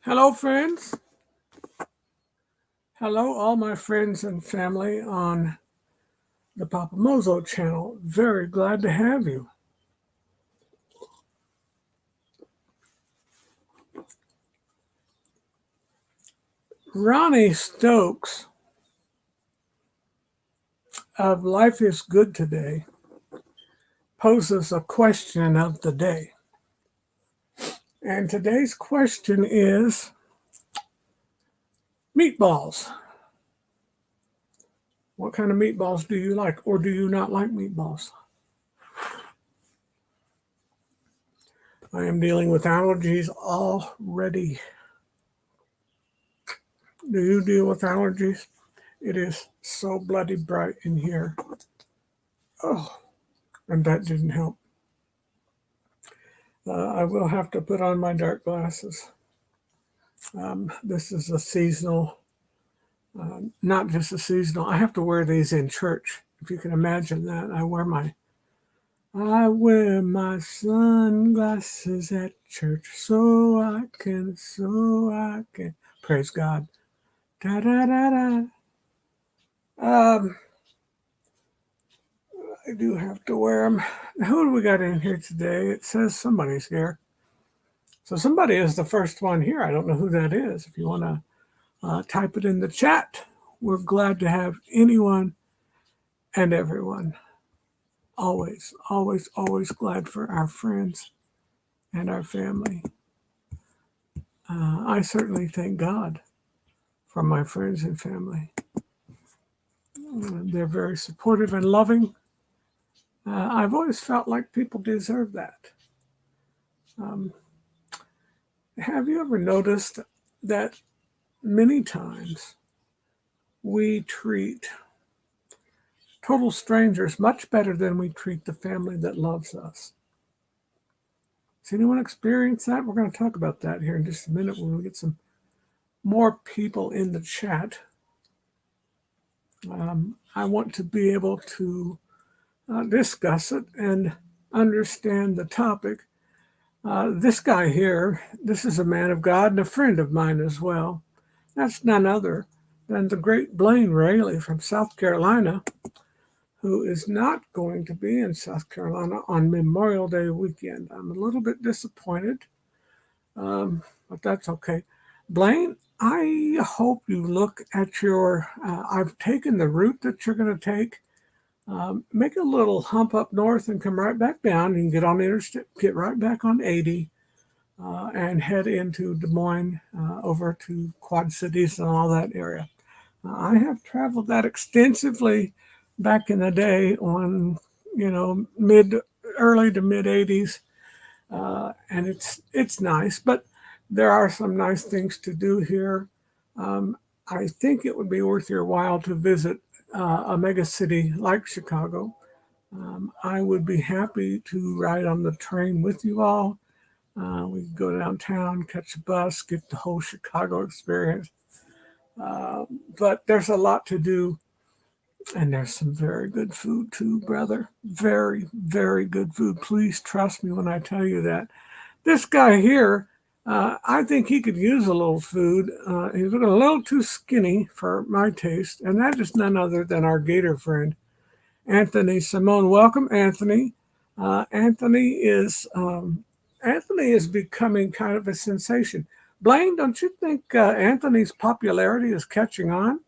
Hello, friends. Hello, all my friends and family on the Papa Mozo channel. Very glad to have you. Ronnie Stokes of Life is Good Today poses a question of the day. And today's question is meatballs. What kind of meatballs do you like, or do you not like meatballs? I am dealing with allergies already. Do you deal with allergies? It is so bloody bright in here. Oh, and that didn't help. I will have to put on my dark glasses. This is a seasonal, not just a seasonal. I have to wear these in church. If you can imagine that, I wear my sunglasses at church so I can praise God. Da da da da. Um, I do have to wear them. Who do we got in here today? It says somebody's here. So somebody is the first one here. I don't know who that is. If you want to type it in the chat. We're glad to have anyone and everyone. Always, always, always glad for our friends and our family. I certainly thank God for my friends and family. They're very supportive and loving. I've always felt like people deserve that. Um, have you ever noticed that many times we treat total strangers much better than we treat the family that loves us? Has anyone experienced that? We're going to talk about that here in just a minute when we get some more people in the chat. I want to be able to discuss it and understand the topic. This guy here, this is a man of God and a friend of mine as well. That's none other than the great Blaine Raley from South Carolina, who is not going to be in South Carolina on Memorial Day weekend. I'm a little bit disappointed, but that's okay. Blaine, I hope you look at your. I've taken the route that you're going to take. Make a little hump up north and come right back down. You can get on the interstate, get right back on 80, and head into Des Moines over to Quad Cities and all that area. I have traveled that extensively back in the day on, mid early to mid 80s, and it's nice. But there are some nice things to do here. I think it would be worth your while to visit a mega city like Chicago. I would be happy to ride on the train with you all. We could go downtown, catch a bus, get the whole Chicago experience. But there's a lot to do, and there's some very good food too, brother. Very, very good food. Please trust me when I tell you that. This guy here, I think he could use a little food. He's looking a little too skinny for my taste, and that is none other than our Gator friend, Anthony Simone. Welcome, Anthony. Anthony is Anthony is becoming kind of a sensation. Blaine, don't you think Anthony's popularity is catching on?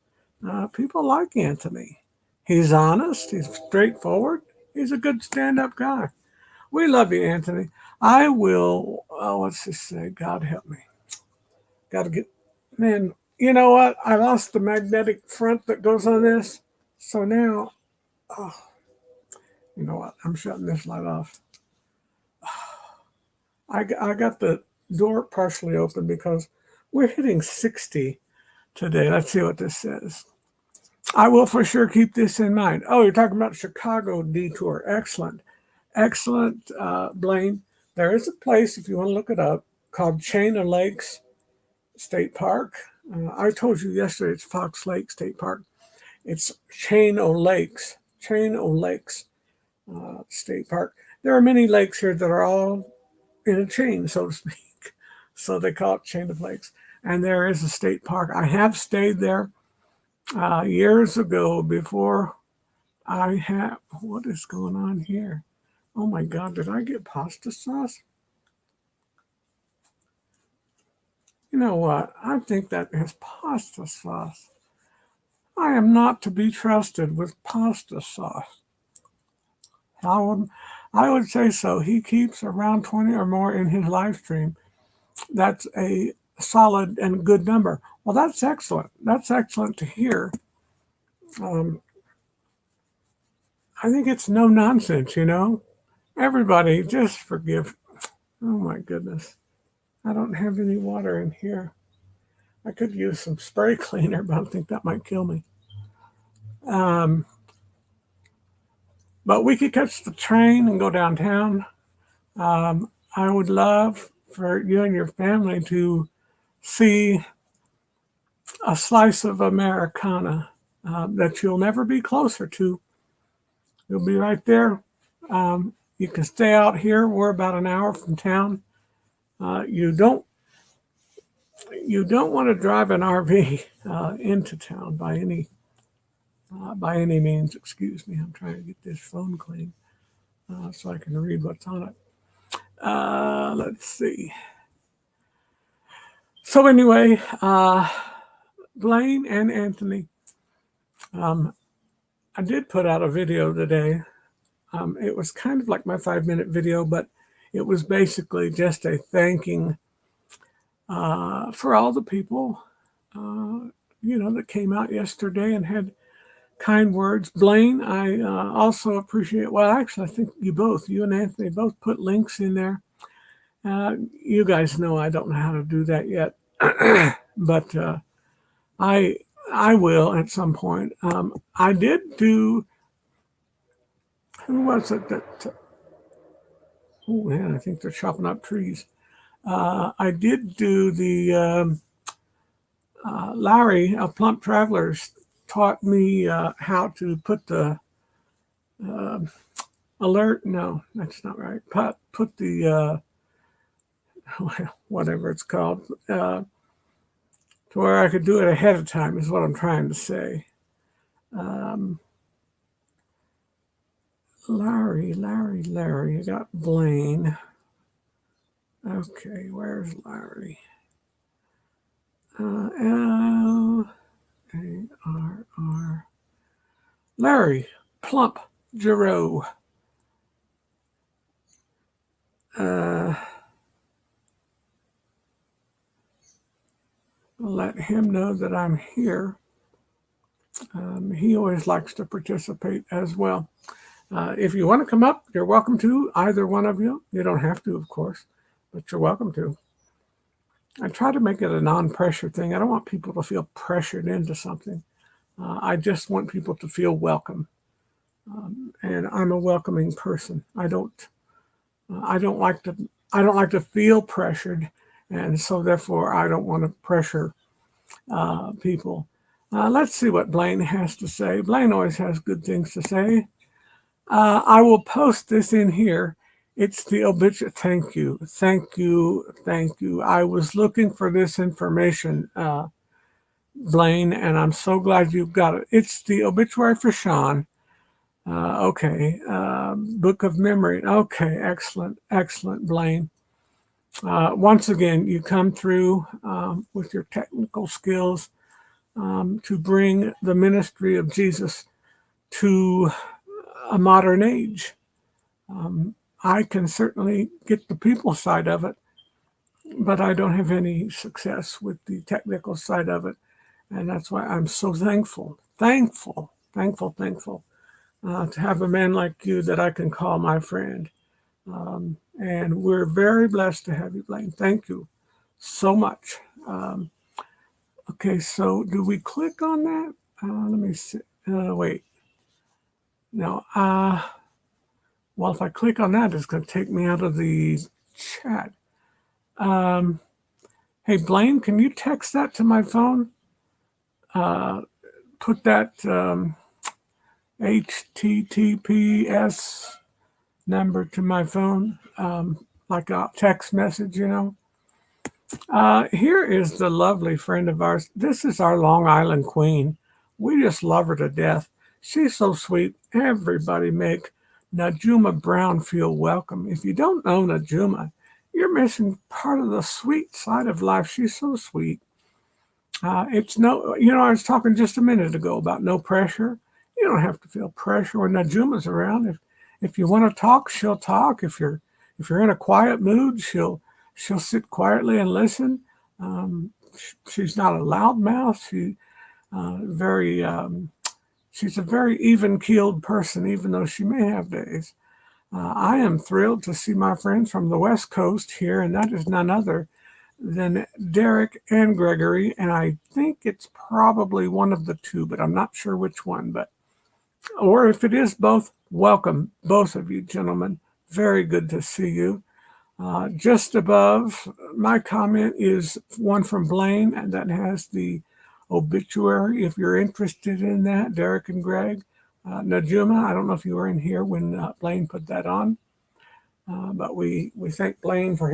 People like Anthony. He's honest. He's straightforward. He's a good stand-up guy. We love you, Anthony. I will. Oh, let's just say, God help me. Got to get, man. You know what? I lost the magnetic front that goes on this, so now, oh, you know what? I'm shutting this light off. I got the door partially open because we're hitting 60 today. Let's see what this says. I will for sure keep this in mind. Oh, you're talking about Chicago detour. Excellent. Excellent, Blaine. There is a place, if you want to look it up, called Chain of Lakes State Park. I told you yesterday it's Fox Lake State Park. It's Chain o' Lakes State Park. There are many lakes here that are all in a chain, so to speak. So they call it Chain of Lakes. and there is a state park. I have stayed there years ago before I have. What is going on here? Oh my God, did I get pasta sauce? You know what? I think that is pasta sauce. I am not to be trusted with pasta sauce. I would, I would say so. He keeps around 20 or more in his live stream. That's a solid and good number. Well, that's excellent. That's excellent to hear. Um, I think it's no nonsense, you know? Everybody, just forgive. Oh my goodness. I don't have any water in here. I could use some spray cleaner, but I think that might kill me. Um, but we could catch the train and go downtown. I would love for you and your family to see a slice of Americana that you'll never be closer to. You'll be right there. You can stay out here. We're about an hour from town. You don't want to drive an RV into town by any means. Excuse me. I'm trying to get this phone clean so I can read what's on it. Let's see. So anyway, Blaine and Anthony, I did put out a video today. It was kind of like my 5-minute video, but it was basically just a thanking for all the people, that came out yesterday and had kind words. Blaine, I also appreciate, well, actually, I think you and Anthony both put links in there. You guys know I don't know how to do that yet, but I will at some point. I did do, who was it that, oh man, I think they're chopping up trees. I did do the, Larry of Plump Travelers taught me how to put the alert, no, that's not right. Put the, whatever it's called, to where I could do it ahead of time is what I'm trying to say. Larry, I got Blaine. Okay, where's Larry? L-A-R-R. Larry Plump Giroux. Let him know that I'm here. He always likes to participate as well. If you want to come up, you're welcome to, either one of you. You don't have to, of course, but you're welcome to. I try to make it a non-pressure thing. I don't want people to feel pressured into something. I just want people to feel welcome. And I'm a welcoming person. I don't like to feel pressured, and so therefore I don't want to pressure people. Let's see what Blaine has to say. Blaine always has good things to say. I will post this in here. It's the obituary. Thank you. I was looking for this information, Blaine, and I'm so glad you got it. It's the obituary for Sean. Okay. Book of Memory. Okay. Excellent, Blaine. Once again, you come through with your technical skills to bring the ministry of Jesus to a modern age. I can certainly get the people side of it, but I don't have any success with the technical side of it. And that's why I'm so thankful to have a man like you that I can call my friend. And we're very blessed to have you, Blaine. Thank you so much. Okay, so do we click on that? Let me see. Wait. No. Well, if I click on that, it's going to take me out of the chat. Hey, Blaine, can you text that to my phone? Put that HTTPS number to my phone, like a text message, Here is the lovely friend of ours. This is our Long Island Queen. We just love her to death. She's so sweet. Everybody make Najuma Brown feel welcome. If you don't know Najuma, you're missing part of the sweet side of life. She's so sweet. It's no, I was talking just a minute ago about no pressure. You don't have to feel pressure when Najuma's around. If you want to talk, she'll talk. If you're in a quiet mood, she'll sit quietly and listen. She's not a loudmouth. She's a very even-keeled person, even though she may have days. I am thrilled to see my friends from the West Coast here, and that is none other than Derek and Gregory, and I think it's probably one of the two, but I'm not sure which one. Or if it is both, welcome, both of you gentlemen. Very good to see you. Just above my comment is one from Blaine, and that has the obituary. If you're interested in that, Derek and Greg. Najuma, I don't know if you were in here when Blaine put that on, but we thank Blaine for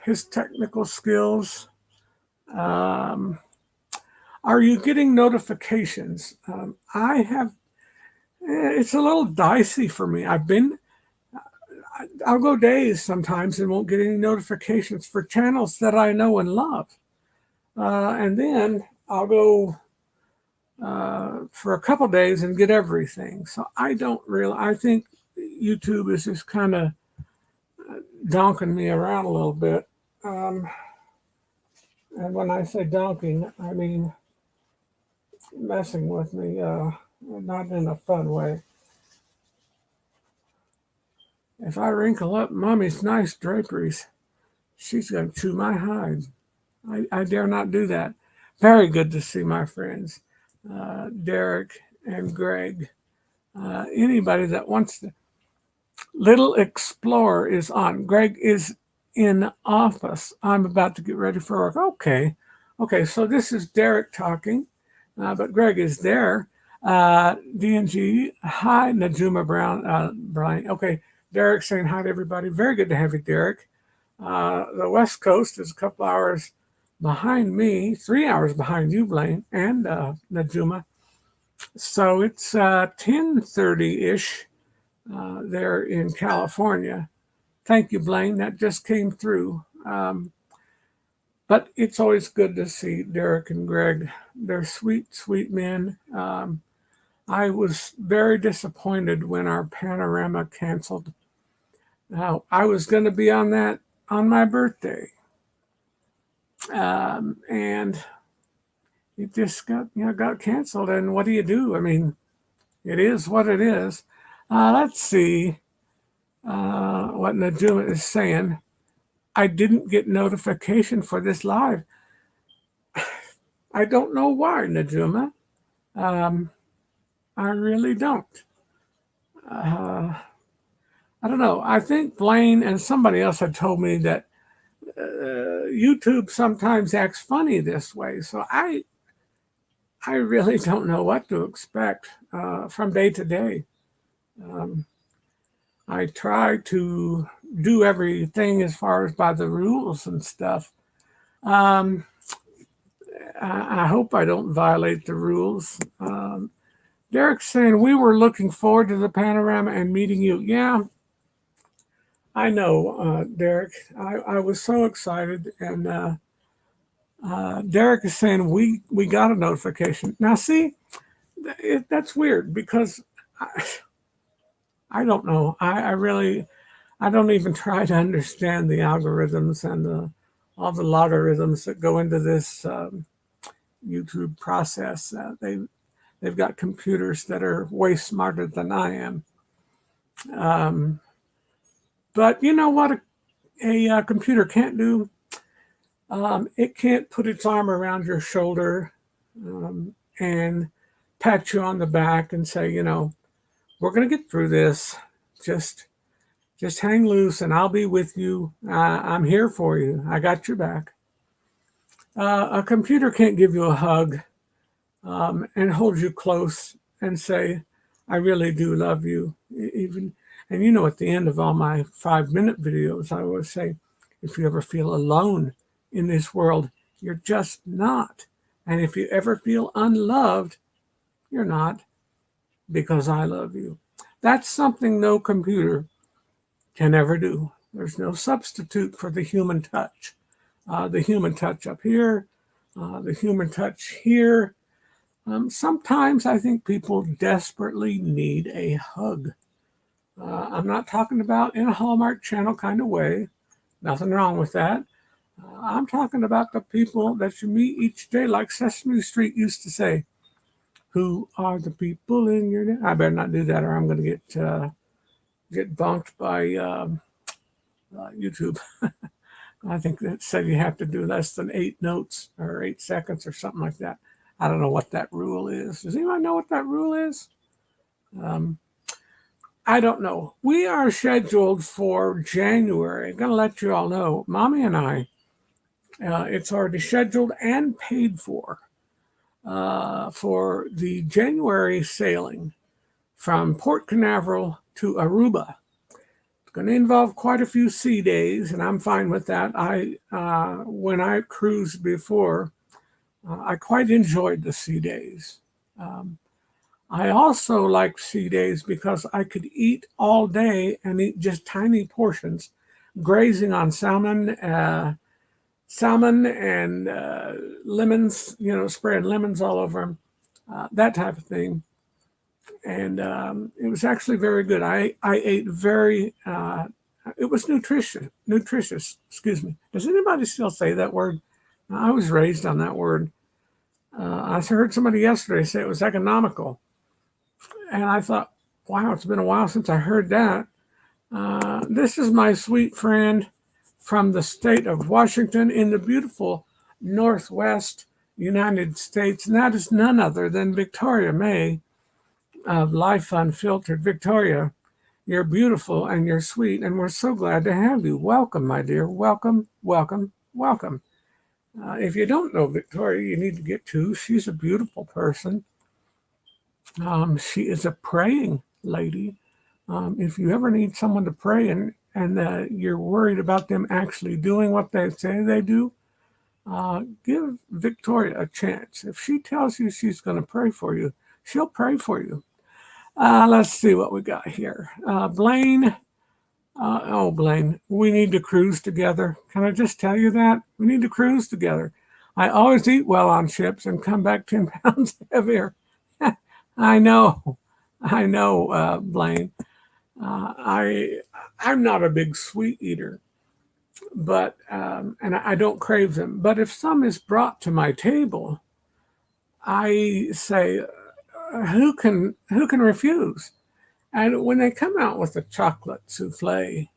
his technical skills. Are you getting notifications? I have. It's a little dicey for me. I'll go days sometimes and won't get any notifications for channels that I know and love. And then I'll go for a couple days and get everything. So I think YouTube is just kind of donking me around a little bit. And when I say donking, I mean messing with me, not in a fun way. If I wrinkle up Mommy's nice draperies, she's going to chew my hide. I dare not do that. Very good to see my friends, Derek and Greg. Anybody that wants to. Little Explorer is on. Greg is in office. I'm about to get ready for work. Okay, so this is Derek talking, but Greg is there. DNG, hi, Najuma Brown, Brian. Okay, Derek saying hi to everybody. Very good to have you, Derek. The West Coast is a couple hours behind me, 3 hours behind you, Blaine, and Najuma. So it's 10:30-ish there in California. Thank you, Blaine. That just came through. But it's always good to see Derek and Greg. They're sweet, sweet men. I was very disappointed when our panorama canceled. Now, I was going to be on that on my birthday. And it just got canceled. And what do you do? I mean, it is what it is. Let's see what Najuma is saying. I didn't get notification for this live. I don't know why, Najuma. I really don't. I don't know. I think Blaine and somebody else had told me that YouTube sometimes acts funny this way. So I really don't know what to expect from day to day. I try to do everything as far as by the rules and stuff. I hope I don't violate the rules. Derek's saying we were looking forward to the panorama and meeting you. Yeah, I know, Derek. I was so excited, and Derek is saying we got a notification. Now, see, that's weird because I don't know. I don't even try to understand the algorithms and all the logarithms that go into this YouTube process. They've got computers that are way smarter than I am. But you know what a computer can't do? It can't put its arm around your shoulder and pat you on the back and say, we're going to get through this. Just hang loose and I'll be with you. I'm here for you. I got your back. A computer can't give you a hug and hold you close and say, I really do love you. And at the end of all my 5-minute videos, I always say, If you ever feel alone in this world, you're just not. And if you ever feel unloved, you're not, because I love you. That's something no computer can ever do. There's no substitute for the human touch. The human touch up here, the human touch here. Sometimes I think people desperately need a hug. I'm not talking about in a Hallmark Channel kind of way. Nothing wrong with that. I'm talking about the people that you meet each day, like Sesame Street used to say. Who are the people in your? I better not do that, or I'm going to get bonked by YouTube. I think that said you have to do less than 8 notes or 8 seconds or something like that. I don't know what that rule is. Does anyone know what that rule is? I don't know. We are scheduled for January. I'm going to let you all know. Mommy and I, it's already scheduled and paid for the January sailing from Port Canaveral to Aruba. It's going to involve quite a few sea days, and I'm fine with that. When I cruised before, I quite enjoyed the sea days. I also like sea days because I could eat all day and eat just tiny portions, grazing on salmon and lemons, spraying lemons all over them, that type of thing. And it was actually very good. I ate it was nutritious, excuse me. Does anybody still say that word? I was raised on that word. I heard somebody yesterday say it was economical. And I thought, wow, it's been a while since I heard that. This is my sweet friend from the state of Washington in the beautiful Northwest United States. And that is none other than Victoria May of Life Unfiltered. Victoria, you're beautiful and you're sweet, and we're so glad to have you. Welcome, my dear. Welcome, welcome, welcome. If you don't know Victoria, you need to get to. She's a beautiful person. She is a praying lady. If you ever need someone to pray and you're worried about them actually doing what they say they do, give Victoria a chance. If she tells you she's going to pray for you, she'll pray for you. Let's see what we got here. Blaine. Blaine, we need to cruise together. Can I just tell you that? We need to cruise together. I always eat well on ships and come back 10 pounds heavier. I know, Blaine. I'm not a big sweet eater, but and I don't crave them. But if some is brought to my table, I say, who can refuse? And when they come out with a chocolate souffle,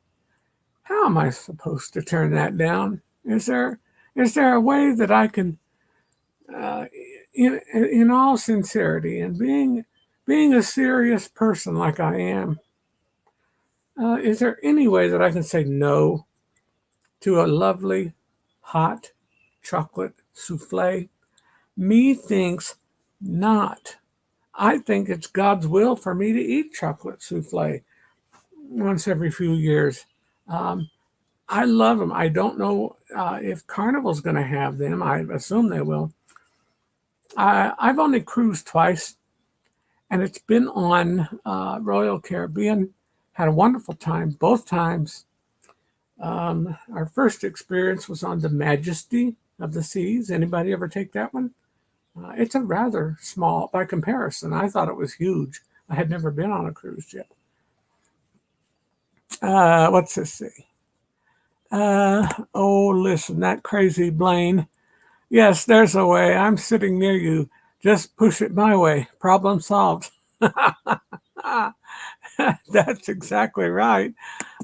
how am I supposed to turn that down? Is there a way that I can, in all sincerity and being a serious person like I am, is there any way that I can say no to a lovely, hot chocolate souffle? Methinks not. I think it's God's will for me to eat chocolate souffle once every few years. I love them. I don't know if Carnival's going to have them. I assume they will. I've only cruised twice, and it's been on Royal Caribbean. Had a wonderful time both times. Our first experience was on the Majesty of the Seas. Anybody ever take that one? It's a rather small, by comparison. I thought it was huge. I had never been on a cruise ship. What's this say? Listen, that crazy Blaine. Yes, there's a way. I'm sitting near you. Just push it my way. Problem solved. That's exactly right.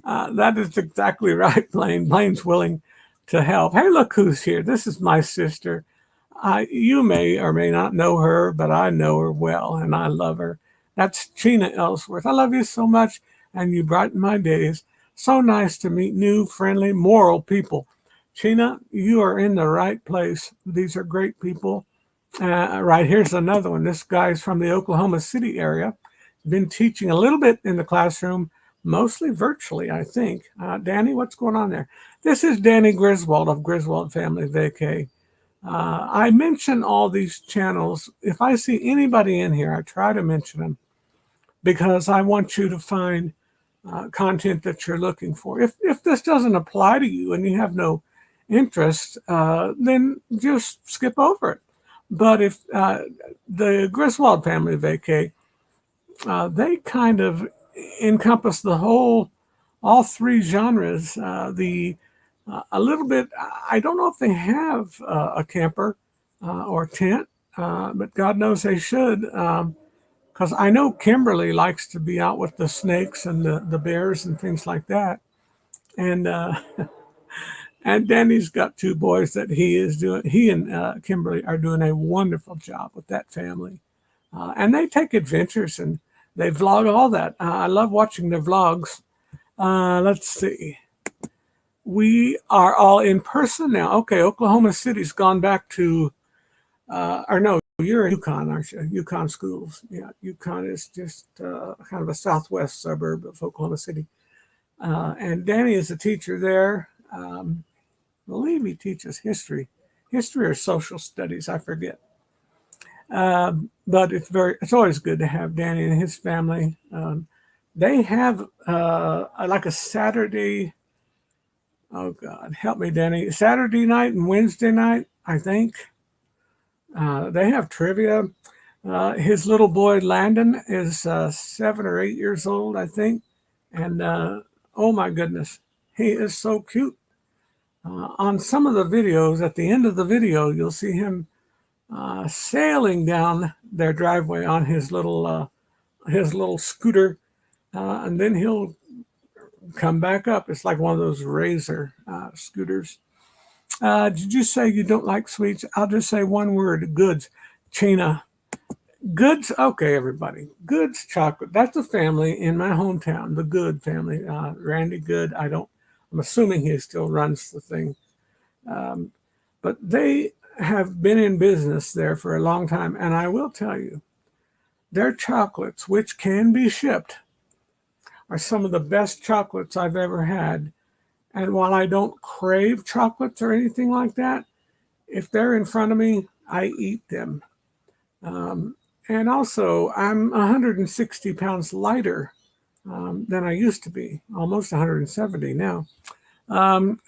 That is exactly right, Blaine. Blaine's willing to help. Hey, look who's here. This is my sister. You may or may not know her, but I know her well, and I love her. That's Chena Ellsworth. I love you so much, and you brighten my days. So nice to meet new, friendly, moral people. Chena, you are in the right place. These are great people. Right, here's another one. This guy's from the Oklahoma City area. Been teaching a little bit in the classroom. mostly virtually, I think. Danny, what's going on there? This is Danny Griswold of Griswold Family Vacay. I mention all these channels. If I see anybody in here, I try to mention them because I want you to find content that you're looking for. If this doesn't apply to you and you have no interest, then just skip over it. But if the Griswold Family Vacay, they kind of encompass all three genres. A little bit, I don't know if they have a camper or tent, but God knows they should. Because I know Kimberly likes to be out with the snakes and the bears and things like that. And and Danny's got two boys that he and Kimberly are doing a wonderful job with that family. And they take adventures and they vlog all that. I love watching their vlogs. Let's see. We are all in person now. Okay, Oklahoma City's gone back to, or no, you're in Yukon, aren't you? Yukon schools. Yeah, Yukon is just kind of a southwest suburb of Oklahoma City. And Danny is a teacher there. I believe he teaches history or social studies, I forget. But it's always good to have Danny and his family. They have like a Saturday, oh God, help me, Danny, Saturday night and Wednesday night, I think. They have trivia. His little boy, Landon, is 7 or 8 years old, I think. And oh my goodness, he is so cute. On some of the videos, at the end of the video, you'll see him sailing down their driveway on his little scooter, and then he'll come back up. It's like one of those Razor scooters. Did you say you don't like sweets? I'll just say one word: goods. Chena. Goods. Okay, everybody. Goods chocolate. That's a family in my hometown. The Good family. Randy Good. I'm assuming he still runs the thing. But they have been in business there for a long time. And I will tell you, their chocolates, which can be shipped, are some of the best chocolates I've ever had. And while I don't crave chocolates or anything like that, if they're in front of me, I eat them. And also, I'm 160 pounds lighter than I used to be, almost 170 now.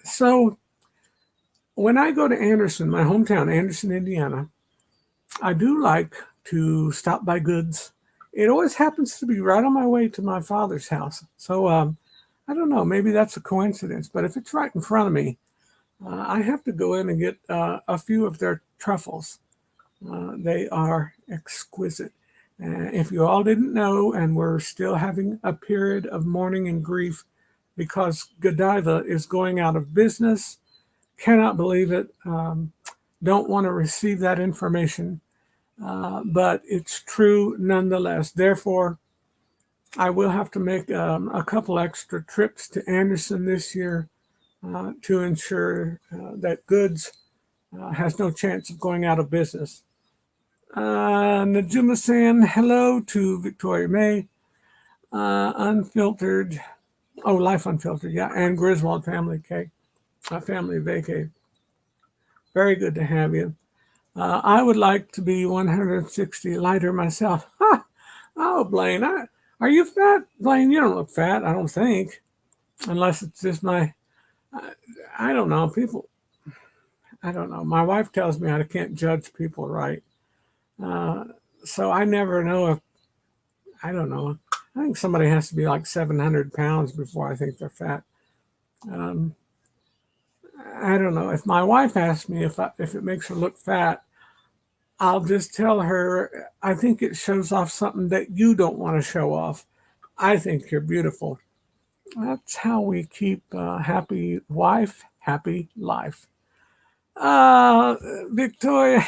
So when I go to Anderson, my hometown, Anderson, Indiana, I do like to stop by Goods. It always happens to be right on my way to my father's house. So I don't know, maybe that's a coincidence, but if it's right in front of me, I have to go in and get a few of their truffles. They are exquisite. If you all didn't know, and we're still having a period of mourning and grief because Godiva is going out of business, cannot believe it, don't want to receive that information, but it's true nonetheless. Therefore, I will have to make a couple extra trips to Anderson this year to ensure that Goods has no chance of going out of business. Najuma saying hello to Victoria May, Unfiltered, Life Unfiltered, yeah, and Griswold Family Family Vacay. Very good to have you. I would like to be 160 lighter myself. Ha! Oh, Blaine, are you fat? Blaine, you don't look fat, I don't think, unless it's just I don't know, people. I don't know. My wife tells me I can't judge people right. So I never know I don't know. I think somebody has to be like 700 pounds before I think they're fat. I don't know. If my wife asks me if it makes her look fat, I'll just tell her, I think it shows off something that you don't want to show off. I think you're beautiful. That's how we keep happy wife, happy life. Victoria,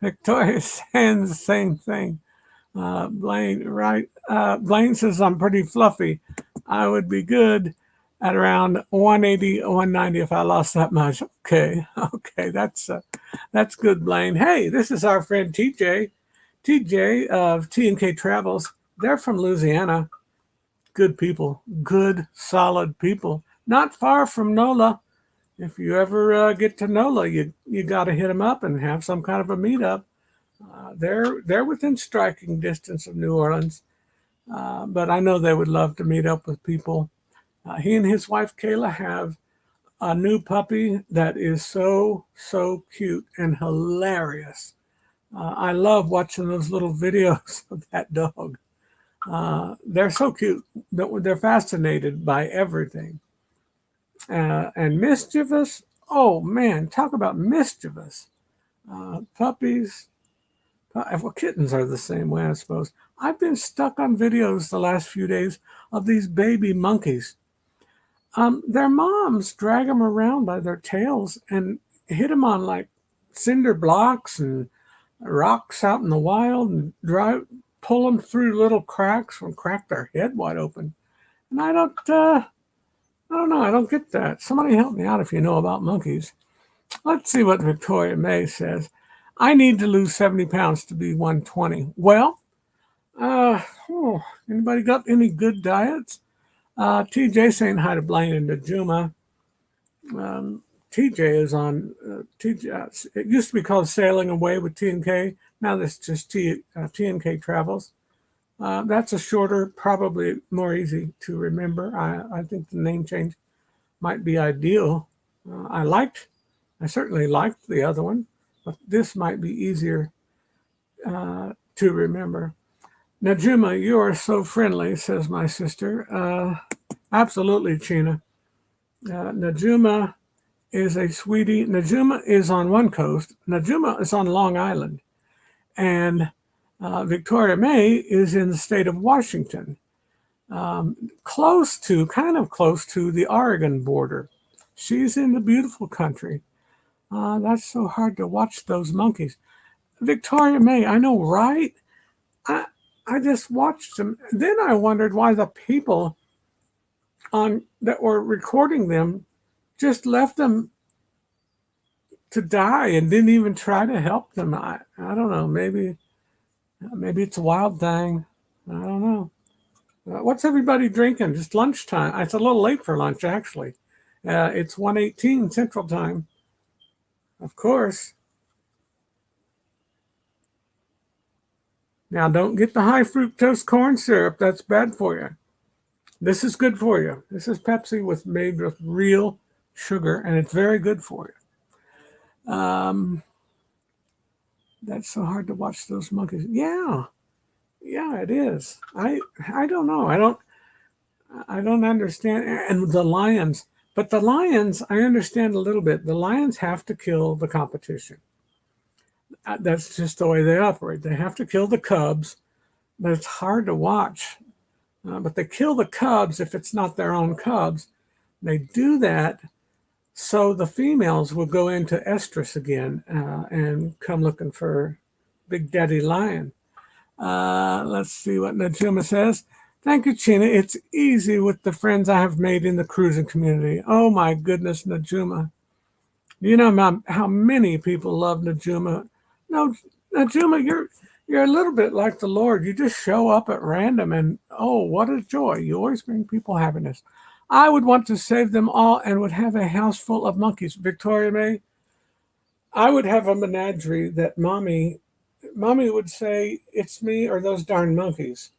Victoria's saying the same thing. Blaine, right? Blaine says I'm pretty fluffy. I would be good at around 180, 190 if I lost that much. Okay, that's good, Blaine. Hey, this is our friend TJ of T&K Travels. They're from Louisiana. good people, good, solid people. Not far from NOLA. If you ever get to NOLA, you got to hit them up and have some kind of a meetup. They're within striking distance of New Orleans, but I know they would love to meet up with people. He and his wife Kayla have a new puppy that is so cute and hilarious. I love watching those little videos of that dog. They're so cute. They're fascinated by everything. And mischievous. Oh man, talk about mischievous. Puppies. Well, kittens are the same way, I suppose. I've been stuck on videos the last few days of these baby monkeys. Their moms drag them around by their tails and hit them on like cinder blocks and rocks out in the wild and pull them through little cracks and crack their head wide open. And I don't know. I don't get that. Somebody help me out if you know about monkeys. Let's see what Victoria May says. I need to lose 70 pounds to be 120. Well, anybody got any good diets? TJ saying hi to Blaine and to Juma. TJ is on TJ. It used to be called Sailing Away with TNK. Now that's just TNK Travels. That's a shorter, probably more easy to remember. I think the name change might be ideal. I certainly liked the other one, but this might be easier to remember. Najuma, you are so friendly, says my sister. Absolutely, Chena. Najuma is a sweetie. Najuma is on one coast. Najuma is on Long Island. And Victoria May is in the state of Washington, kind of close to the Oregon border. She's in the beautiful country. That's so hard to watch those monkeys. Victoria May, I know, right? I just watched them. Then I wondered why the people that were recording them just left them to die and didn't even try to help them. I don't know. Maybe it's a wild thing. I don't know. What's everybody drinking? Just lunchtime. It's a little late for lunch, actually. It's 1:18 Central Time. Of course. Now, don't get the high fructose corn syrup. That's bad for you. This is good for you. This is Pepsi made with real sugar, and it's very good for you. That's so hard to watch those monkeys. Yeah, it is. I don't know. I don't understand. And the lions, but the lions, I understand a little bit. The lions have to kill the competition. That's just the way they operate. They have to kill the cubs, but it's hard to watch. But they kill the cubs if it's not their own cubs. They do that so the females will go into estrus again and come looking for Big Daddy Lion. Let's see what Najuma says. Thank you, Chena. It's easy with the friends I have made in the cruising community. Oh my goodness, Najuma. You know how many people love Najuma. No, Najuma, you're a little bit like the Lord. You just show up at random and oh, what a joy. You always bring people happiness. I would want to save them all and would have a house full of monkeys. Victoria May, I would have a menagerie that mommy would say, it's me or those darn monkeys.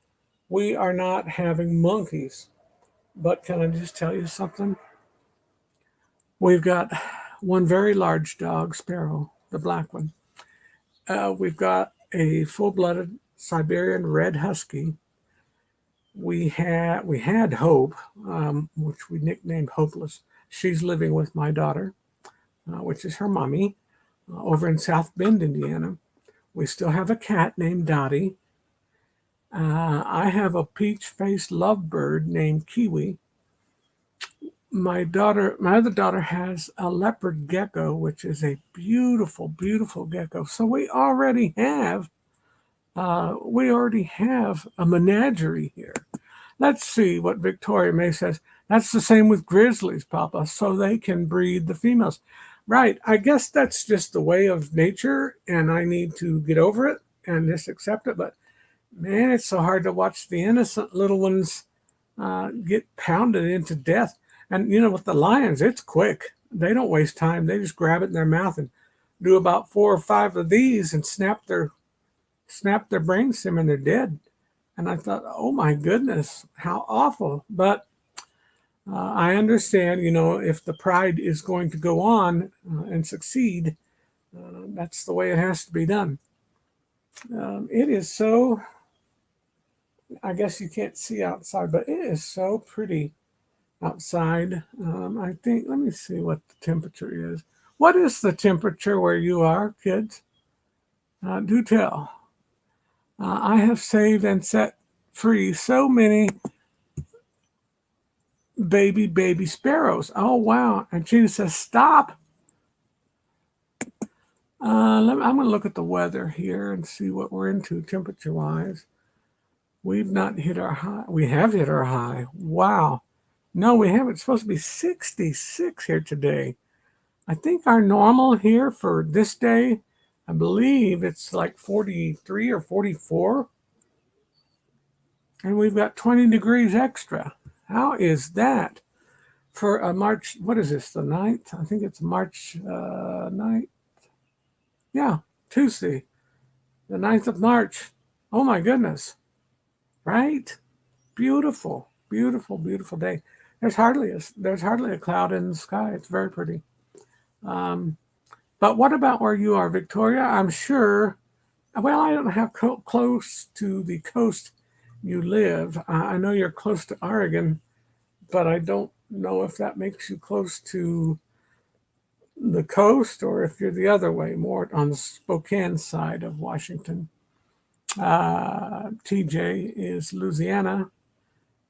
We are not having monkeys. But can I just tell you something? We've got one very large dog, Sparrow, the black one. We've got a full-blooded Siberian red husky. We had Hope, which we nicknamed Hopeless. She's living with my daughter, which is her mommy, over in South Bend, Indiana. We still have a cat named Dottie. I have a peach-faced lovebird named Kiwi. My other daughter has a leopard gecko, which is a beautiful, beautiful gecko. So we already have a menagerie here. Let's see what Victoria May says. That's the same with grizzlies, Papa, so they can breed the females. Right. I guess that's just the way of nature, and I need to get over it and just accept it. But man, it's so hard to watch the innocent little ones get pounded into death. And with the lions, it's quick. They don't waste time. They just grab it in their mouth and do about 4 or 5 of these and snap their brainstem and they're dead. And I thought, oh my goodness, how awful. But I understand, if the pride is going to go on and succeed, that's the way it has to be done. It is so, I guess you can't see outside, but it is so pretty outside. I think, let me see what the temperature is. What is the temperature where you are, kids? Do tell. I have saved and set free so many baby sparrows. Oh, wow. And Gina says, stop. I'm going to look at the weather here and see what we're into temperature-wise. We've not hit our high. We have hit our high. Wow. No, we haven't. It's supposed to be 66 here today. I think our normal here for this day, I believe it's like 43 or 44. And we've got 20 degrees extra. How is that? For a March, what is this, the 9th? I think it's March 9th. Yeah, Tuesday, the 9th of March. Oh my goodness. Right? Beautiful, beautiful, beautiful day. There's hardly a cloud in the sky. It's very pretty. But what about where you are, Victoria? I'm sure, well, I don't know how close to the coast you live. I know you're close to Oregon, but I don't know if that makes you close to the coast or if you're the other way, more on the Spokane side of Washington. TJ is Louisiana.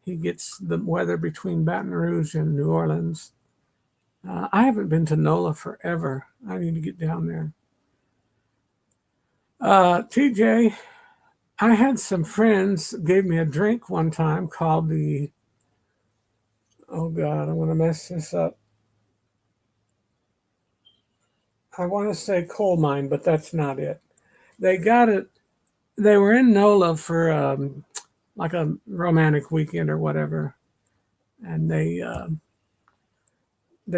He gets the weather between Baton Rouge and New Orleans. I haven't been to NOLA forever. I need to get down there. TJ, I had some friends gave me a drink one time called the, oh God, I'm going to mess this up. I want to say coal mine, but that's not it. They got it. They were in NOLA for like a romantic weekend or whatever, and they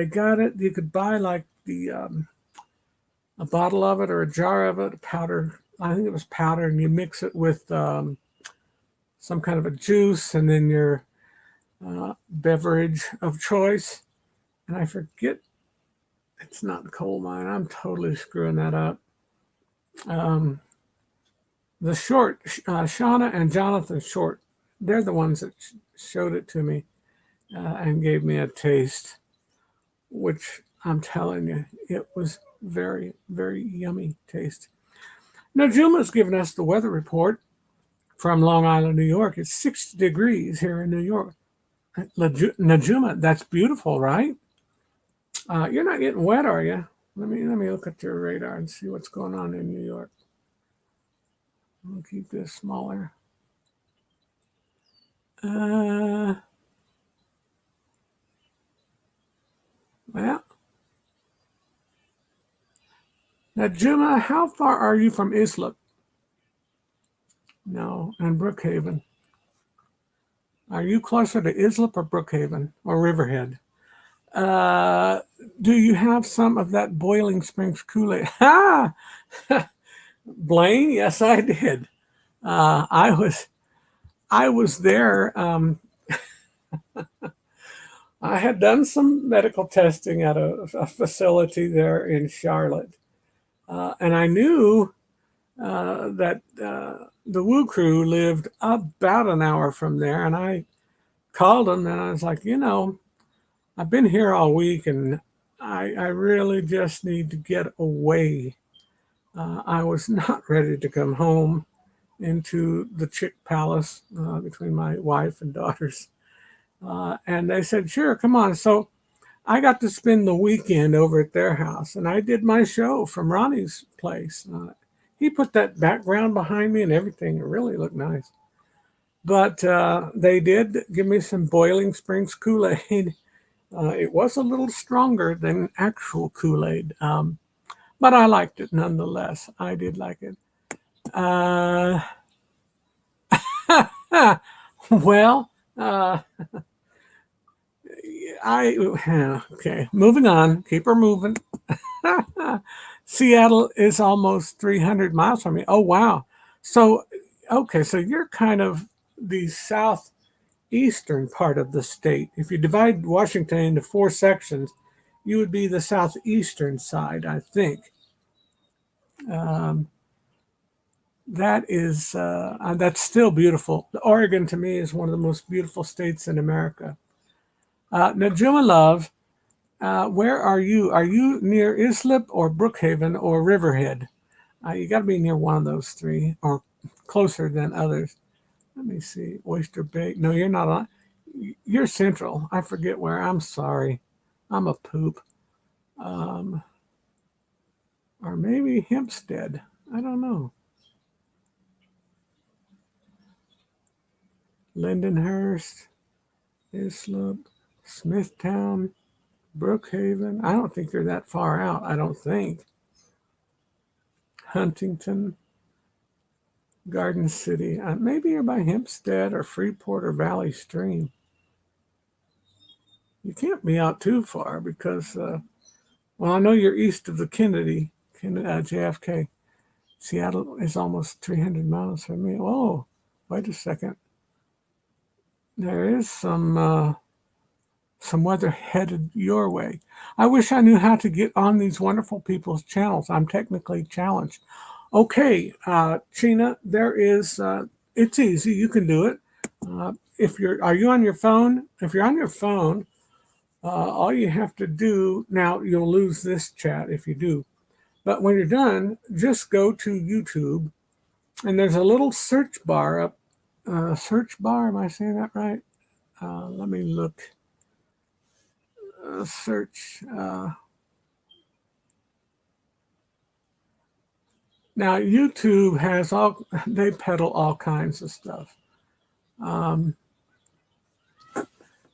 got it. You could buy like a bottle of it or a jar of it, powder. I think it was powder, and you mix it with some kind of a juice, and then your beverage of choice. And I forget, it's not coal mine. I'm totally screwing that up. The Short, Shauna and Jonathan Short, they're the ones that showed it to me and gave me a taste, which I'm telling you, it was very, very yummy taste. Najuma's given us the weather report from Long Island, New York. It's 60 degrees here in New York. Najuma, that's beautiful, right? You're not getting wet, are you? Let me look at your radar and see what's going on in New York. I'll keep this smaller. Well, Najuma, how far are you from Islip? No, and Brookhaven. Are you closer to Islip or Brookhaven or Riverhead? Do you have some of that Boiling Springs Kool-Aid? Ha! Blaine, yes, I did. I was there. I had done some medical testing at a facility there in Charlotte, and I knew that the Woo Crew lived about an hour from there, and I called them and I was like, I've been here all week and I really just need to get away. I was not ready to come home into the Chick Palace between my wife and daughters. And they said, sure, come on. So I got to spend the weekend over at their house and I did my show from Ronnie's place. He put that background behind me and everything. It really looked nice. But they did give me some Boiling Springs Kool-Aid. It was a little stronger than actual Kool-Aid, but I liked it nonetheless. I did like it. Well, Uh, okay, moving on. Keep her moving. Seattle is almost 300 miles from me. Oh, wow. So, okay, so you're kind of the southeastern part of the state. If you divide Washington into four sections, you would be the southeastern side, I think. Um, that's still beautiful. Oregon to me is one of the most beautiful states in America. Najuma Love, where are you? Are you near Islip or Brookhaven or Riverhead? You got to be near one of those three or closer than others. Let me see. Oyster Bay. No, you're not on. You're central. I forget where. I'm sorry. I'm a poop. Um, or maybe Hempstead. I don't know. Lindenhurst, Islip, Smithtown, Brookhaven. I don't think they're that far out. I don't think. Huntington, Garden City. Maybe you're by Hempstead or Freeport or Valley Stream. You can't be out too far because, well, I know you're east of the JFK. Seattle is almost 300 miles from me. Oh, wait a second. There is some weather headed your way. I wish I knew how to get on these wonderful people's channels. I'm technically challenged. Okay, Sheena, there is. It's easy. You can do it. Are you on your phone? If you're on your phone, all you have to do now. You'll lose this chat if you do. But when you're done, just go to YouTube, and there's a little search bar up. Search bar. Am I saying that right? Let me look. Search. Now YouTube has they peddle all kinds of stuff. Now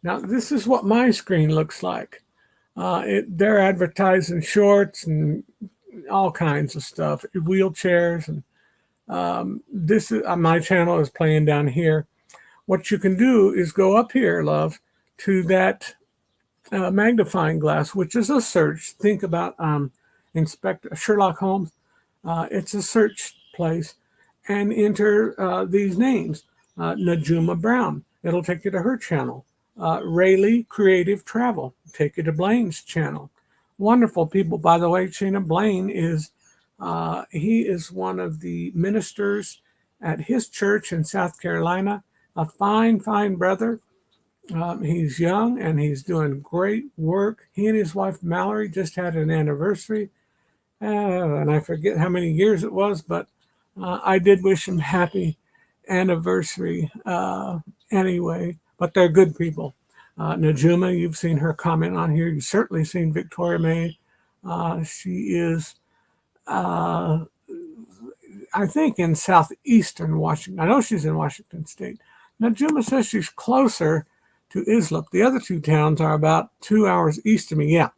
this is what my screen looks like. They're advertising shorts and all kinds of stuff, wheelchairs, and this is my channel is playing down here. What you can do is go up here, love, to that magnifying glass, which is a search. Think about Inspector Sherlock Holmes. It's a search place, and enter these names. Najuma Brown. It'll take you to her channel. Rayleigh Creative Travel. Take you to Blaine's channel. Wonderful people, by the way. Sheena Blaine is he is one of the ministers at his church in South Carolina. A fine, fine brother. He's young and he's doing great work. He and his wife Mallory just had an anniversary, and I forget how many years it was, but I did wish him happy anniversary anyway. But they're good people. Najuma, you've seen her comment on here. You've certainly seen Victoria May. She is, I think, in southeastern Washington. I know she's in Washington State. Najuma says she's closer to Islip. The other two towns are about 2 hours east of me. Yeah,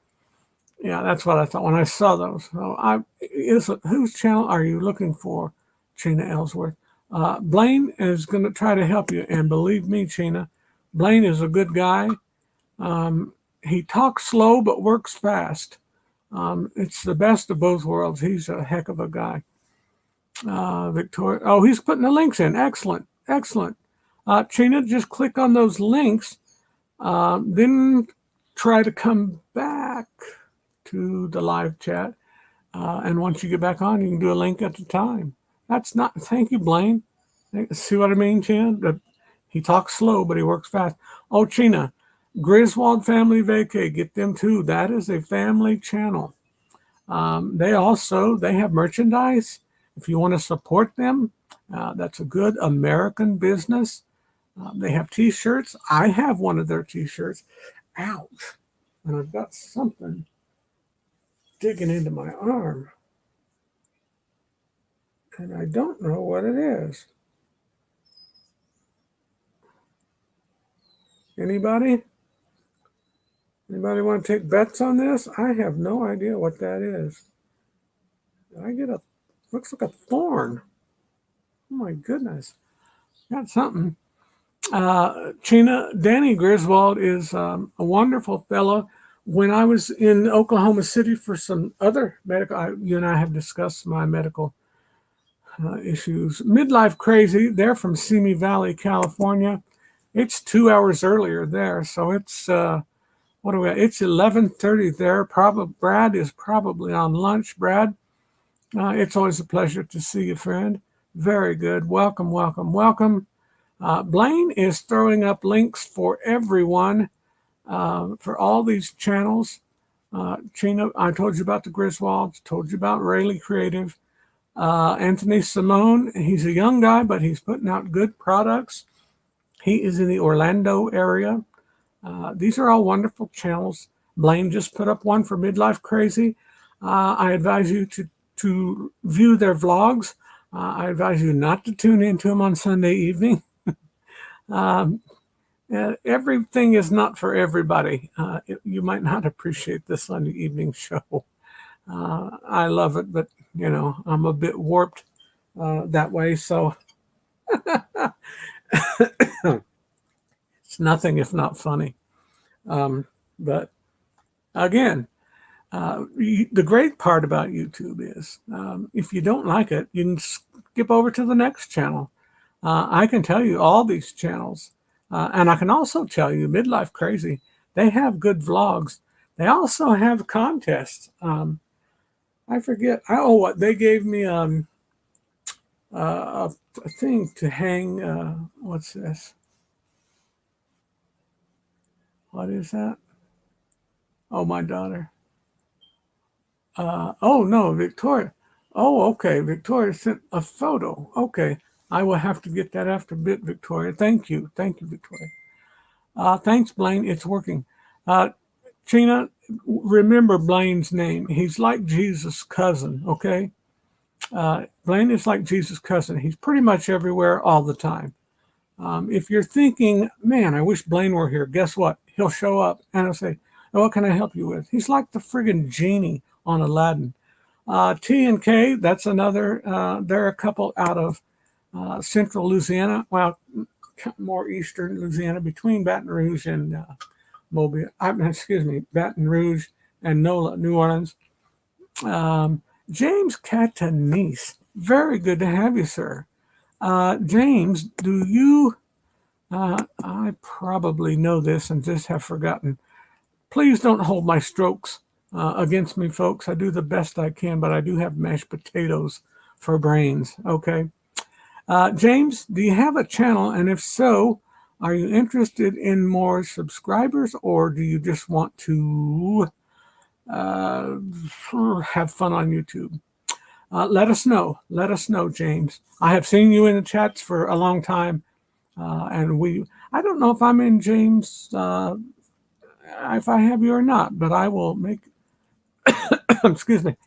that's what I thought when I saw those. So whose channel are you looking for, Sheena Ellsworth? Blaine is going to try to help you, and believe me, Sheena, Blaine is a good guy. He talks slow but works fast. It's the best of both worlds. He's a heck of a guy. Victoria, oh, he's putting the links in. Excellent, excellent. Sheena, just click on those links, then try to come back to the live chat. And once you get back on, you can do a link at a time. Thank you, Blaine. See what I mean, Chan? He talks slow, but he works fast. Oh, Sheena, Griswold Family Vacay, get them too. That is a family channel. They have merchandise. If you want to support them, that's a good American business. They have t-shirts. I have one of their t-shirts. Ouch. And I've got something digging into my arm. And I don't know what it is. Anybody? Anybody want to take bets on this? I have no idea what that is. Looks like a thorn. Oh my goodness. Got something. Chena, Danny Griswold is a wonderful fellow. When I was in Oklahoma City for some other medical, you and I have discussed my medical issues. Midlife Crazy, they're from Simi Valley, California. It's 2 hours earlier there, so it's what do we? It's 11:30 there. Probably Brad is probably on lunch. Brad, it's always a pleasure to see you, friend. Very good. Welcome, welcome, welcome. Blaine is throwing up links for everyone for all these channels. Chino, I told you about the Griswolds, told you about Rayleigh Creative. Anthony Simone, he's a young guy, but he's putting out good products. He is in the Orlando area. These are all wonderful channels. Blaine just put up one for Midlife Crazy. I advise you to view their vlogs. I advise you not to tune into them on Sunday evening. Everything is not for everybody. You might not appreciate the Sunday evening show. I love it, but you know, I'm a bit warped that way, so it's nothing if not funny. But again, the great part about YouTube is if you don't like it, you can skip over to the next channel. I can tell you all these channels, and I can also tell you Midlife Crazy, they have good vlogs. They also have contests. I forget. What they gave me a thing to hang. What's this? What is that? Oh, my daughter. Oh no, Victoria. Oh, okay. Victoria sent a photo. Okay, I will have to get that after a bit, Victoria. Thank you, Victoria. Thanks, Blaine. It's working. Chena, remember Blaine's name. He's like Jesus' cousin. Okay. Blaine is like Jesus' cousin. He's pretty much everywhere all the time. If you're thinking, man, I wish Blaine were here, guess what? He'll show up and he'll say, oh, what can I help you with? He's like the friggin' genie on Aladdin. T and K, that's another, they're a couple out of central Louisiana, well, more eastern Louisiana, between Baton Rouge and Mobile, Baton Rouge and NOLA, New Orleans. James Catanese, very good to have you, sir. James, do you, I probably know this and just have forgotten. Please don't hold my strokes against me, folks. I do the best I can, but I do have mashed potatoes for brains, okay? James, do you have a channel? And if so, are you interested in more subscribers or do you just want to have fun on YouTube? Let us know. Let us know, James. I have seen you in the chats for a long time. And I don't know if I'm in James, if I have you or not, but I will make, excuse me.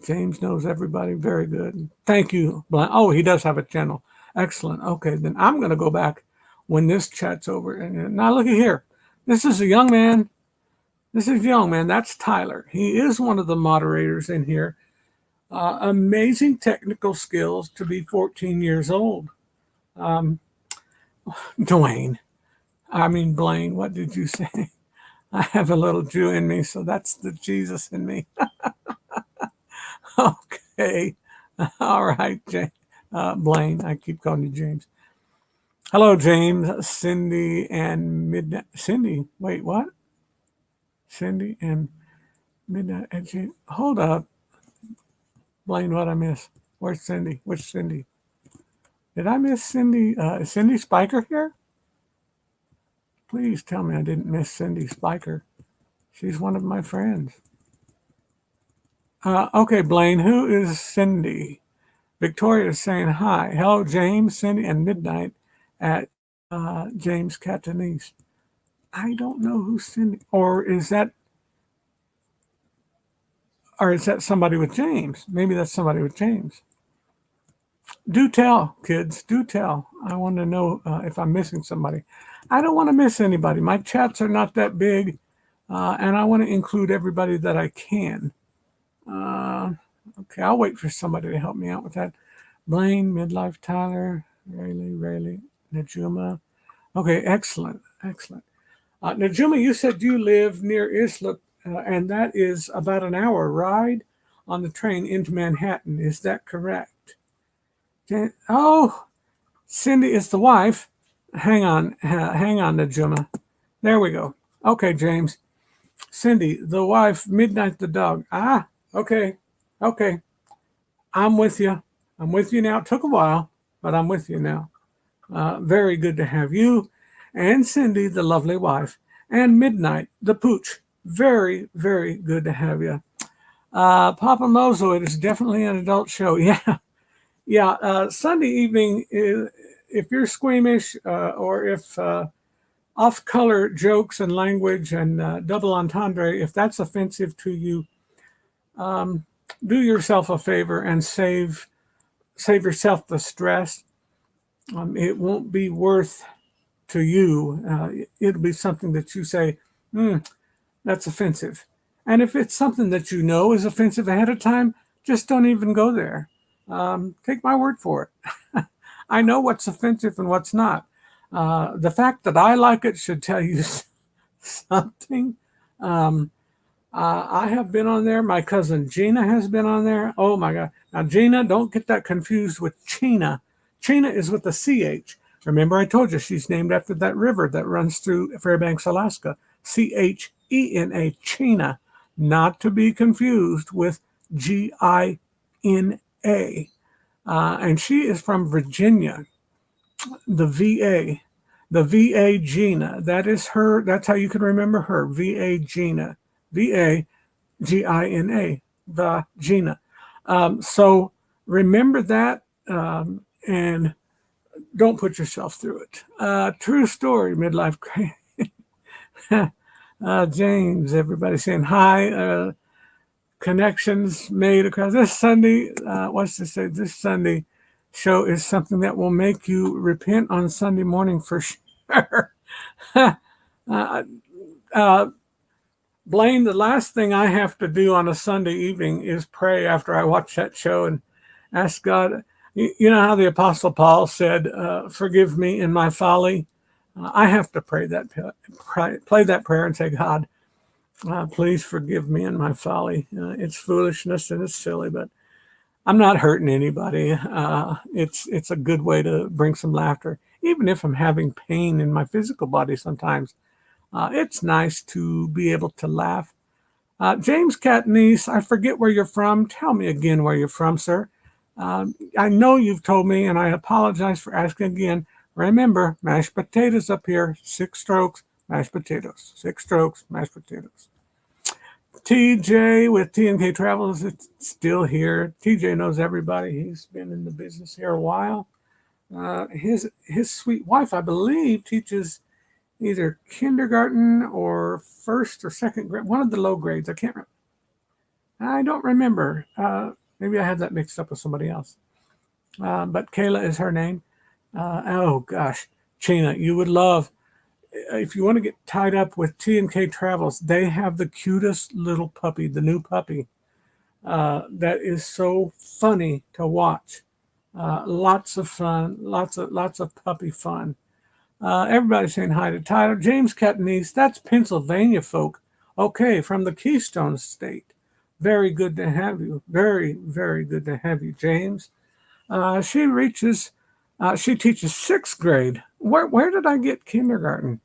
James knows everybody very good. Thank you. Oh, he does have a channel. Excellent. Okay, then I'm going to go back when this chat's over. And now look at here. This is a young man. This is young man. That's Tyler. He is one of the moderators in here. Amazing technical skills to be 14 years old. Blaine, what did you say? I have a little Jew in me, so that's the Jesus in me. Okay. All right, Blaine. I keep calling you James. Hello, James, Cindy, and Midnight. Cindy, wait, what? Cindy and Midnight. Hold up. Blaine, what I miss? Where's Cindy? Which Cindy? Did I miss Cindy? Is Cindy Spiker here? Please tell me I didn't miss Cindy Spiker. She's one of my friends. Okay, Blaine, who is Cindy? Victoria is saying hi. Hello, James, Cindy, and Midnight at James Catanese. I don't know who Cindy, or is that somebody with James? Maybe that's somebody with James. Do tell, kids. Do tell. I want to know if I'm missing somebody. I don't want to miss anybody. My chats are not that big, and I want to include everybody that I can. Okay, I'll wait for somebody to help me out with that. Blaine, Midlife, Tyler. Rayleigh, Najuma. Okay, excellent, excellent. Najuma, you said you live near Islip, and that is about an hour ride on the train into Manhattan. Is that correct? Oh, Cindy is the wife. Hang on, Najuma. There we go. Okay, James. Cindy, the wife, Midnight the dog. Ah, okay, okay. I'm with you. I'm with you now. It took a while, but I'm with you now. Very good to have you and Cindy, the lovely wife, and Midnight, the pooch. Very, very good to have you. Papa Mozo, it is definitely an adult show. Yeah, yeah. Sunday evening, if you're squeamish or if off-color jokes and language and double entendre, if that's offensive to you, do yourself a favor and save yourself the stress. It won't be worth to you. It'll be something that you say, that's offensive. And if it's something that you know is offensive ahead of time, just don't even go there. Take my word for it. I know what's offensive and what's not. The fact that I like it should tell you something. I have been on there. My cousin Gina has been on there. Oh my God. Now, Gina, don't get that confused with Chena. Chena is with a CH. Remember, I told you she's named after that river that runs through Fairbanks, Alaska. Chena, Chena, not to be confused with Gina. And she is from Virginia, the VA. The VA Gina. That is her. That's how you can remember her. VA Gina. VA Gina. The Gina. So remember that and don't put yourself through it. True story, midlife crisis. James, everybody saying hi. Connections made across this Sunday. What's to say? This Sunday show is something that will make you repent on Sunday morning for sure. Blaine, the last thing I have to do on a Sunday evening is pray after I watch that show and ask God. You know how the Apostle Paul said, "Forgive me in my folly." I have to play that prayer and say, God, please forgive me in my folly. It's foolishness and it's silly, but I'm not hurting anybody. It's a good way to bring some laughter, even if I'm having pain in my physical body sometimes. It's nice to be able to laugh. James Catniece, I forget where you're from. Tell me again where you're from, sir. I know you've told me, and I apologize for asking again. Remember, mashed potatoes up here, 6 strokes, mashed potatoes, 6 strokes, mashed potatoes. TJ with T&K Travels is still here. TJ knows everybody. He's been in the business here a while. His sweet wife, I believe, teaches either kindergarten or first or second grade, one of the low grades. I don't remember. Maybe I had that mixed up with somebody else. But Kayla is her name. Oh gosh, Chena, you would love, if you want to get tied up with T&K Travels, they have the cutest little puppy, the new puppy. That is so funny to watch. Lots of fun, lots of puppy fun. Everybody's saying hi to Tyler. James Catniece, that's Pennsylvania folk. Okay, from the Keystone State. Very good to have you. Very, very good to have you, James. She teaches 6th grade. Where did I get kindergarten?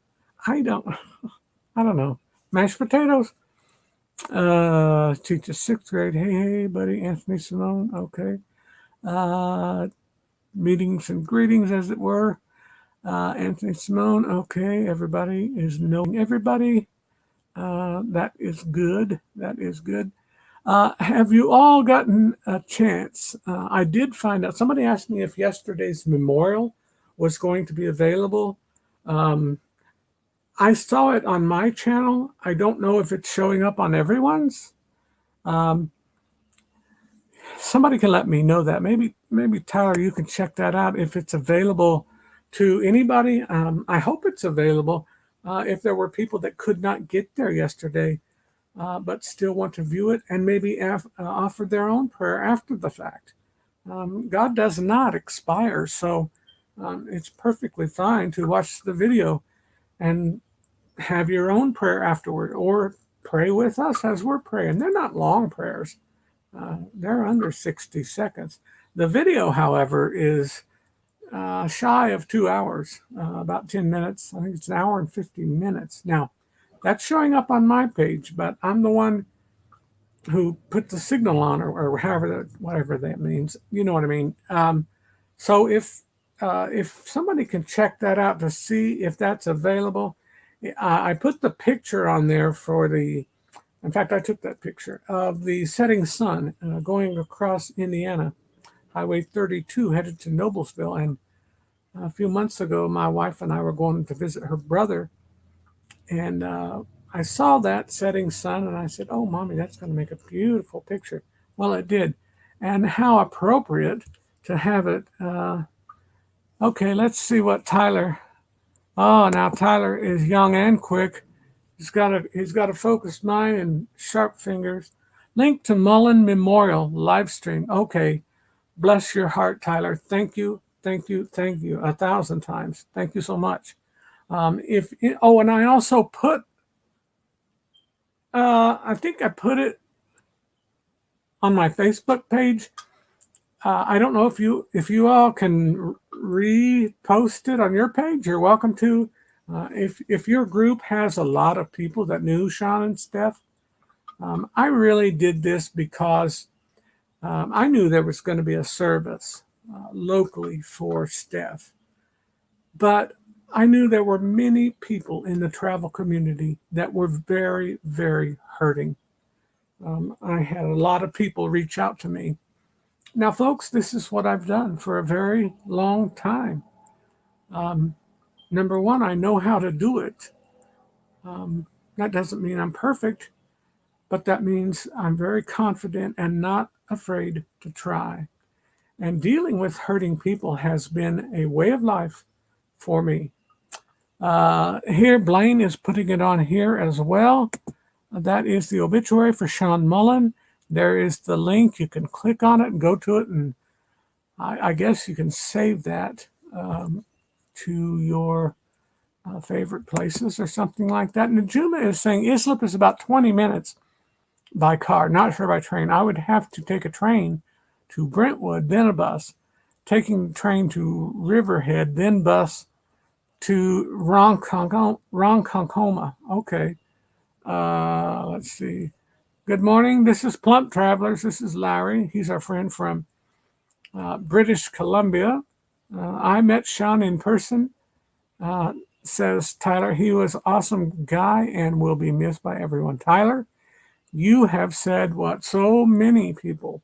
I don't know. Mashed potatoes. Teaches 6th grade. Hey, buddy, Anthony Simone. Okay. Meetings and greetings, as it were. Anthony Simone. Okay, everybody is knowing everybody. That is good. That is good. Have you all gotten a chance? I did find out. Somebody asked me if yesterday's memorial was going to be available. I saw it on my channel. I don't know if it's showing up on everyone's. Somebody can let me know that. Maybe Tyler, you can check that out if it's available to anybody. I hope it's available. If there were people that could not get there yesterday, but still want to view it and maybe offer their own prayer after the fact. God does not expire, so It's perfectly fine to watch the video and have your own prayer afterward, or pray with us as we're praying. They're not long prayers. They're under 60 seconds. The video, however, is shy of 2 hours, about 10 minutes. I think it's an hour and 50 minutes. Now, that's showing up on my page, but I'm the one who put the signal on, or whatever that means. You know what I mean? So if somebody can check that out to see if that's available, I put the picture on there for the. In fact, I took that picture of the setting sun going across Indiana, Highway 32, headed to Noblesville. And a few months ago, my wife and I were going to visit her brother, and I saw that setting sun, and I said, "Oh, Mommy, that's going to make a beautiful picture." Well, it did, and how appropriate to have it. Okay, let's see what Tyler. Oh, now Tyler is young and quick. He's got a focused mind and sharp fingers. Link to Mullen Memorial live stream. Okay, bless your heart, Tyler. Thank you, thank you, thank you 1,000 times. Thank you so much. And I also put. I think I put it on my Facebook page. I don't know if you all can repost it on your page. You're welcome to. If your group has a lot of people that knew Sean and Steph, I really did this because I knew there was going to be a service locally for Steph, but I knew there were many people in the travel community that were very, very hurting. I had a lot of people reach out to me. Now, folks, this is what I've done for a very long time. Number one, I know how to do it. That doesn't mean I'm perfect, but that means I'm very confident and not afraid to try. And dealing with hurting people has been a way of life for me. Here, Blaine is putting it on here as well. That is the obituary for Sean Mullen. There is the link. You can click on it and go to it, and I guess you can save that to your favorite places or something like that. Najuma is saying Islip is about 20 minutes by car, not sure by train. I would have to take a train to Brentwood, then a bus, taking the train to Riverhead, then bus to Ronkonkoma. Okay. Let's see. Good morning. This is Plump Travelers. This is Larry. He's our friend from British Columbia. I met Sean in person, says Tyler. He was an awesome guy and will be missed by everyone. Tyler, you have said what so many people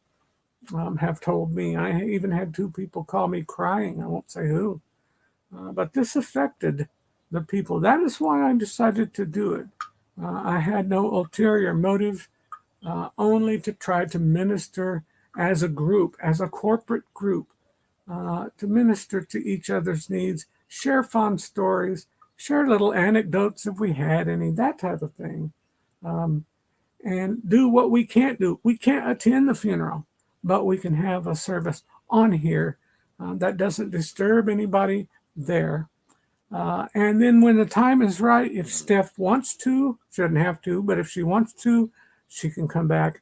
have told me. I even had 2 people call me crying. I won't say who. But this affected the people. That is why I decided to do it. I had no ulterior motive, only to try to minister as a group, as a corporate group, to minister to each other's needs, share fun stories, share little anecdotes if we had any, that type of thing, and do what we can't do. We can't attend the funeral, but we can have a service on here that doesn't disturb anybody there. And then when the time is right, if Steph wants to, shouldn't have to, but if she wants to, she can come back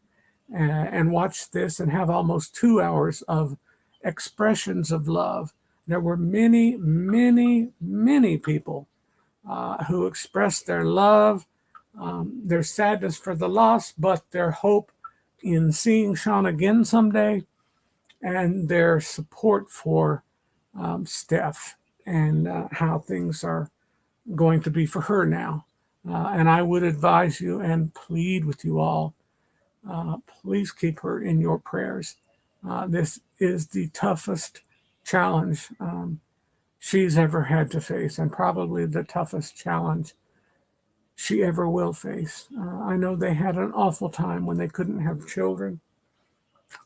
and watch this and have almost 2 hours of expressions of love. There were many, many, many people who expressed their love, their sadness for the loss, but their hope in seeing Sean again someday, and their support for Steph and how things are going to be for her now. And I would advise you and plead with you all, please keep her in your prayers. This is the toughest challenge she's ever had to face, and probably the toughest challenge she ever will face. I know they had an awful time when they couldn't have children.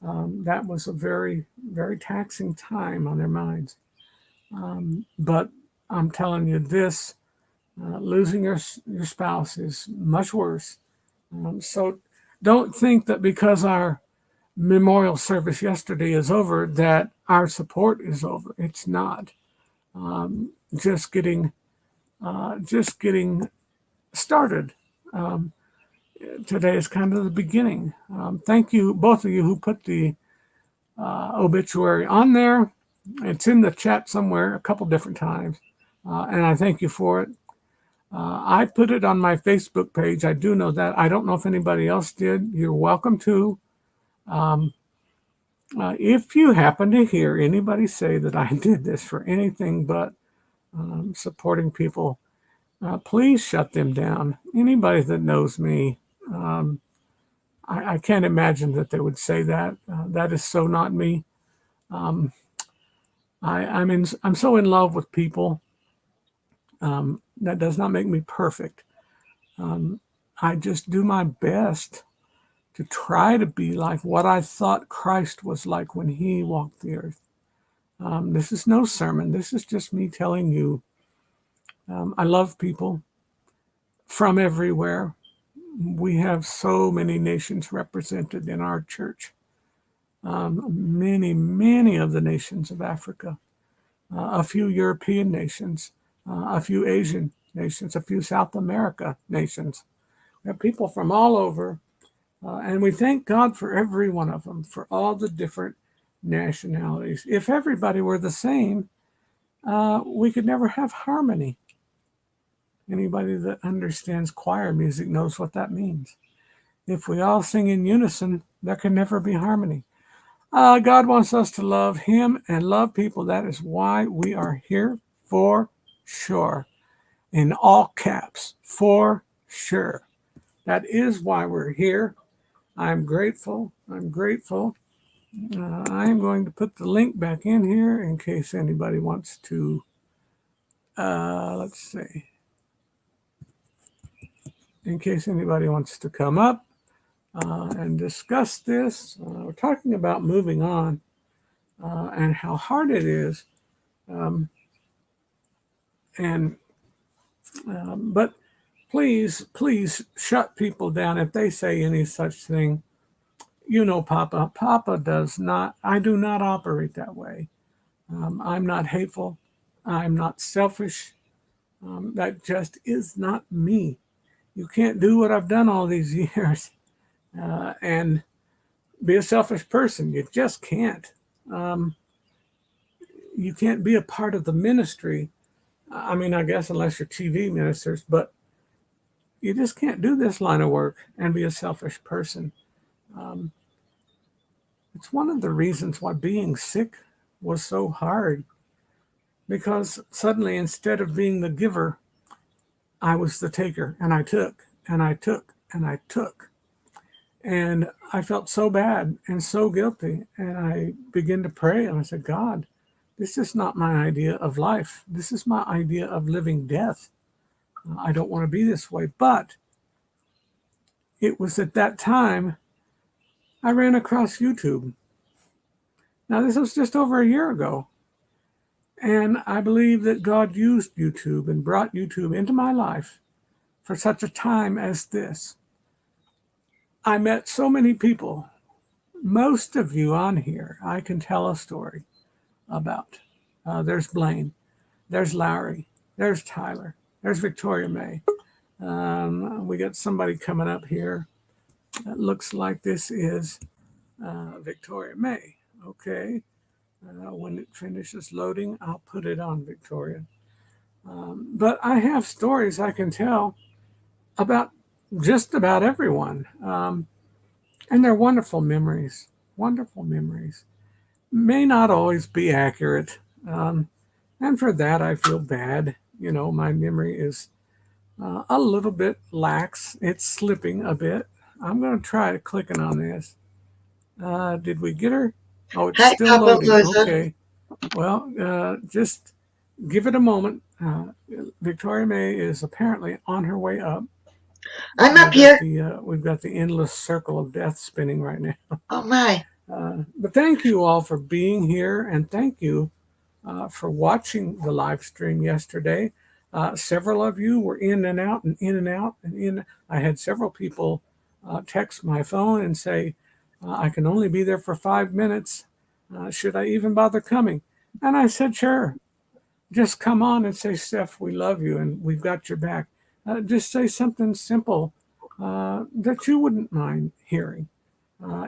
That was a very, very taxing time on their minds. But I'm telling you this, losing your spouse is much worse. So don't think that because our memorial service yesterday is over that our support is over. It's not. just getting started. Um, Today is kind of the beginning. Thank you, both of you, who put the obituary on there. It's in the chat somewhere a couple different times, and I thank you for it. I put it on my Facebook page. I do know that. I don't know if anybody else did. You're welcome to. If you happen to hear anybody say that I did this for anything but supporting people, please shut them down. Anybody that knows me, I can't imagine that they would say that. That is so not me. I'm so in love with people. That does not make me perfect. I just do my best to try to be like what I thought Christ was like when he walked the earth. This is no sermon. This is just me telling you I love people from everywhere. We have so many nations represented in our church. Many of the nations of Africa, a few European nations, a few Asian nations, a few South America nations. We have people from all over, and we thank God for every one of them, for all the different nationalities. If everybody were the same, we could never have harmony. Anybody that understands choir music knows what that means. If we all sing in unison, there can never be harmony. God wants us to love him and love people. That is why we are here, for sure. In all caps, for sure. That is why we're here. I'm grateful. I'm grateful. I'm going to put the link back in here in case anybody wants to, let's see, in case anybody wants to come up and discuss this. We're talking about moving on and how hard it is. But please shut people down if they say any such thing. You know, Papa does not, I do not operate that way. I'm not hateful. I'm not selfish. That just is not me. You can't do what I've done all these years and be a selfish person. You just can't. You can't be a part of the ministry. I mean, I guess unless you're TV ministers, but you just can't do this line of work and be a selfish person. It's one of the reasons why being sick was so hard, because suddenly, instead of being the giver, I was the taker, and I took and I took and I took. And I felt so bad and so guilty. And I began to pray and I said, God, this is not my idea of life. This is my idea of living death. I don't want to be this way. But it was at that time I ran across YouTube. Now, this was just over a year ago. And I believe that God used YouTube and brought YouTube into my life for such a time as this. I met so many people. Most of you on here, I can tell a story about. There's Blaine, there's Larry, there's Tyler, there's Victoria May. We got somebody coming up here. It looks like this is Victoria May. Okay. When it finishes loading, I'll put it on Victoria. But I have stories I can tell about just about everyone. And they're wonderful memories, wonderful memories. May not always be accurate. And for that, I feel bad. You know, my memory is a little bit lax. It's slipping a bit. I'm going to try clicking on this. Did we get her? Oh, it's Hi, still Papa loading. Loza. Okay. Well, just give it a moment. Victoria May is apparently on her way up. I'm up here. We've got the endless circle of death spinning right now. Oh my. But thank you all for being here, and thank you for watching the live stream yesterday. Several of you were in and out and in and out and in. I had several people text my phone and say, I can only be there for 5 minutes. Should I even bother coming? And I said, sure. just come on and say, Steph, we love you and we've got your back. Just say something simple that you wouldn't mind hearing.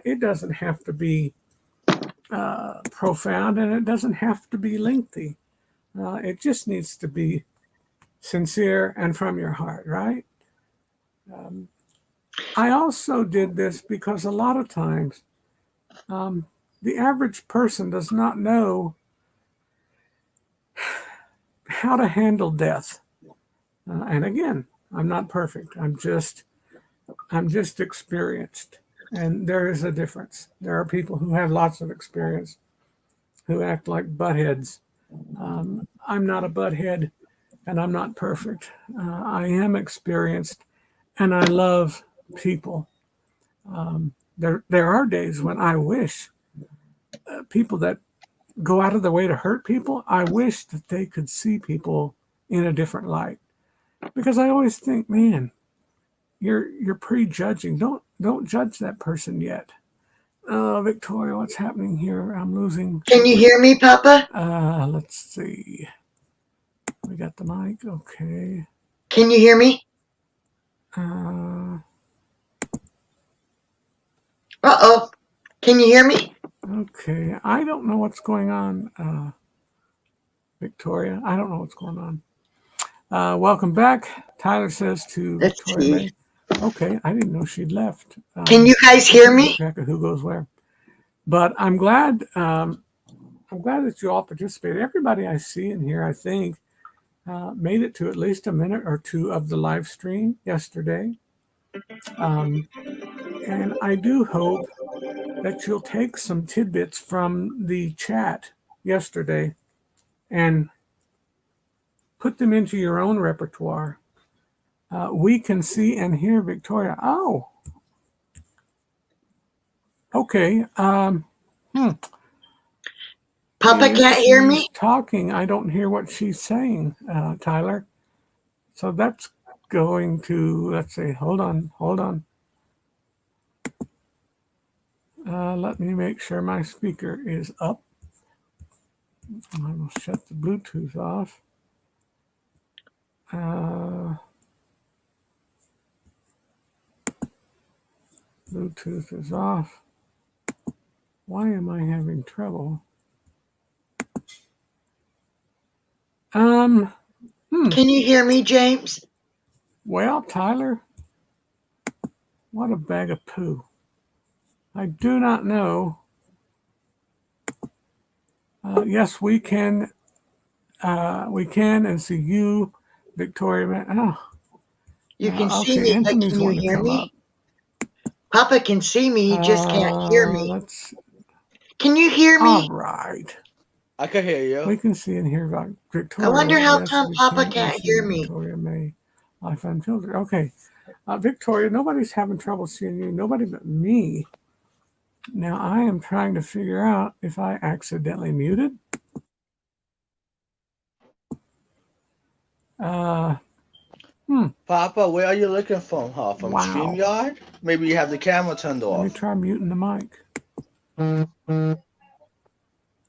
It doesn't have to be profound and it doesn't have to be lengthy. It just needs to be sincere and from your heart, right? I also did this because a lot of times the average person does not know how to handle death. And again, I'm not perfect. I'm just experienced. And there is a difference. There are people who have lots of experience who act like buttheads. I'm not a butthead and I'm not perfect. I am experienced and I love people. There are days when I wish people that go out of their way to hurt people, I wish that they could see people in a different light. Because I always think, man, you're prejudging. Don't judge that person yet. Oh, Victoria, what's happening here? I'm losing. Can you hear me, Papa? Let's see. We got the mic. Okay. Can you hear me? Uh-oh. Can you hear me? Okay. I don't know what's going on, Victoria. I don't know what's going on. Welcome back. Tyler says to Let's Victoria see. May. Okay, I didn't know she'd left. Can you guys hear me? Keep track of who goes where. But I'm glad that you all participated. Everybody I see in here, I think, made it to at least a minute or two of the live stream yesterday. And I do hope that you'll take some tidbits from the chat yesterday and put them into your own repertoire. We can see and hear Victoria. Oh, okay. Papa can't hear me? Talking. I don't hear what she's saying, Tyler. So that's going to, let's see, hold on. Let me make sure my speaker is up. I will shut the Bluetooth off. Bluetooth is off. Why am I having trouble? Can you hear me, James? Well, Tyler, what a bag of poo. I do not know. Yes, we can and see you, Victoria. Oh, You can see me, but Anthony's can you wanting to hear come me? up. Papa can see me, he just can't hear me. Can you hear me? All right. I can hear you. We can see and hear about Victoria. I wonder how Yes, come we Papa can can't see hear me. Victoria May, Life Unfiltered. Okay. Victoria, nobody's having trouble seeing you. Nobody but me. Now, I am trying to figure out if I accidentally muted. Papa, where are you looking from? Huh? From Wow. StreamYard? Maybe you have the camera turned Let me off. try muting the mic.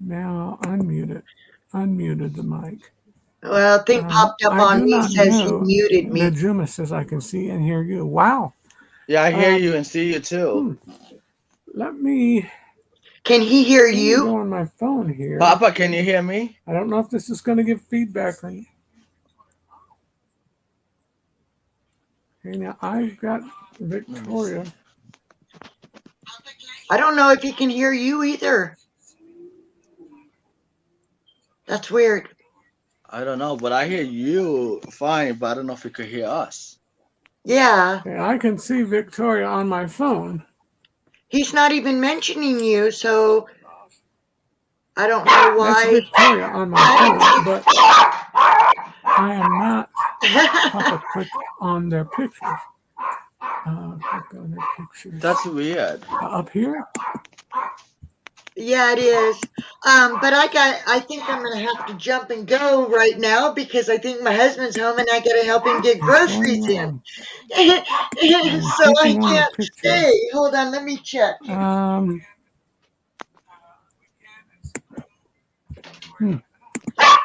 Now, unmuted the mic. Well, a thing popped up on me says he muted me. Najuma says I can see and hear you. Wow. Yeah, I hear you and see you too. Let me Can he hear go you? on my phone here. Papa, can you hear me? I don't know if this is going to give feedback. Okay, now I've got Victoria. I don't know if he can hear you either. That's weird. I don't know, but I hear you fine, but I don't know if you could hear us. Yeah. Okay, I can see Victoria on my phone. He's not even mentioning you, so I don't know why. That's Victoria on my phone, but I am not. Papa, click on their pictures. Click on their pictures. That's weird. Up here? Yeah, it is. But I think I'm gonna have to jump and go right now because I think my husband's home and I gotta help him get groceries in. So I can't stay. Hold on, let me check.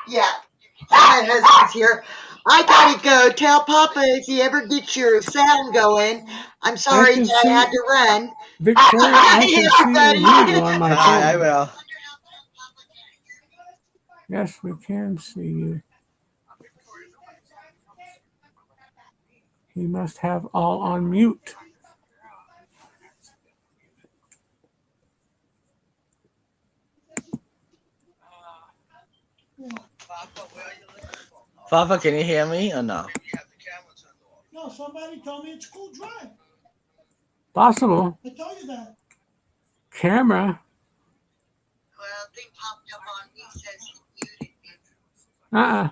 Yeah. My husband's here. I gotta go. Tell Papa if he ever gets your sound going. I'm sorry can that I see had to run. Victoria. I can see and hear you on my Hi, I phone. will. Yes, we can see you. He must have all on mute. Papa, can you hear me or no? No, somebody told me it's cool drive. Possible. I told you that. Camera. Well, thing popped up on me says he muted me.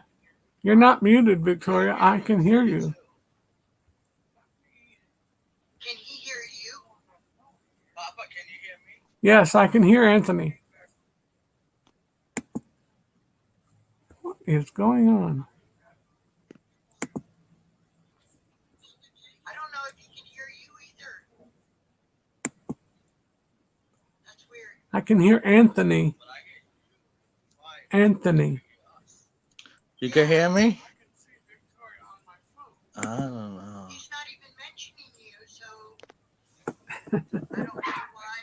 You're not muted, Victoria. I can hear you. Can he hear you? Papa, can you hear me? Yes, I can hear Anthony. What is going on? I don't know if he can hear you either. That's weird. I can hear Anthony. Anthony. You can hear me? I don't know. He's not even mentioning you, so I don't know why.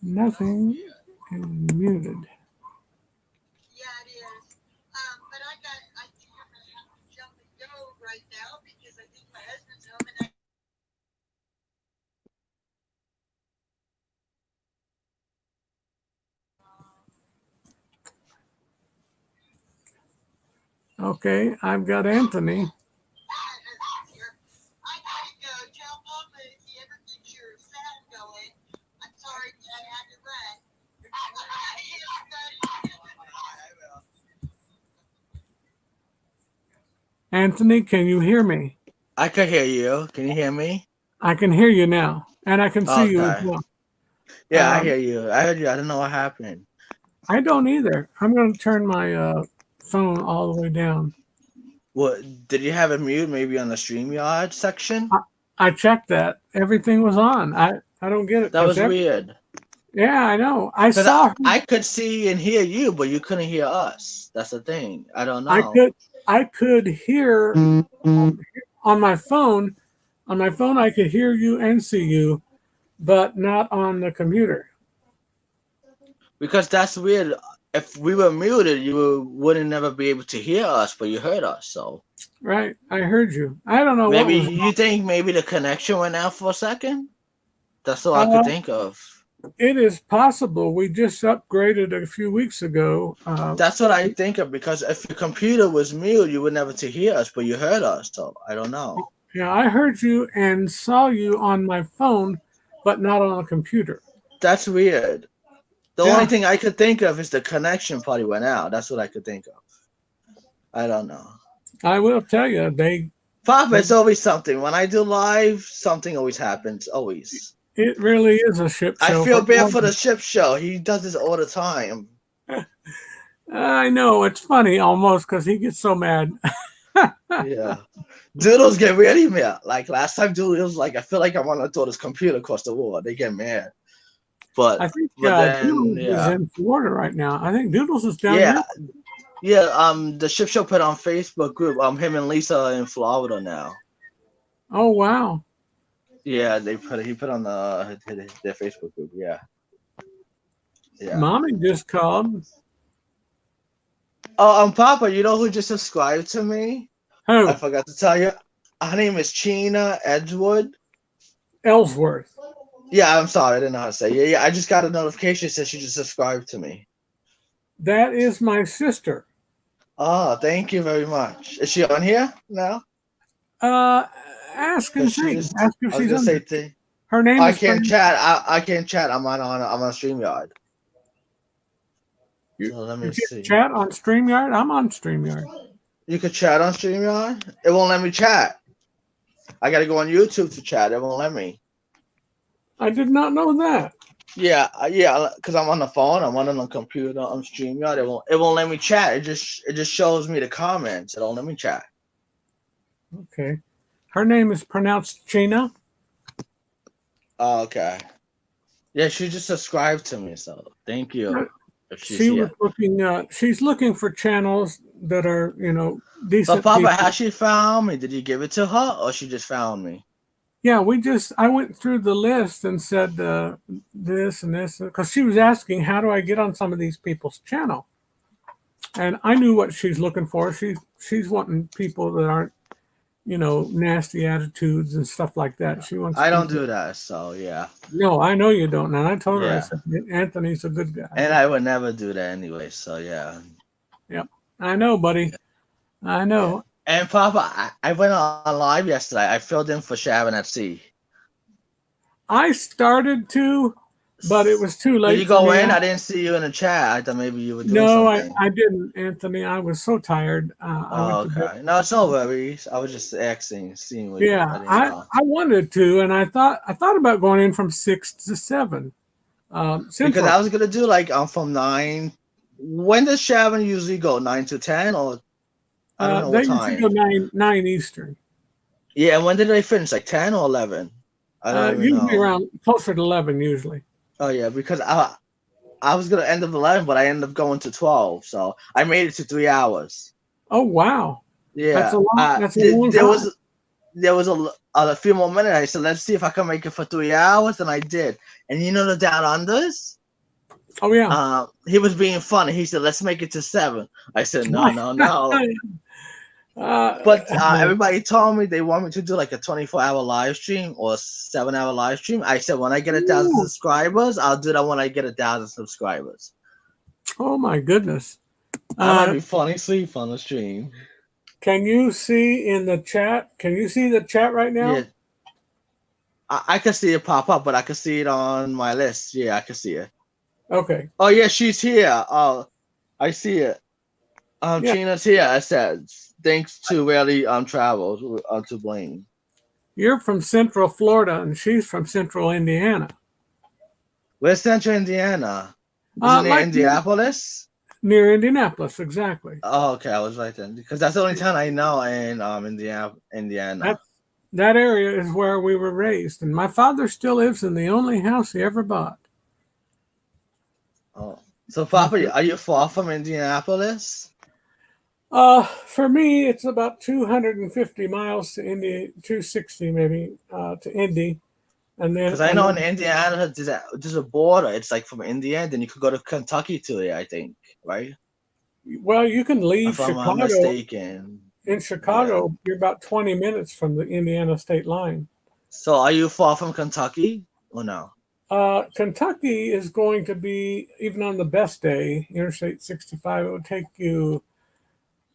Nothing is muted. Yeah, it is. But I think I'm gonna have to jump and go right now because I think my husband's home and Okay, I've got Anthony. I gotta go. Tell Papa if he ever gets your sound going. I'm sorry that I had to run. Anthony, can you hear me? I can hear you. Can you hear me? I can hear you now, and I can see you as Okay. well. Yeah, I hear you. I heard you. I don't know what happened. I don't either. I'm going to turn my phone all the way down. What did you have it mute? Maybe on the StreamYard section? I checked that. Everything was on. I don't get it. That was weird. Yeah, I know. I 'Cause saw her. I could see and hear you, but you couldn't hear us. That's the thing. I don't know. I could hear on my phone. On my phone, I could hear you and see you, but not on the computer. Because that's weird. If we were muted, you wouldn't never be able to hear us, but you heard us. So Right, I heard you. I don't know maybe what was. you think maybe the connection went out for a second. That's all I could think of. It is possible. We just upgraded a few weeks ago. That's what I think of, because if your computer was muted, you would never to hear us, but you heard us. So I don't know. Yeah, I heard you and saw you on my phone, but not on a computer. That's weird. The Yeah. only thing I could think of is the connection probably went out. That's what I could think of. I don't know. I will tell you, Papa, it's always something. When I do live, something always happens. Always. it really is a ship show. I feel bad for the ship show. He does this all the time. I know, it's funny almost because he gets so mad. Yeah. Doodles get really mad. Like last time, Doodles like, I feel like I want to throw this computer across the wall. They get mad. But I think then, Doodles yeah. is in Florida right now. I think Doodles is down Yeah. here. Yeah, the ship show put on Facebook group. Him and Lisa in Florida now. Oh wow. Yeah, he put on their Facebook group. Yeah. Yeah. Mommy just called. Oh, Papa, you know who just subscribed to me? Who? I forgot to tell you. Her name is Chena Edgewood. Ellsworth. Yeah, I'm sorry, I didn't know how to say. Yeah, I just got a notification that said she just subscribed to me. That is my sister. Oh, thank you very much. Is she on here now? Ask and see. Ask if she's on. Her name I is. can't chat. I can't chat. I'm on StreamYard. So let me see. Chat on StreamYard? I'm on StreamYard. You can chat on StreamYard? It won't let me chat. I got to go on YouTube to chat. It won't let me. I did not know that. Yeah, because I'm on the phone. I'm on the computer on StreamYard. It won't let me chat. It just shows me the comments. It don't let me chat. Okay. Her name is pronounced Chena. Oh, okay. Yeah, she just subscribed to me, so thank you. If she's She was here. looking. She's looking for channels that are, But decent Papa, people. has she found me? Did you give it to her, or she just found me? Yeah, I went through the list and said this and this because she was asking, how do I get on some of these people's channel? And I knew what she's looking for. She's wanting people that aren't, nasty attitudes and stuff like that. She wants I don't people. do that, so yeah, No, I know you don't. And I told her, I yeah. said, Anthony's a good guy. And I would never do that anyway, so yeah, Yep. I know, buddy. I yeah. know. And Papa, I went on live yesterday. I filled in for Sharon at Sea. I started to, but it was too Did late you for go me. in? I didn't see you in the chat. I thought maybe you were doing No, something. I didn't, Anthony. I was so tired. I Oh, went to bed. okay. No, it's no worries. I was just asking, seeing what Yeah, I didn't I know. wanted to, and I thought about going in from 6 to 7 Because Central. I was gonna do like from 9. When does Sharon usually go? 9 to 10, or I don't know They what usually go time. 9 Eastern. Yeah, and when did they finish? Like 10 or 11? I don't even Usually know. around closer to 11. Usually. Oh yeah, because I was gonna end up 11, but I ended up going to 12, so I made it to 3 hours. Oh wow, that's Yeah, a long. That's a long there time. was a few more minutes. I said, let's see if I can make it for 3 hours, and I did. And you know the down unders? Oh yeah. He was being funny. He said, let's make it to 7. I said, no, no, no. But everybody told me they want me to do like a 24-hour live stream or a 7-hour live stream. I said, when I get 1,000 Ooh. subscribers, I'll do that when I get 1,000 subscribers. Oh my goodness. I might be falling asleep on the stream. Can you see in the chat? Can you see the chat right now? Yeah. I can see it pop up, but I can see it on my list. Yeah, I can see it. Okay. Oh, yeah, she's here. Oh, I see it. Yeah. Gina's here. I said, thanks to Rally Travels, to Blaine. You're from Central Florida, and she's from Central Indiana. Where's Central Indiana? Is it near Like Indianapolis? near Indianapolis, exactly. Oh, okay. I was right then. Because that's the only town I know in Indiana. That area is where we were raised, and my father still lives in the only house he ever bought. Oh. So, Papa, are you far from Indianapolis? For me, it's about 250 miles to Indy, 260 maybe to Indy, and then Because I know in Indiana there's a border. It's like from Indiana, then you could go to Kentucky to it, I think, right? Well, you can leave If I'm Chicago. not mistaken. In Chicago, you're about 20 minutes from the Indiana state line. So, are you far from Kentucky or no? Kentucky is going to be, even on the best day, Interstate 65, it would take you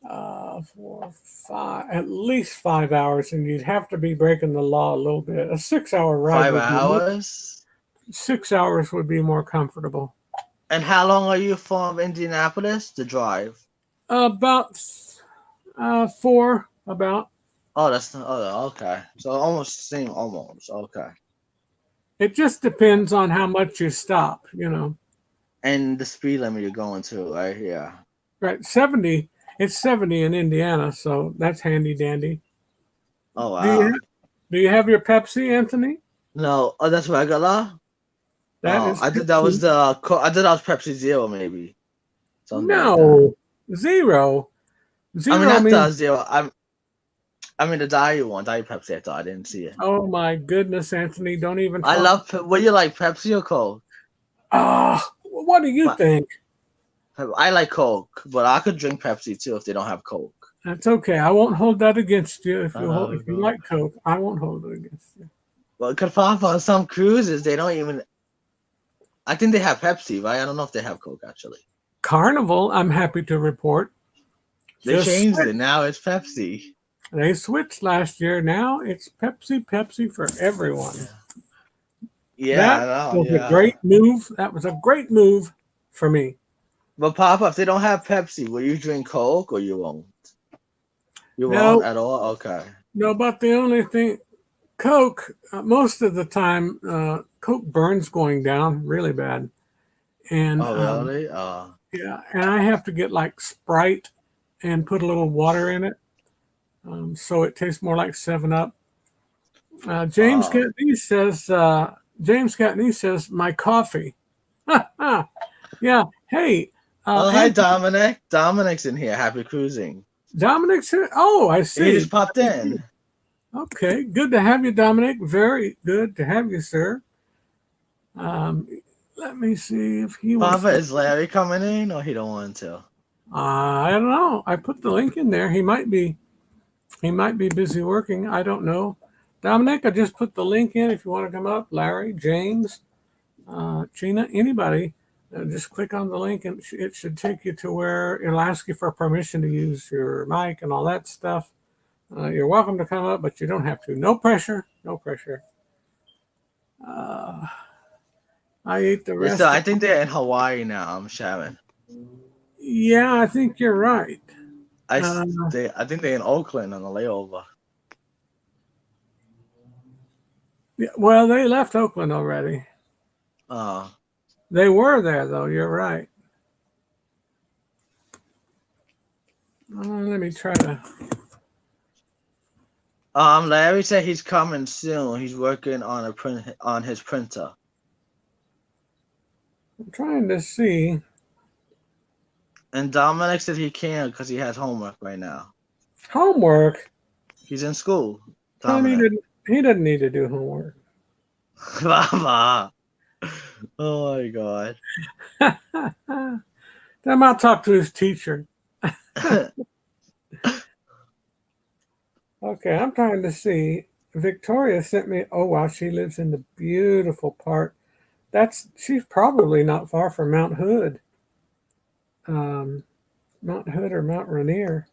at least 5 hours, and you'd have to be breaking the law a little bit. A 6-hour ride. 5 hours? 6 hours would be more comfortable. And how long are you from Indianapolis to drive? About 4, about. Oh, okay. So almost same, almost. Okay. It just depends on how much you stop, And the speed limit you're going to, right? Yeah. Right, 70. It's 70 in Indiana, so that's handy dandy. Oh, wow. Do you have your Pepsi, Anthony? No. Oh, that's regular? That I thought that was Pepsi Zero, maybe. Something no, like zero. Zero. I mean, not means, the Zero. I mean the Diet one, Diet Pepsi. I thought I didn't see it. Oh my goodness, Anthony! Don't even. I love. What do you like, Pepsi or Coke? What do you think? I like Coke, but I could drink Pepsi too if they don't have Coke. That's okay. I won't hold that against you. If you like Coke, I won't hold it against you. Well, because on some cruises they don't even. I think they have Pepsi, right? I don't know if they have Coke actually. Carnival, I'm happy to report. They changed it. Now it's Pepsi. They switched last year. Now it's Pepsi for everyone. Yeah, that was a great move. That was a great move for me. But Papa, if they don't have Pepsi, will you drink Coke or you won't? You won't at all? Okay. No, but the only thing, Coke, most of the time, Coke burns going down really bad. And really? Yeah, and I have to get like Sprite and put a little water in it. So it tastes more like 7-Up. James Kennedy says, James Catney says, my coffee. Yeah. Hey. Hi, Dominic. Dominic's in here. Happy cruising. Dominic's here. Oh, I see. He just popped in. Okay. Good to have you, Dominic. Very good to have you, sir. Let me see if he wants Papa, is Larry coming in or he don't want to? I don't know. I put the link in there. He might be busy working. I don't know. Dominic, I just put the link in if you want to come up. Larry, James, Gina, anybody, just click on the link and it should take you to where it'll ask you for permission to use your mic and all that stuff. You're welcome to come up, but you don't have to. No pressure. No pressure. I ate the rest. So I think they're in Hawaii now. I'm Sharon. Yeah, I think you're right. I think they're in Oakland on the layover. Yeah, well, they left Oakland already. Oh. They were there, though. You're right. Let me try to. Larry said he's coming soon. He's working on his printer. I'm trying to see. And Dominic said he can't because he has homework right now. Homework? He's in school. He doesn't need to do homework. Mama. Oh my God. Then I'll talk to his teacher. Okay, I'm trying to see. Victoria sent me. Oh wow, she lives in the beautiful part. She's probably not far from Mount Hood. Mount Hood or Mount Rainier.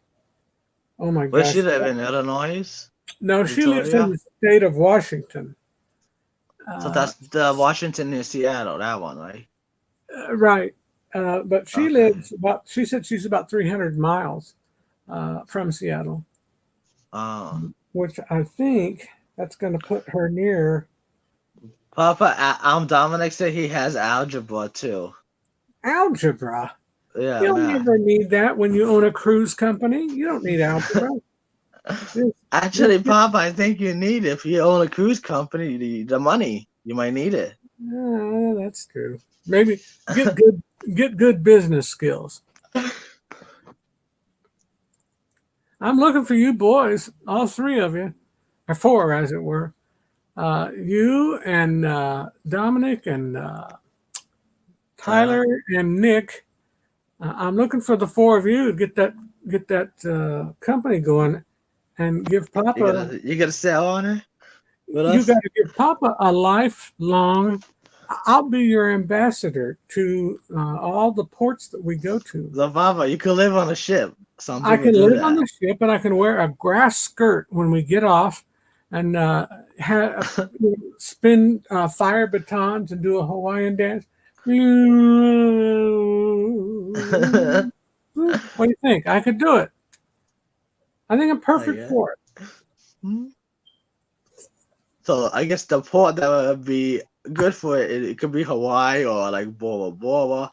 Oh my gosh. Where she live in Illinois? No, Victoria? she lives in the state of Washington. So that's the Washington near Seattle, that one, right? Right. But she lives she said she's about 300 miles from Seattle. Which I think that's going to put her near. Papa, Dominic said he has algebra too. Algebra? Yeah. You don't ever need that when you own a cruise company. You don't need algebra. Actually, Papa, I think you need it if you own a cruise company. The money, you might need it. That's true. Maybe get good business skills. I'm looking for you boys, all three of you, or four, as it were. You and Dominic and Tyler and Nick. I'm looking for the four of you to get that company going, and give Papa. You got to sell on it. You got to give Papa a lifelong. I'll be your ambassador to all the ports that we go to. So, Papa, you can live on a ship. I can live on the ship, and I can wear a grass skirt when we get off, and spin fire batons and do a Hawaiian dance. What do you think? I could do it. I think I'm perfect for it. So I guess the port that would be good for it could be Hawaii or like Bora Bora.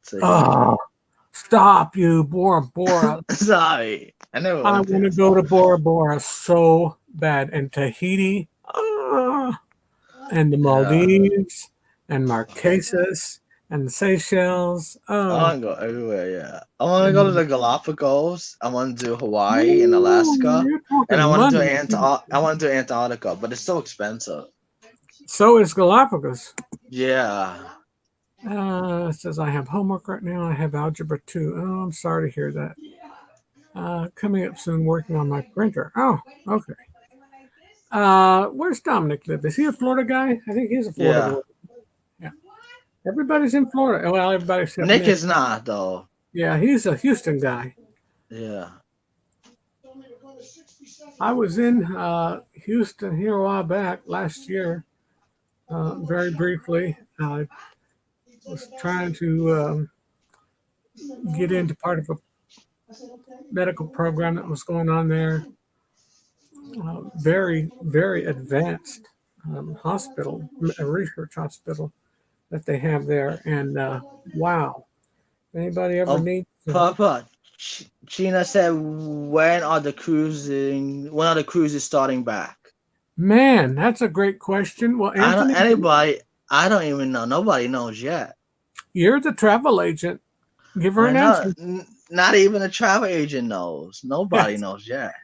So, stop, you Bora Bora. Sorry. I want to go to Bora Bora so bad. And Tahiti, and the Maldives, and Marquesas, and the Seychelles. I want to go everywhere, yeah. I want to go to the Galapagos. I want to do Hawaii and Alaska. And I want to do Antarctica, but it's so expensive. So is Galapagos. Yeah. It says I have homework right now. I have algebra too. Oh, I'm sorry to hear that. Coming up soon, working on my printer. Oh, okay. Where's Dominic live? Is he a Florida guy? I think he's a Florida guy. Yeah. Everybody's in Florida. Well, everybody except Nick is not, though. Yeah, he's a Houston guy. Yeah. I was in Houston here a while back last year, very briefly. I was trying to get into part of a medical program that was going on there. Very, very advanced hospital, a research hospital that they have there. And wow, anybody ever needs Papa, Gina said, when are the cruises starting back? Man, that's a great question. Well, I don't Anthony, anybody. I don't even know. Nobody knows yet. you're the travel agent. Give her I an know. answer. Not even a travel agent knows. Nobody Yes. knows yet.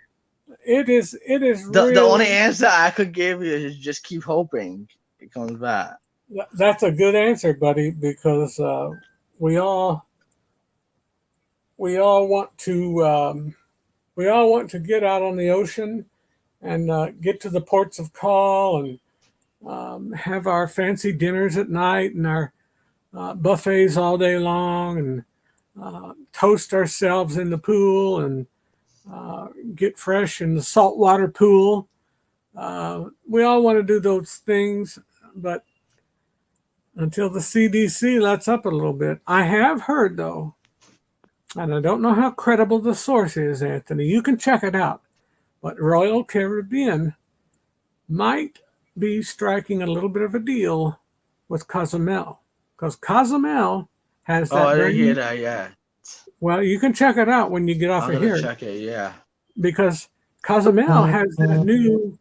It is The only really, answer I could give you is just keep hoping it comes back. that's a good answer, buddy, because we all we all want to get out on the ocean and get to the ports of call and have our fancy dinners at night and our buffets all day long and toast ourselves in the pool and get fresh in the saltwater pool. We all want to do those things, but until the CDC lets up a little bit. I have heard, though, and I don't know how credible the source is, Anthony. You can check it out, but Royal Caribbean might be striking a little bit of a deal with Cozumel because Cozumel has that I didn't very hear that yet. well. You can check it out when you get off I'm of gonna here check it. Yeah. because Cozumel has that new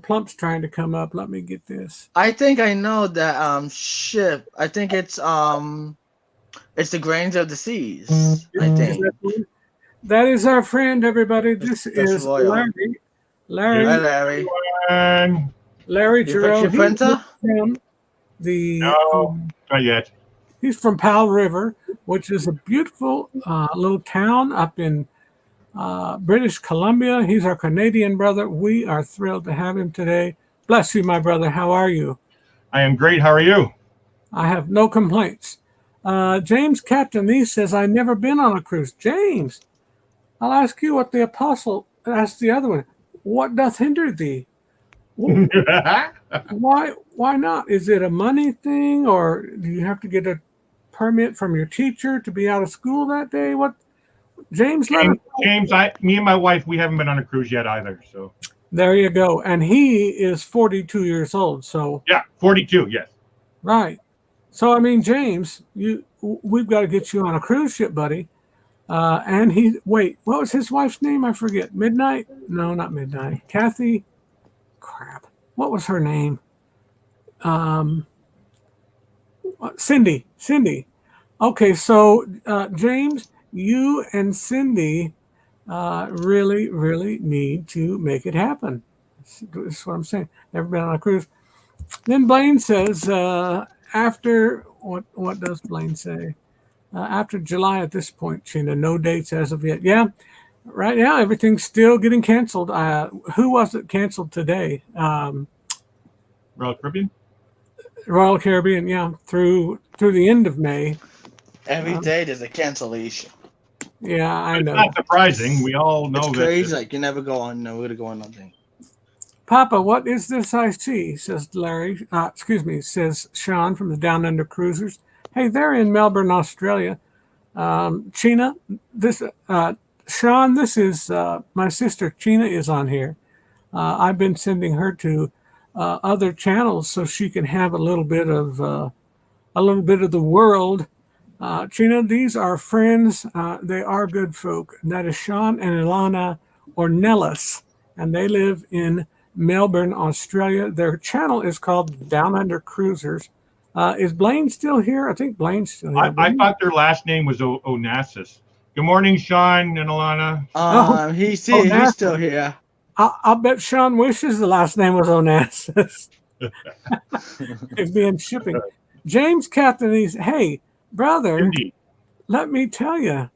plumps trying to come up. Let me get this. I think I know that ship. I think it's the Grains of the Seas. I Is think. that is our friend, everybody. This That's is Royal. Larry. Hi, Larry. Larry You fix Giroux. your printer? No, not yet. He's from Powell River, which is a beautiful little town up in British Columbia. He's our Canadian brother. We are thrilled to have him today. Bless you, my brother. How are you? I am great. How are you? I have no complaints. James Captain says, I've never been on a cruise. James, I'll ask you what the apostle asked the other one. What doth hinder thee? Why not? Is it a money thing, or do you have to get a permit from your teacher to be out of school that day? What, James? James, me and my wife, we haven't been on a cruise yet either. So there you go. And he is 42 years old. So yeah, 42. Yes. right. So I mean, James, we've got to get you on a cruise ship, buddy. And what was his wife's name? I forget. Midnight? No, not Midnight. Kathy. Crap. What was her name? Cindy. Okay, so James, you and Cindy really, really need to make it happen. That's what I'm saying. Never been on a cruise. Then Blaine says, after, what does Blaine say? After July at this point, Sheena, no dates as of yet. Yeah, right now everything's still getting canceled. Who was it canceled today? Royal Caribbean. Royal Caribbean, yeah, through the end of May. Every day there's a cancellation. Yeah, I It's know. not surprising. We all know It's that. crazy. Like you never go on. Never to go on nothing. Papa, what is this I see? Says Larry. Says Sean from the Down Under Cruisers. Hey, they're in Melbourne, Australia. Sheena, Sean, this is my sister. Sheena is on here. I've been sending her to other channels so she can have a little bit of the world. Sheena, these are friends. They are good folk. And that is Sean and Ilana Ornelas, and they live in Melbourne, Australia. Their channel is called Down Under Cruisers. Is Blaine still here? I think Blaine's still here. I thought their last name was Onassis. Good morning, Sean and Alana. He's still here. I'll bet Sean wishes the last name was Onassis. It's being shipping. James Captain, hey, brother, Indeed. let me tell you,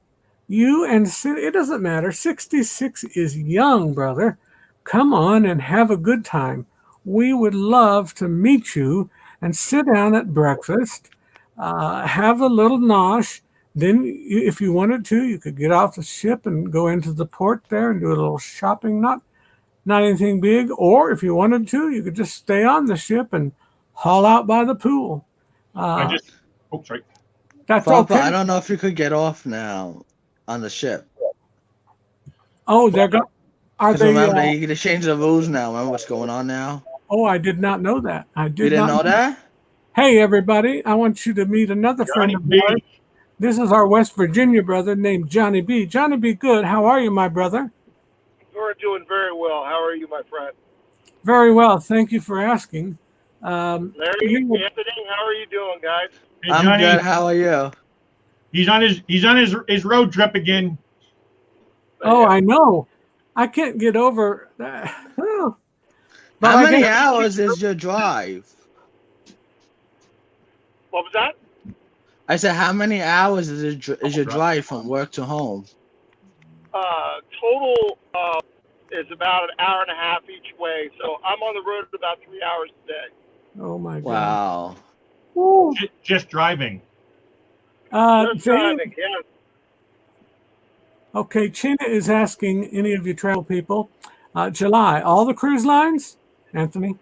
you and it doesn't matter. 66 is young, brother. Come on and have a good time. We would love to meet you and sit down at breakfast, have a little nosh. Then, if you wanted to, you could get off the ship and go into the port there and do a little shopping. Not anything big. Or if you wanted to, you could just stay on the ship and haul out by the pool. Sorry. That's Papa, okay. I don't know if you could get off now on the ship. Oh, they're going. Are they? Remember, you get to change the rules now. Remember what's going on now? Oh, I did not know that. You didn't know that? Hey, everybody! I want you to meet another friend of mine. This is our West Virginia brother named Johnny B. Johnny B. Good. How are you, my brother? You're doing very well. How are you, my friend? Very well. Thank you for asking. Larry, you- Anthony, how are you doing, guys? Hey, I'm Johnny, good. How are you? he's on his road trip again. Oh, I know. I can't get over that. Oh. But How I many guess- hours is your drive? What was that? I said, how many hours is your drive from work to home? Total is about an hour and a half each way. So I'm on the road about 3 hours a day. Oh my God. Wow. Woo. Just driving. Just Jane- driving, yes. Okay, Chena is asking any of you travel people. July, all the cruise lines? Anthony?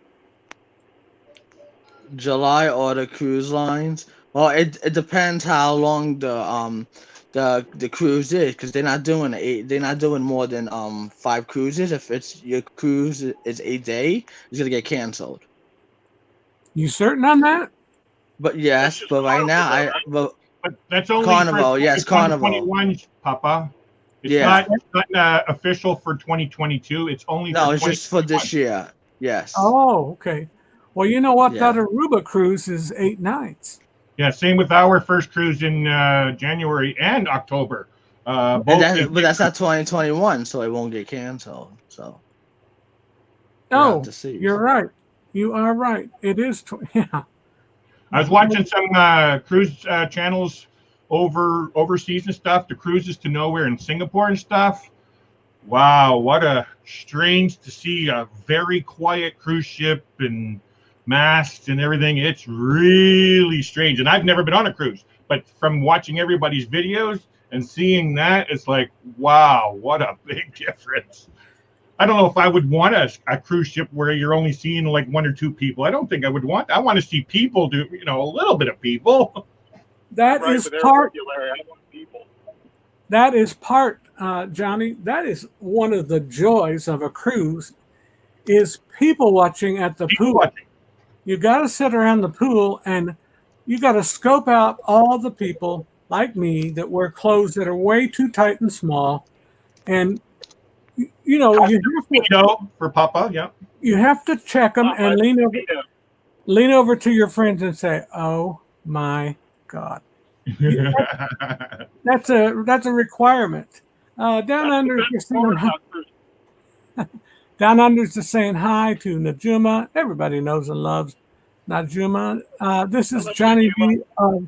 July or the cruise lines? Well, it depends how long the cruise is, because they're not doing more than 5 cruises. If it's your cruise is 8 day, it's gonna get canceled. You certain on that? But yes, just but right now Carnival, But that's only Carnival, for yes, Carnival. 2021, Papa. It's Yeah. not official for 2022. It's only No, for it's just for this 2021. year. Yes. Oh, okay. Well, you know what? Yeah. That Aruba cruise is 8 nights. Yeah, same with our first cruise in January and October. And Both but that's not 2021, so it won't get canceled. So we'll Oh, have to see. you're right. You are right. It is. Yeah. I was watching some cruise channels overseas and stuff, the cruises to nowhere in Singapore and stuff. Wow, what a strange to see a very quiet cruise ship and masks and everything. It's really strange. And I've never been on a cruise, but from watching everybody's videos and seeing that, it's like, wow, what a big difference. I don't know if I would want a cruise ship where you're only seeing like 1 or 2 people. I don't think I would want. I want to see people do, a little bit of people. That right, is with part. Larry, I want people. That is part, Johnny. That is one of the joys of a cruise, is people watching at the People pool. watching. You got to sit around the pool and you got to scope out all the people like me that wear clothes that are way too tight and small, and you For Papa, yeah. you have to check them and lean over to your friends and say, "Oh my God." That's a requirement. Down under, Down Under's just saying hi to Najuma. Everybody knows and loves Najuma. This is Johnny B. of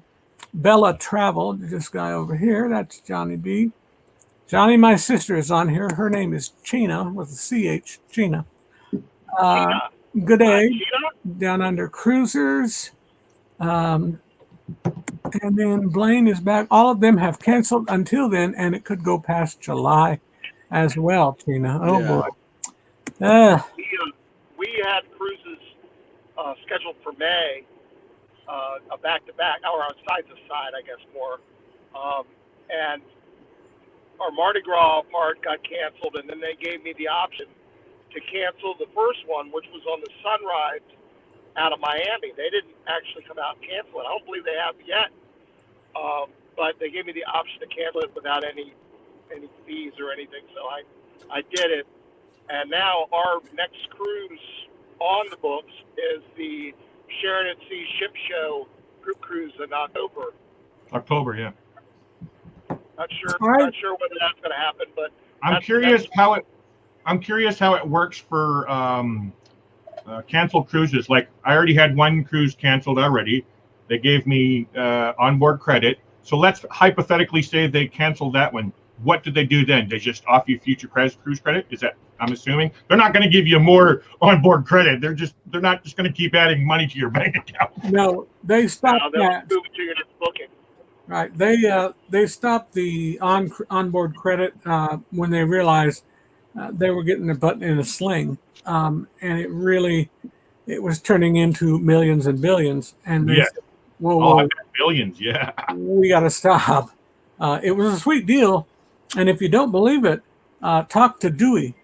Bella Travel. This guy over here, that's Johnny B. Johnny, my sister, is on here. Her name is Chena with a CH, Chena. Good day. Down Under Cruisers. And then Blaine is back. All of them have canceled until then, and it could go past July as well, Tina. Oh, Yeah. boy. We had cruises scheduled for May, a back-to-back, or a side-to-side, I guess, more. And our Mardi Gras part got canceled, and then they gave me the option to cancel the first one, which was on the Sunrise out of Miami. They didn't actually come out and cancel it. I don't believe they have yet. But they gave me the option to cancel it without any fees or anything. So I did it. And now our next cruise on the books is the Sheridan Sea Ship Show group cruise in October. October, yeah. Not sure whether that's going to happen, but I'm curious how it works for canceled cruises. Like I already had one cruise canceled already. They gave me onboard credit. So let's hypothetically say they canceled that one. What do they do then? They just offer you future cruise credit? Is that, I'm assuming? They're not going to give you more onboard credit. They're not just going to keep adding money to your bank account. No, they stopped that. Move it to your next booking. Right. They stopped the onboard credit when they realized they were getting their butt in a sling, and it was turning into millions and billions. And they said, whoa, billions, yeah. We got to stop. It was a sweet deal, and if you don't believe it, talk to Dewey.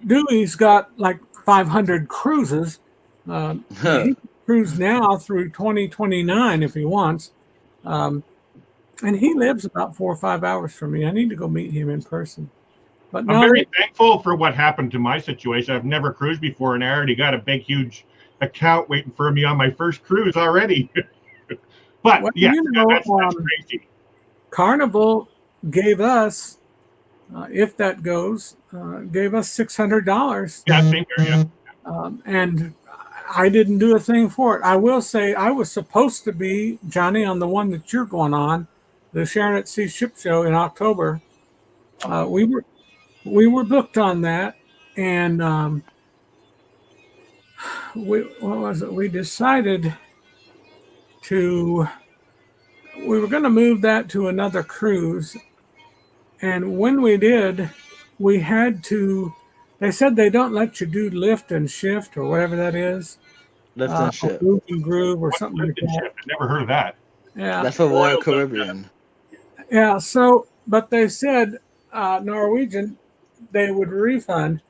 Dewey's got like 500 cruises. He cruise now through 2029 if he wants, and he lives about 4 or 5 hours from me. I need to go meet him in person. But I'm no, very thankful for what happened to my situation. I've never cruised before, and I already got a big, huge account waiting for me on my first cruise already. But well, yeah, you know, that's crazy. Carnival gave us, if that goes, gave us $600. Yeah, same here. Yeah. And I didn't do a thing for it. I will say I was supposed to be, Johnny, on the one that you're going on, the Sharon at Sea Ship Show in October. We were booked on that, and what was it? We decided we were going to move that to another cruise, and when we did, we had to. They said they don't let you do lift and shift or whatever that is. Lift and Or ship. move and groove or What's something like lift and that. ship? I never heard of that. Yeah. That's for Royal Caribbean. Yeah. So, but they said Norwegian, they would refund.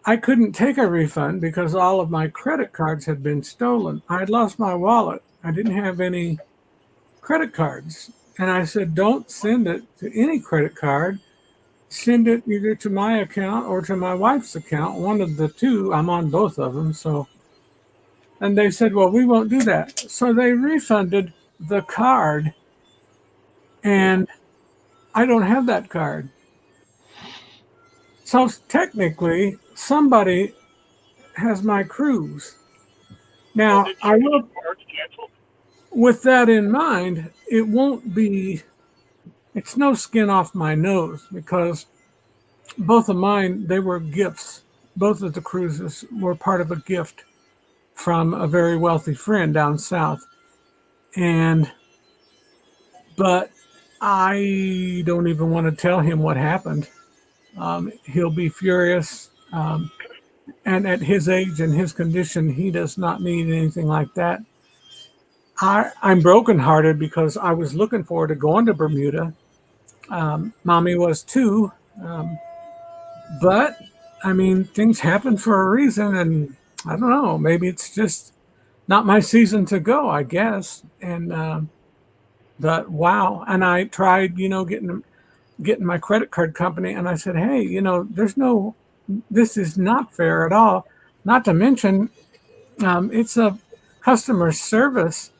I couldn't take a refund because all of my credit cards had been stolen. I had lost my wallet. I didn't have any credit cards. And I said, don't send it to any credit card. Send it either to my account or to my wife's account, one of the two. I'm on both of them. So, and they said, well, we won't do that. So they refunded the card, and I don't have that card. So technically, somebody has my cruise. Now, I will, Cards canceled. with that in mind, it won't be, it's no skin off my nose because both of mine, they were gifts. Both of the cruises were part of a gift from a very wealthy friend down south. But I don't even want to tell him what happened. He'll be furious. And at his age and his condition, he does not need anything like that. I'm brokenhearted because I was looking forward to going to Bermuda. Mommy was too. But, I mean, things happen for a reason. And I don't know, maybe it's just not my season to go, I guess. And, but wow. And I tried, getting my credit card company. And I said, hey, this is not fair at all. Not to mention, it's a customer service.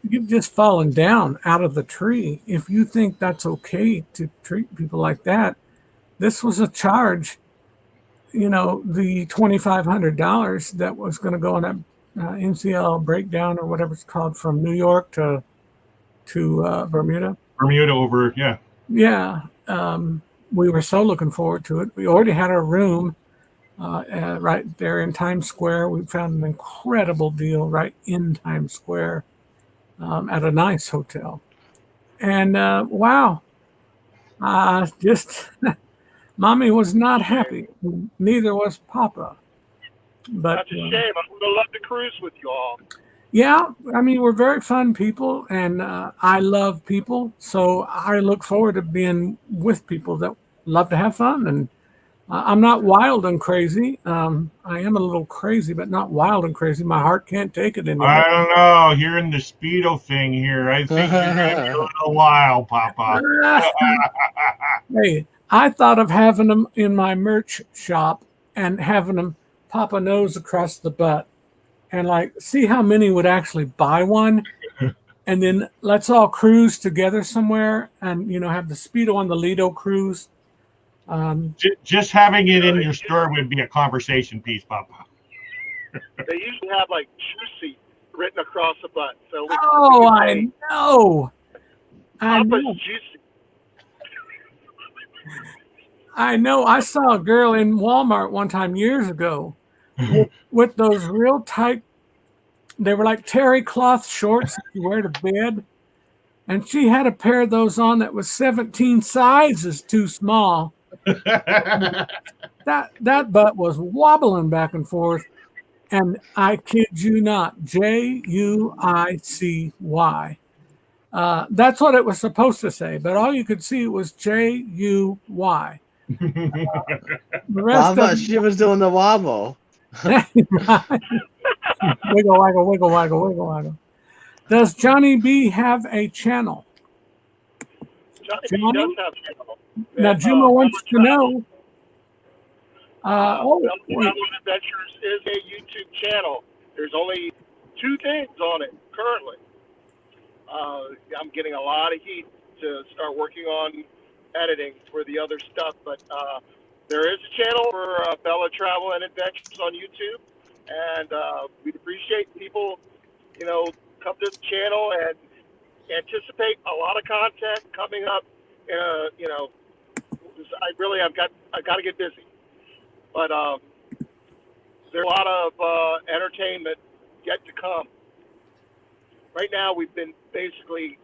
You've just fallen down out of the tree. If you think that's okay to treat people like that, this was a charge. The $2,500 that was going to go on that NCL breakdown or whatever it's called from New York to Bermuda. Bermuda over, yeah. Yeah. We were so looking forward to it. We already had a room right there in Times Square. We found an incredible deal right in Times Square at a nice hotel. And wow, just Mommy was not happy. Neither was Papa. But That's a shame. I would have loved to cruise with you all. yeah, I mean, we're very fun people, and I love people. So I look forward to being with people that love to have fun. And I'm not wild and crazy. I am a little crazy, but not wild and crazy. My heart can't take it anymore. I don't know. Hearing the Speedo thing here, I think you're going to be a little wild, Papa. Hey, I thought of having them in my merch shop and having them pop a nose across the butt and see how many would actually buy one. And then let's all cruise together somewhere and, have the Speedo on the Lido cruise. Just having it in your store would be a conversation piece, Papa. They usually have juicy written across the butt. So I know. Papa's juicy. I know. I saw a girl in Walmart one time years ago with those real tight, they were like terry cloth shorts that you wear to bed. And she had a pair of those on that was 17 sizes too small. That butt was wobbling back and forth. And I kid you not, Juicy. That's what it was supposed to say, but all you could see was Juy. The rest Papa, of she was doing the wobble. Wiggle, waggle, wiggle, waggle, wiggle, waggle. Does Johnny B have a channel? Johnny B Johnny? does have a channel. Now, Jimmo wants to know. Bella Wait. Travel and Adventures is a YouTube channel. There's only 2 things on it currently. I'm getting a lot of heat to start working on editing for the other stuff, but there is a channel for Bella Travel and Adventures on YouTube, and we'd appreciate people, come to the channel and anticipate a lot of content coming up. I've got to get busy, but there's a lot of entertainment yet to come. Right now, we've been basically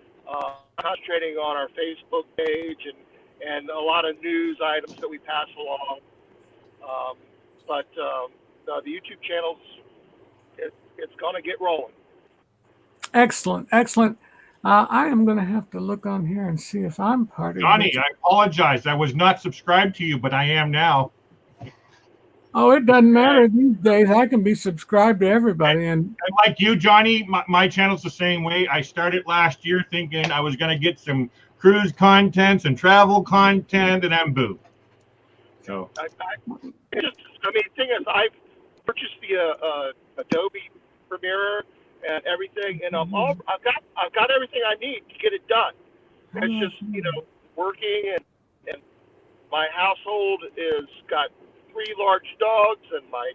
concentrating on our Facebook page and a lot of news items that we pass along. But the YouTube channels, it's going to get rolling. Excellent. I am going to have to look on here and see if I'm part of Johnny, this. I apologize. I was not subscribed to you, but I am now. Oh, it doesn't matter these days. I can be subscribed to everybody. And And like you, Johnny, my channel's the same way. I started last year thinking I was going to get some cruise content and travel content, and then boom. So The thing is, I've purchased the Adobe Premiere and everything, and I've got everything I need to get it done. It's just working, and my household is got 3 large dogs, and my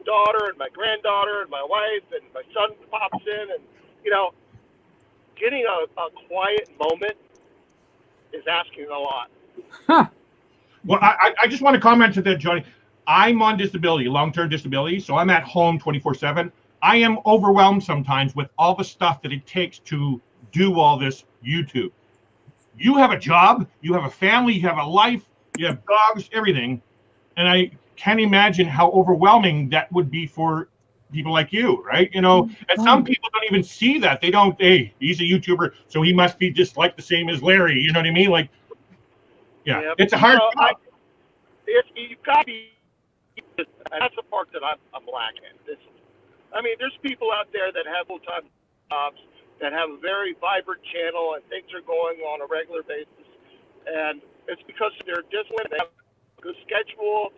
daughter and my granddaughter and my wife and my son pops in, and getting a quiet moment is asking a lot. huh, Well, I just want to comment to that, Johnny. I'm on disability, long-term disability, so I'm at home 24/7. I am overwhelmed sometimes with all the stuff that it takes to do all this YouTube. You have a job, you have a family, you have a life, you have dogs, everything. And I can't imagine how overwhelming that would be for people like you, right? And some people don't even see that. They don't, hey, he's a YouTuber, so he must be just like the same as Larry. You know what I mean? Like, yeah, it's a hard job. You've got to be, and that's the part that I'm lacking. There's people out there that have full-time jobs, that have a very vibrant channel, and things are going on a regular basis. And it's because they're disciplined, they have a good schedule,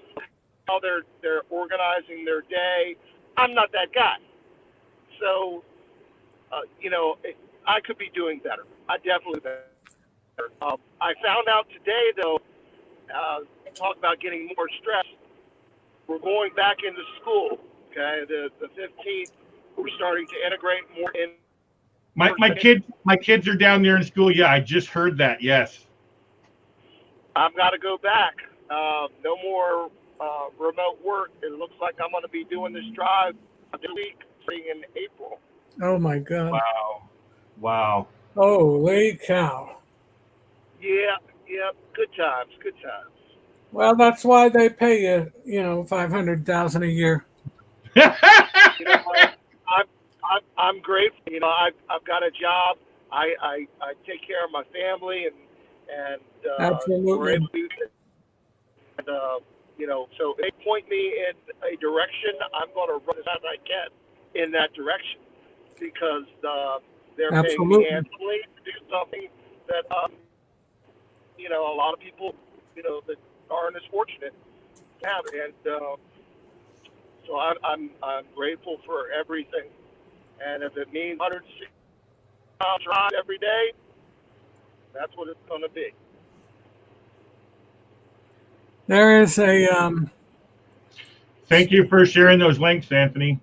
how they're organizing their day. I'm not that guy. So, I could be doing better. I definitely better. I found out today, though, talk about getting more stress. We're going back into school. Okay, the 15th, we're starting to integrate more in. My kids are down there in school. Yeah, I just heard that. Yes. I've got to go back. No more remote work. It looks like I'm going to be doing this drive this week, starting in April. oh my God. Wow. Holy cow. Yeah. Good times. Well, that's why they pay you, $500,000 a year. I'm grateful. I've got a job. I take care of my family, and Absolutely. we're able to do it. And so they point me in a direction. I'm going to run as fast as I can in that direction because they're paying me handsomely to do something that a lot of people that aren't as fortunate have, and so I'm grateful for everything. And if it means 160 miles drive every day, that's what it's going to be. There is a Thank you for sharing those links, Anthony.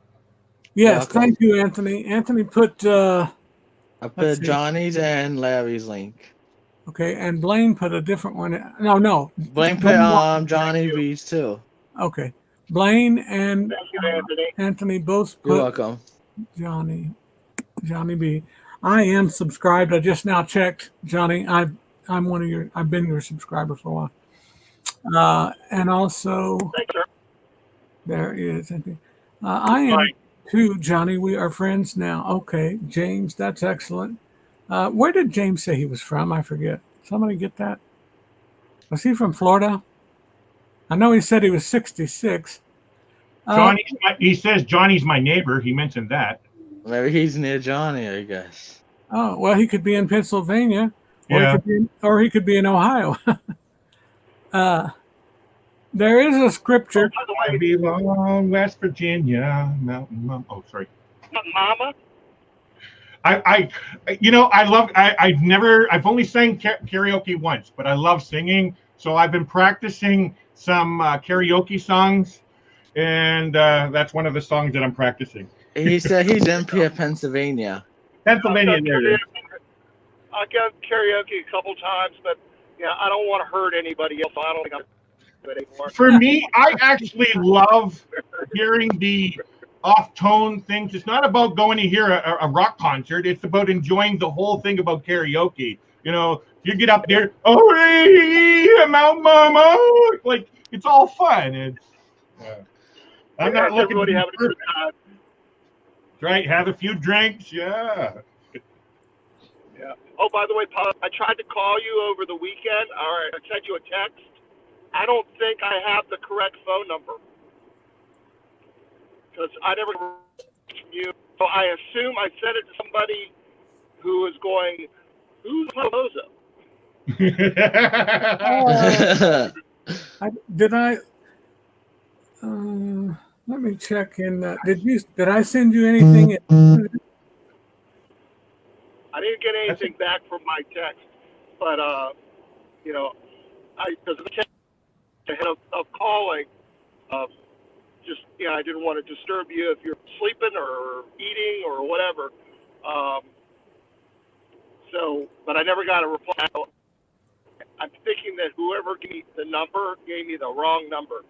yes, Welcome. thank you, Anthony. Anthony put I Let's put see. Johnny's and Larry's link. okay, and Blaine put a different one. No. Blaine put Johnny B's too. Okay. Blaine and Thank you, Anthony. Anthony both You're put welcome. Johnny B. I am subscribed. I just now checked, Johnny. I've been your subscriber for a while. And also Thanks, sir. there is I am Right. too, Johnny. We are friends now. Okay, James, that's excellent. Where did James say he was from? I forget. Somebody get that? Was he from Florida? I know he said he was 66. He says Johnny's my neighbor. He mentioned that. Maybe he's near Johnny, I guess. Oh, well, he could be in Pennsylvania. Yeah. Or he could be in Ohio. There is a scripture. By the I way, belong West Virginia, Mountain Mom. Oh, sorry. Mama, I've only sang karaoke once, but I love singing. So I've been practicing some karaoke songs, and that's one of the songs that I'm practicing. He said he's in Pennsylvania. Pennsylvania, there it is. I got karaoke a couple times, but yeah, I don't want to hurt anybody else. So I don't think I'm good anymore. For me, I actually love hearing the off-tone things. It's not about going to hear a rock concert. It's about enjoying the whole thing about karaoke. You know, you get up there, oh, hey, Mount Mama, like it's all fun. It's I'm not looking everybody to having a good time. right. Have a few drinks, yeah. Yeah. Oh, by the way, Paul, I tried to call you over the weekend. All right, I sent you a text. I don't think I have the correct phone number because I never heard from you. So I assume I sent it to somebody who is going, who's Pelosa? Let me check in that. Did I send you anything? I didn't get anything back from my text, but you know, because of the text ahead of calling, just I didn't want to disturb you if you're sleeping or eating or whatever. So, but I never got a reply. I'm thinking that whoever gave me the number gave me the wrong number.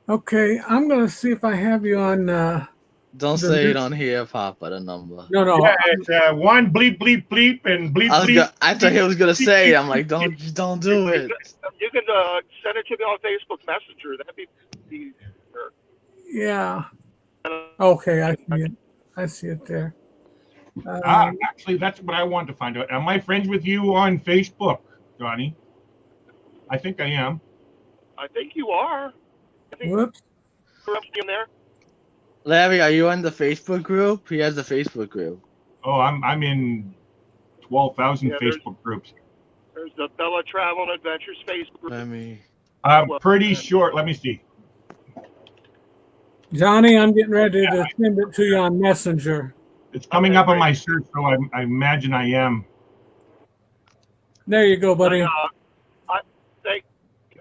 Okay, I'm going to see if I have you on. Don't say it on here, Papa, the number. No. Yeah, it's one bleep bleep bleep and bleep bleep. I thought he was gonna say it. I'm like, don't do it. You can send it to me on Facebook Messenger. That'd be easier. Yeah. Okay, I see it. I see it there. Actually, that's what I wanted to find out. Am I friends with you on Facebook, Johnny? I think I am. I think you are. I think Whoops. you're up in there. Larry, are you on the Facebook group? He has the Facebook group. Oh, I'm in 12,000 Yeah, Facebook groups. There's the Bella Travel and Adventures Facebook. Let me. I'm pretty sure. Let me see. Johnny, I'm getting ready to send it to you on Messenger. It's coming up on my search, so I imagine I am. There you go, buddy.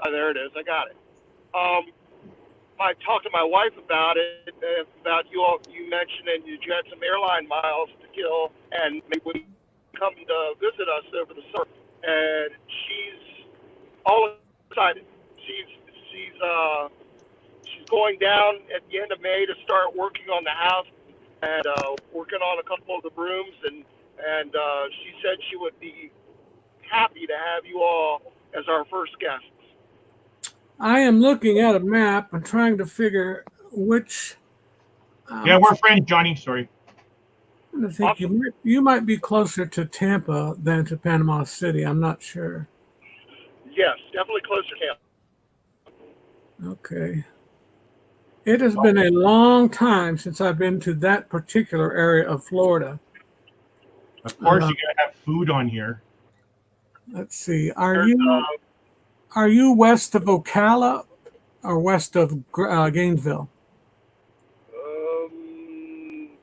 There it is. I got it. I talked to my wife about it, about you all. You mentioned and you had some airline miles to kill, and maybe we come to visit us over the summer. And she's all excited. She's going down at the end of May to start working on the house and working on a couple of the rooms. And she said she would be happy to have you all as our first guests. I am looking at a map and trying to figure which. Yeah, we're friends, Johnny. Sorry. I think you might be closer to Tampa than to Panama City. I'm not sure. Yes, definitely closer to Tampa. Okay. It has been a long time since I've been to that particular area of Florida. Of course, you gotta have food on here. Let's see. Are you west of Ocala or west of Gainesville?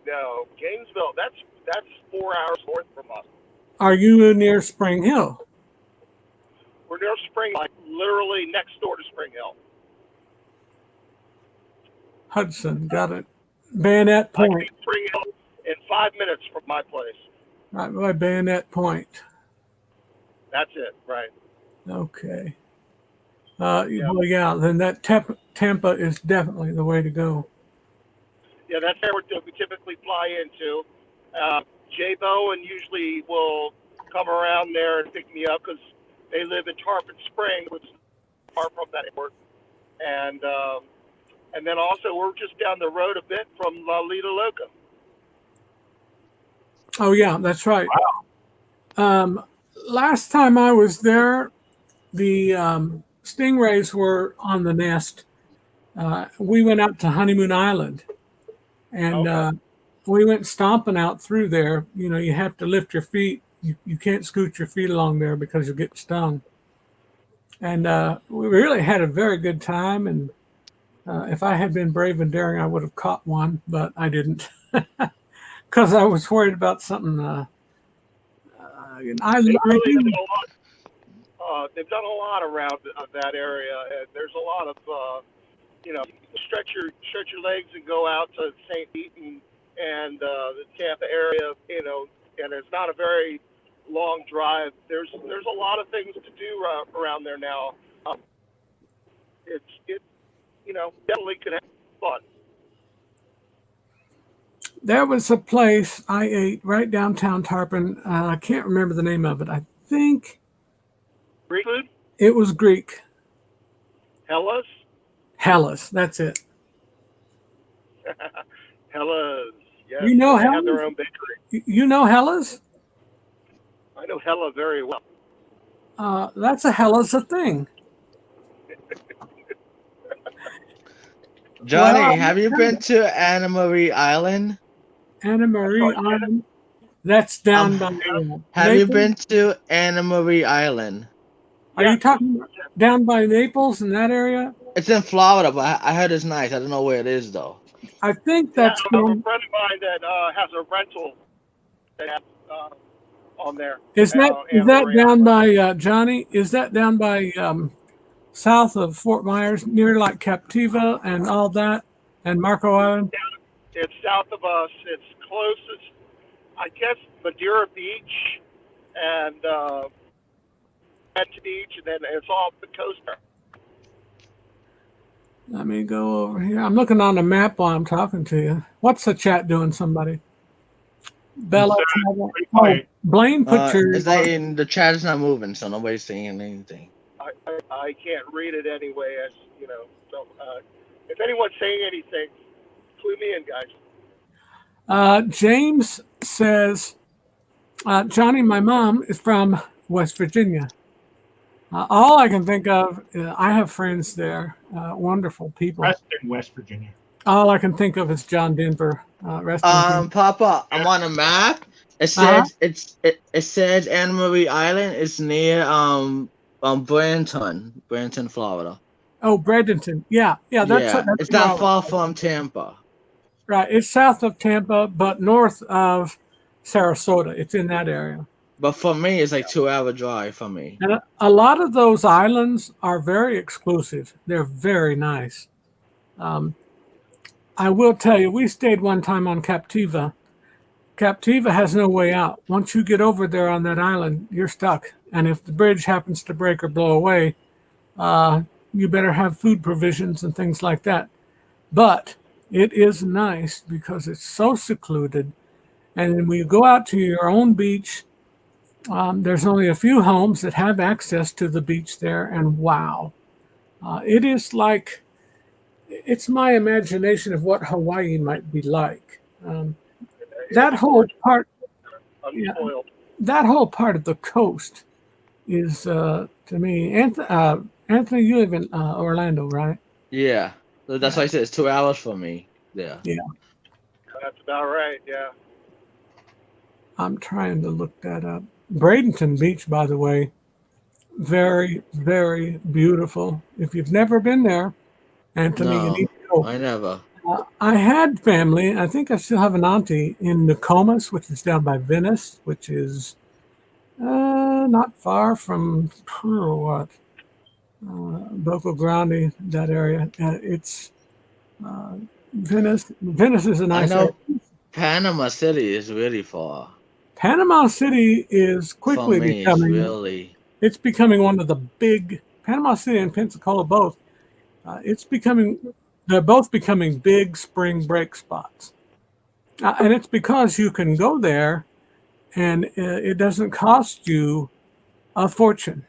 No, Gainesville. That's 4 hours north from us. Are you near Spring Hill? We're near Spring, like literally next door to Spring Hill. Hudson, got it. Bayonet I Point. can Spring Hill in 5 minutes from my place. Right by Bayonet Point. That's it, right? Okay. Well, yeah, then that Tampa is definitely the way to go. Yeah, that's where we typically fly into. Jay Bowen usually will come around there and pick me up because they live in Tarpon Springs, which is far from that airport. And then also we're just down the road a bit from La Lita Loca. Oh yeah, that's right. Wow. Last time I was there, the stingrays were on the nest. We went out to Honeymoon Island, and we went stomping out through there. You know, you have to lift your feet you can't scoot your feet along there because you'll get stung. And we really had a very good time. And if I had been brave and daring, I would have caught one, but I didn't because I was worried about something. They've done a lot around that area, and there's a lot of stretch your legs and go out to St. Pete and the Tampa area, and it's not a very long drive. There's a lot of things to do around there now. It definitely could have fun. There was a place I ate right downtown Tarpon. I can't remember the name of it. I think Greek food? it was Greek. Hellas? Hellas, that's it. Hellas. Yes. You know they have Hellas? their own bakery. You know Hellas? I know Hella very well. That's a Hellas a thing. Johnny, Well, have you been to Anna Marie Island? Anna Marie Island. That's down by. Have you Naples? been to Anna Marie Island? Are you talking down by Naples in that area? It's in Florida, but I heard it's nice. I don't know where it is though. I think that's I have a friend of mine that has a rental that has, on there. is that Anna Maria. down by Johnny? Is that down by south of Fort Myers, near like Captiva and all that, and Marco Island? It's south of us. It's closest, I guess, Madeira Beach and Venice Beach, and then it's off the coast there. Let me go over here. I'm looking on the map while I'm talking to you. What's the chat doing? Somebody? Bella. Pretty Oh, quiet. Blaine, put your. Is that in the chat is not moving, so nobody's saying anything. I can't read it anyway, as you know. So if anyone's saying anything, clue me in, guys. James says, Johnny, my mom is from West Virginia. All I can think of, I have friends there, wonderful people. Preston, West Virginia. All I can think of is John Denver. Rest in peace. Papa, I'm on a map. It says it says Anna Marie Island is near Bradenton, Florida. Oh, Bradenton. Yeah. That's it's not far from Tampa. Right. It's south of Tampa, but north of Sarasota. It's in that area. But for me, it's like 2-hour drive for me. And a lot of those islands are very exclusive. They're very nice. I will tell you, we stayed one time on Captiva. Captiva has no way out. Once you get over there on that island, you're stuck. And if the bridge happens to break or blow away, you better have food provisions and things like that. But it is nice because it's so secluded. And when you go out to your own beach, there's only a few homes that have access to the beach there. And wow, it is like, it's my imagination of what Hawaii might be like. That whole part, that whole part of the coast is, to me, Anthony, you live in Orlando, right? Yeah, that's why I said it's 2 hours for me. Yeah. That's about right. Yeah. I'm trying to look that up. Bradenton Beach, by the way, very, very beautiful. If you've never been there, Anthony, you need to go. I never. I had family. I think I still have an auntie in Nokomis, which is down by Venice, which is not far from Boca Grande, that area. It's Venice. Venice is a nice I know area. Panama City is really far. Panama City is quickly For me, becoming. It's becoming one of the big. Panama City and Pensacola both. They're both becoming big spring break spots. And it's because you can go there and it doesn't cost you a fortune.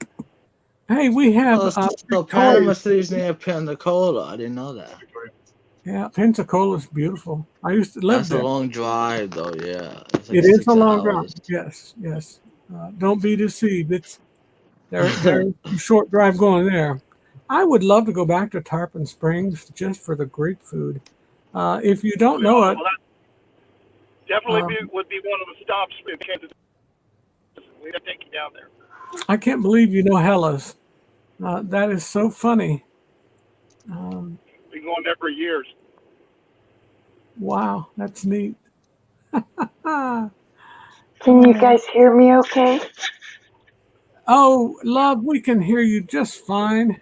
Hey, we have. So Panama City's near Pensacola. I didn't know that. Yeah, Pensacola is beautiful. I used to live That's there. a long drive, though. Yeah, it's like It is 6 a long hours. drive. Yes. Don't be deceived. There's a short drive going there. I would love to go back to Tarpon Springs just for the Greek food. If you don't know it, Well, that definitely would be one of the stops in Kansas We gotta take you down there. I can't believe you know Hellas. That is so funny. Been going there for years. Wow, that's neat. Can you guys hear me okay? Oh, love, we can hear you just fine.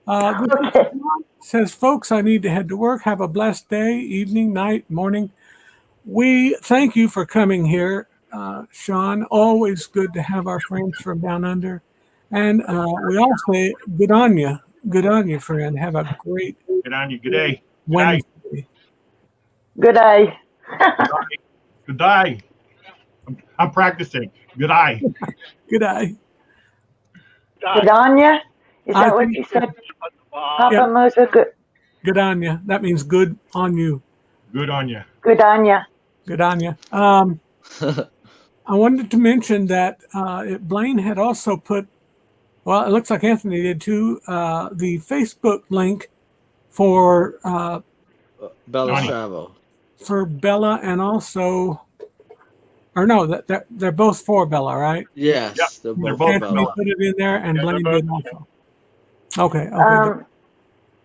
This Okay. says, folks, I need to head to work. Have a blessed day, evening, night, morning. We thank you for coming here, Sean. Always good to have our friends from down under. And we all say, good on you. Good on you, friend. Have a great Good on you. Good day. Good day. Wednesday. Good eye. Good day. I'm practicing. Good eye. Good eye. Good on ya? Is I that what think- you said, Bob, Papa Moses? Good, Good on you. That means good on you. Good on you. good on ya. Good on you. I wanted to mention that Blaine had also put, well, it looks like Anthony did too, the Facebook link for Bella Johnny. Travel. Bella, and also, or no, that they're both for Bella, right? Yes, Yep, they're they're both both Anthony Bella. put it in there, and Yeah, Blaine they're did both- also. Okay. Good.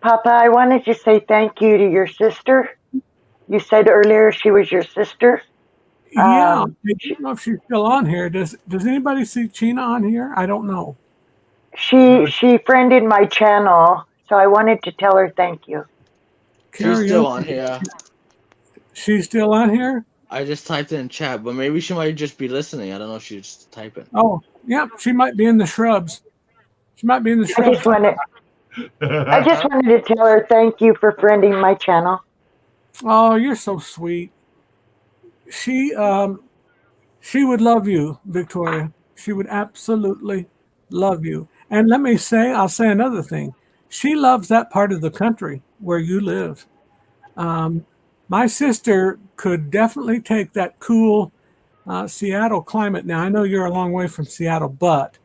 Papa, I wanted to say thank you to your sister. You said earlier she was your sister. Yeah, Um, I don't know if she's still on here. Does anybody see China on here? I don't know. She friended my channel, so I wanted to tell her thank you. She's still Karaoke. on here. She's still on here? I just typed it in chat, but maybe she might just be listening. I don't know if she's just typing. Oh, yeah, she might be in the shrubs. She might be in the I shrubs. just wanted to tell her thank you for friending my channel. Oh, you're so sweet. She would love you, Victoria. She would absolutely love you. And let me say, I'll say another thing. She loves that part of the country where you live. My sister could definitely take that cool Seattle climate. Now, I know you're a long way from Seattle, but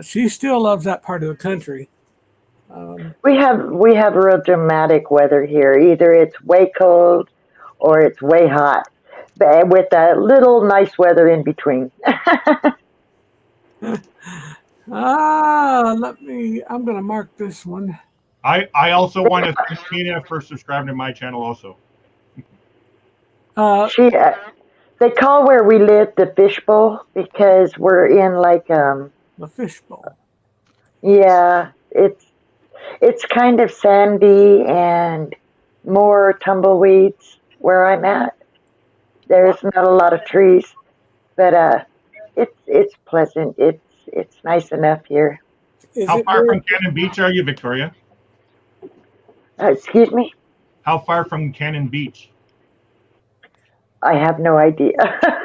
she still loves that part of the country. We have real dramatic weather here. Either it's way cold or it's way hot, but with a little nice weather in between. I'm going to mark this one. I also want to thank Tina for subscribing to my channel also. They call where we live the fishbowl because we're in like The fishbowl. yeah, it's kind of sandy and more tumbleweeds where I'm at. There's not a lot of trees, but it's pleasant. It's nice enough here. Is How it far where- from Cannon Beach are you, Victoria? Excuse me? How far from Cannon Beach? I have no idea.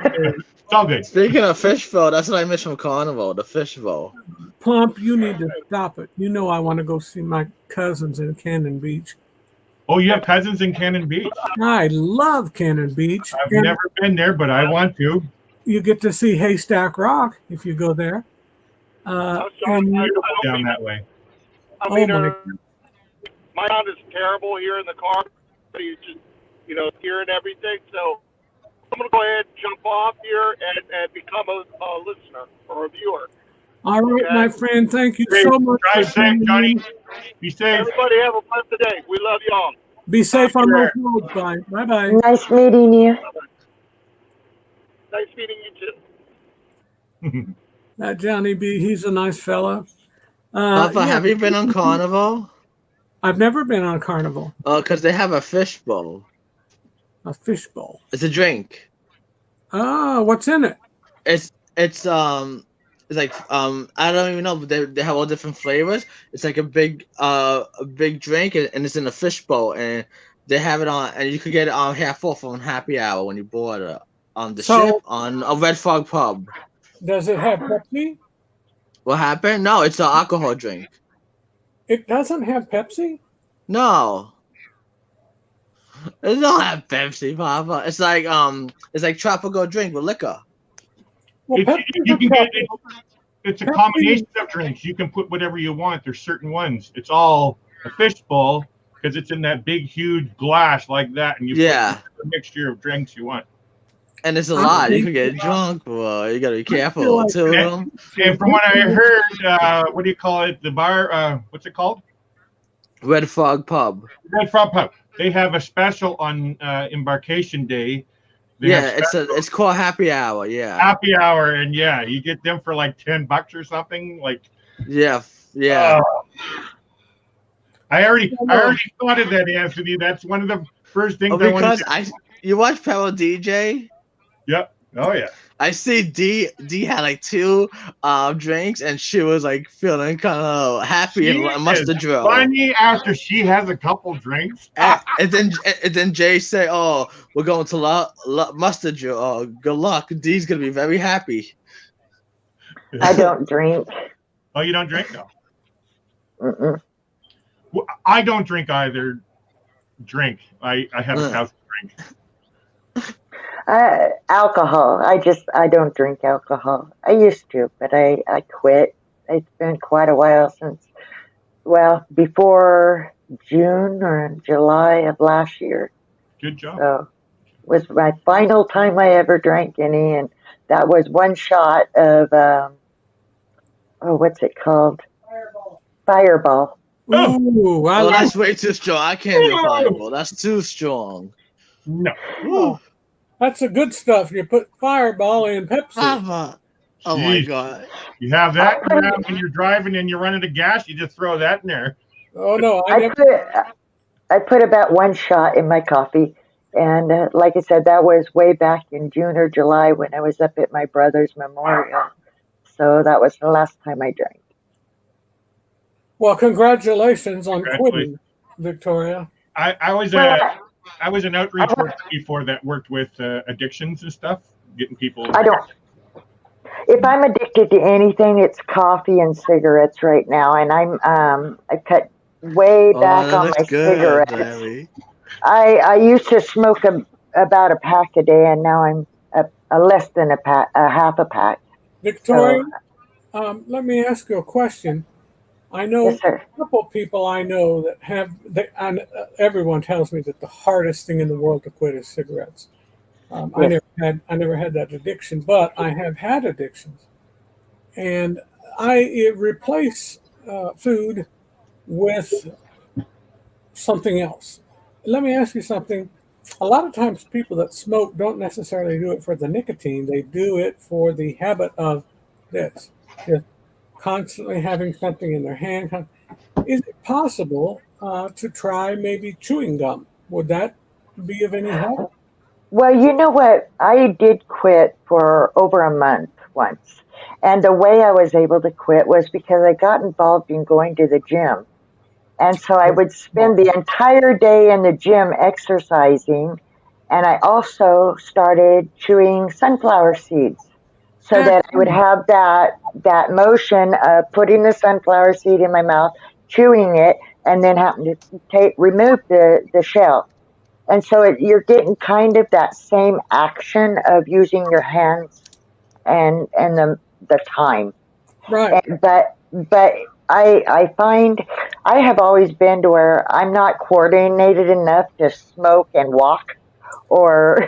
It's all good. Speaking of fishbowl, that's what I miss from Carnival, the fishbowl. Plump, you need to stop it. You know I want to go see my cousins in Cannon Beach. Oh, you have cousins in Cannon Beach? I love Cannon Beach. I've And never been there, but I want to. you get to see Haystack Rock if you go there. And Down that way. I mean, Oh, my- my sound is terrible here in the car. You just, hearing everything. So I'm going to go ahead and jump off here and become a listener or a viewer. all right, Okay. my friend. Thank you Great. so much. Drive for safe, tuning Johnny. in. Be safe. Everybody have a blessed day. We love y'all. Be safe on those Sure. roads. Bye bye. Nice meeting you. Nice meeting you too. That Johnny B, he's a nice fella. Papa, Yeah, have you been on Carnival? I've never been on Carnival. Oh, because they have a fishbowl. A fishbowl. It's a drink. Oh, what's in it? It's like I don't even know, but they have all different flavors. It's like a big drink, and it's in a fishbowl, and they have it on, and you could get it on half off on happy hour when you board it on the So- ship on a Red Fog pub. Does it have Pepsi? What happened? No, it's an alcohol drink. It doesn't have Pepsi? No. It don't have Pepsi, Papa. It's like tropical drink with liquor. Well, It's- Pepsi you can get is It's a Pepsi- combination of drinks. You can put whatever you want. There's certain ones. It's all a fishbowl because it's in that big, huge glass like that, and you Yeah. put a mixture of drinks you want. And it's a I lot. You think can get drunk, bro. You gotta be I feel careful. like Two of And, them. and from what I heard, what do you call it? The bar, what's it called? Red Frog Pub. Red Frog Pub. They have a special on Embarkation Day. They have Yeah, it's called Happy Hour. Yeah, happy hour, and yeah, you get them for like $10 or something. Like, yeah, yeah. I already thought of that, Anthony. That's one of the first things Oh, I want because you watch Pedal DJ. Yep. Oh yeah. I see D had like 2 drinks, and she was like feeling kind of happy She and must is have drove. funny after she has a couple drinks. And then Jay say, "Oh, we're going to Mustard Joe. Oh, good luck. D's gonna be very happy." I don't drink. Oh, you don't drink? No. Mm-mm. Well, I don't drink either. I have a house drink. Alcohol. I don't drink alcohol. I used to, but I quit. It's been quite a while since, well, before June or July of last year. Good job. So it was my final time I ever drank any, and that was one shot of, what's it called? Fireball. Ooh, I Oh, like that's way too strong. I can't do Fireball. That's too strong. No. Ooh. that's the good stuff. You put Fireball in Pepsi. Oh my Jeez. god. You have that when you're driving and you're running to gas, you just throw that in there. Oh no, I put about one shot in my coffee, and like I said, that was way back in June or July when I was up at my brother's memorial. So that was the last time I drank. Well, congratulations on quitting, Victoria. I was an outreach worker before that worked with addictions and stuff, getting people. I don't. If I'm addicted to anything, it's coffee and cigarettes right now, and I cut way back on my cigarettes. Larry. I used to smoke about a pack a day, and now I'm a less than a half a pack. Victoria, let me ask you a question. I know Yes, sir. a couple people I know that and everyone tells me that the hardest thing in the world to quit is cigarettes. Yes. I never had that addiction, but I have had addictions, and I replace food with something else. Let me ask you something. A lot of times, people that smoke don't necessarily do it for the nicotine; they do it for the habit of this. Just constantly having something in their hand. Is it possible to try maybe chewing gum? Would that be of any help? Well, you know what? I did quit for over a month once. And the way I was able to quit was because I got involved in going to the gym. And so I would spend the entire day in the gym exercising. And I also started chewing sunflower seeds so that I would have that motion of putting the sunflower seed in my mouth, chewing it, and then having to remove the shell. And so you're getting kind of that same action of using your hands and the time. Right. But I find I have always been to where I'm not coordinated enough to smoke and walk or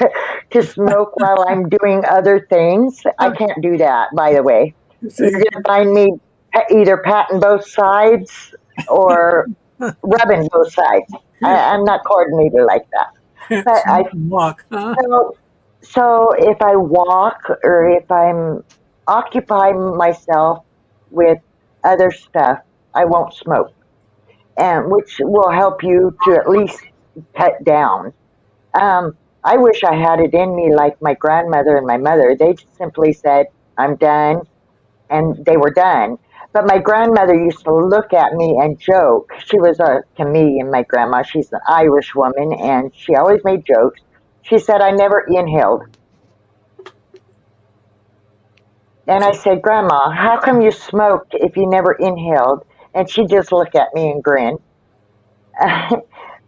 to smoke while I'm doing other things. I can't do that, by the way. You're going to find me either patting both sides or rubbing both sides. I'm not coordinated like that. But I walk. Huh? So if I walk or if I'm occupying myself with other stuff, I won't smoke, and which will help you to at least cut down. I wish I had it in me like my grandmother and my mother. They just simply said, "I'm done," and they were done. But my grandmother used to look at me and joke. She was a comedian, my grandma. She's an Irish woman, and she always made jokes. She said, "I never inhaled." And I said, "Grandma, how come you smoked if you never inhaled?" And she just looked at me and grinned.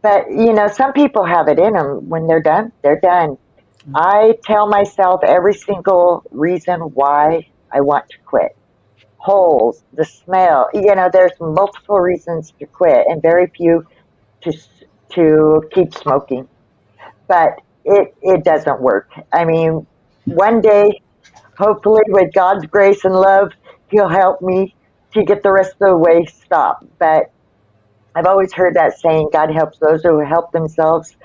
But, some people have it in them. When they're done, they're done. I tell myself every single reason why I want to quit. Holes, the smell. There's multiple reasons to quit and very few to keep smoking. But it doesn't work. I mean, one day, hopefully, with God's grace and love, He'll help me to get the rest of the way stopped. But I've always heard that saying, God helps those who help themselves.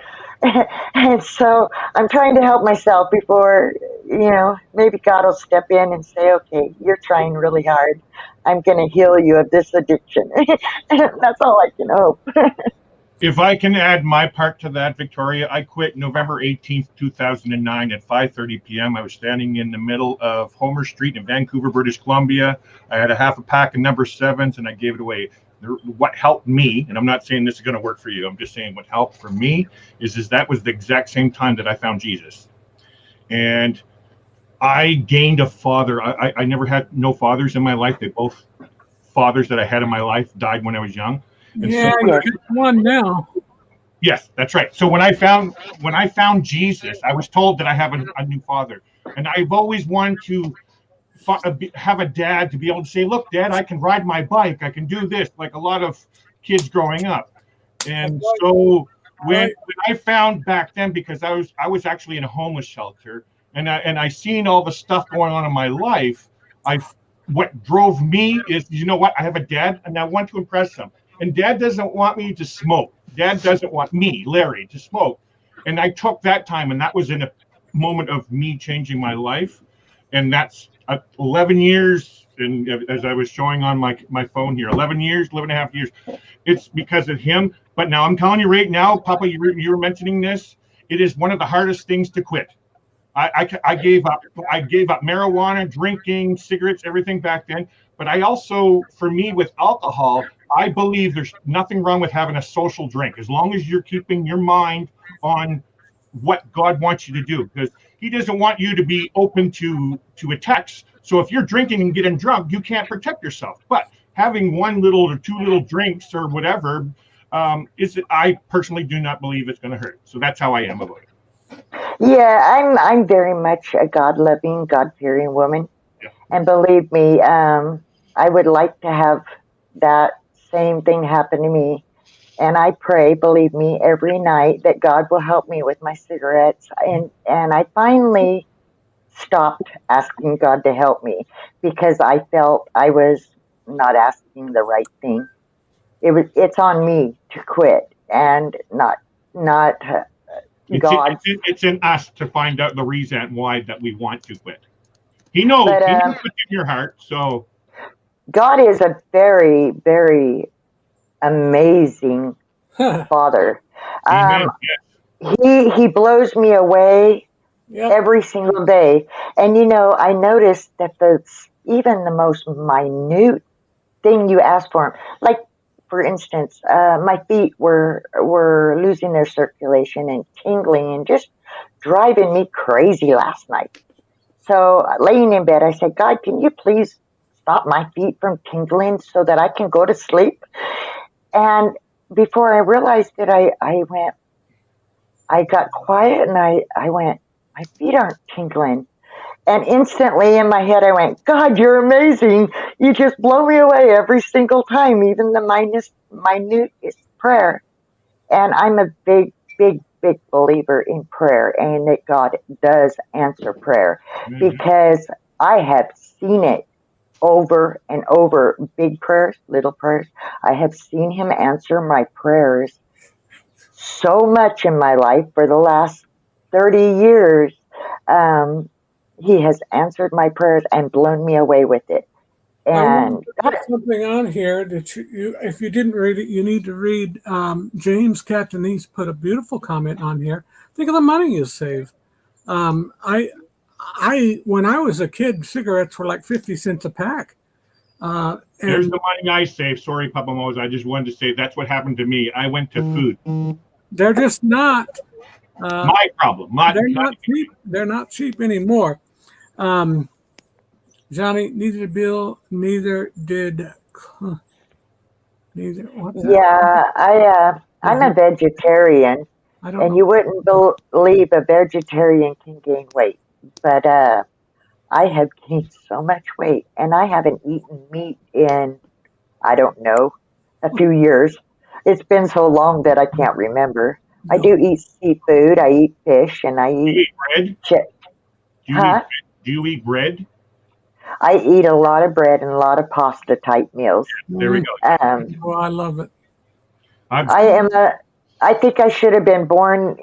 And so I'm trying to help myself before, maybe God will step in and say, okay, you're trying really hard. I'm going to heal you of this addiction. That's all I can hope. If I can add my part to that, Victoria, I quit November 18th, 2009 at 5:30 p.m. I was standing in the middle of Homer Street in Vancouver, British Columbia. I had a half a pack of number 7s and I gave it away. What helped me, and I'm not saying this is going to work for you, I'm just saying what helped for me is that was the exact same time that I found Jesus. And I gained a father. I never had no fathers in my life. They both fathers that I had in my life died when I was young. And yeah, so, you got one now. Yes, that's right. So when I found Jesus, I was told that I have a new father, and I've always wanted to have a dad to be able to say, "Look, Dad, I can ride my bike. I can do this," like a lot of kids growing up. And so when I found back then, because I was actually in a homeless shelter, and I seen all the stuff going on in my life, what drove me is, you know what? I have a dad, and I want to impress him. And Dad doesn't want me to smoke. Dad doesn't want me, Larry, to smoke. And I took that time, and that was in a moment of me changing my life. And that's 11 years. And as I was showing on my phone here, 11 and a half years. It's because of him. But now I'm telling you right now, Papa, you were mentioning this. It is one of the hardest things to quit. I gave up marijuana, drinking, cigarettes, everything back then. But I also, for me, with alcohol, I believe there's nothing wrong with having a social drink, as long as you're keeping your mind on what God wants you to do, because He doesn't want you to be open to attacks. So if you're drinking and getting drunk, you can't protect yourself. But having one little or two little drinks or whatever, I personally do not believe it's going to hurt. So that's how I am about it. Yeah, I'm very much a God-loving, God-fearing woman. Yeah. And believe me, I would like to have that same thing happen to me. And I pray, believe me, every night that God will help me with my cigarettes. And I finally stopped asking God to help me because I felt I was not asking the right thing. It's on me to quit and not God. It's in us to find out the reason why that we want to quit. He knows. He knows what's in your heart. So God is a very, very amazing Father. Amen. He blows me away every single day. And I noticed that even the most minute thing you ask for him, like for instance, my feet were losing their circulation and tingling and just driving me crazy last night. So laying in bed, I said, God, can you please stop my feet from tingling so that I can go to sleep? And before I realized it, I got quiet and I went, my feet aren't tingling. And instantly in my head, I went, God, you're amazing. You just blow me away every single time, even the minutest prayer. And I'm a big, big, big believer in prayer and that God does answer prayer because I have seen it over and over, big prayers, little prayers. I have seen Him answer my prayers so much in my life for the last 30 years. He has answered my prayers and blown me away with it. And there's something on here that you, if you didn't read it, you need to read. James Catanese put a beautiful comment on here. Think of the money you save. When I was a kid, cigarettes were like 50 cents a pack. There's the money I save. Sorry, Papa Mose. I just wanted to say that's what happened to me. I went to food. They're just not my problem. They're not cheap. They're not cheap anymore. Johnny, neither did Bill, neither did neither. What's that? I'm a vegetarian, and you wouldn't believe a vegetarian can gain weight, but I have gained so much weight, and I haven't eaten meat in, I don't know, a few years. It's been so long that I can't remember. I do eat seafood, I eat fish, and I eat bread. chips. Do you Huh? do you eat bread? I eat a lot of bread and a lot of pasta type meals. There we go. Oh, I love it. I think I should have been born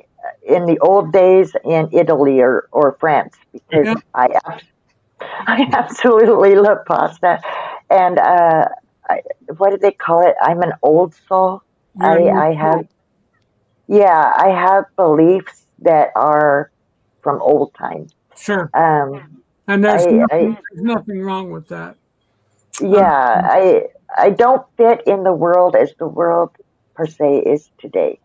in the old days in Italy or France because Yeah. I absolutely love pasta. And what do they call it? I'm an old soul. I have beliefs that are from old times. Sure. And there's nothing wrong with that. I don't fit in the world as the world per se is today.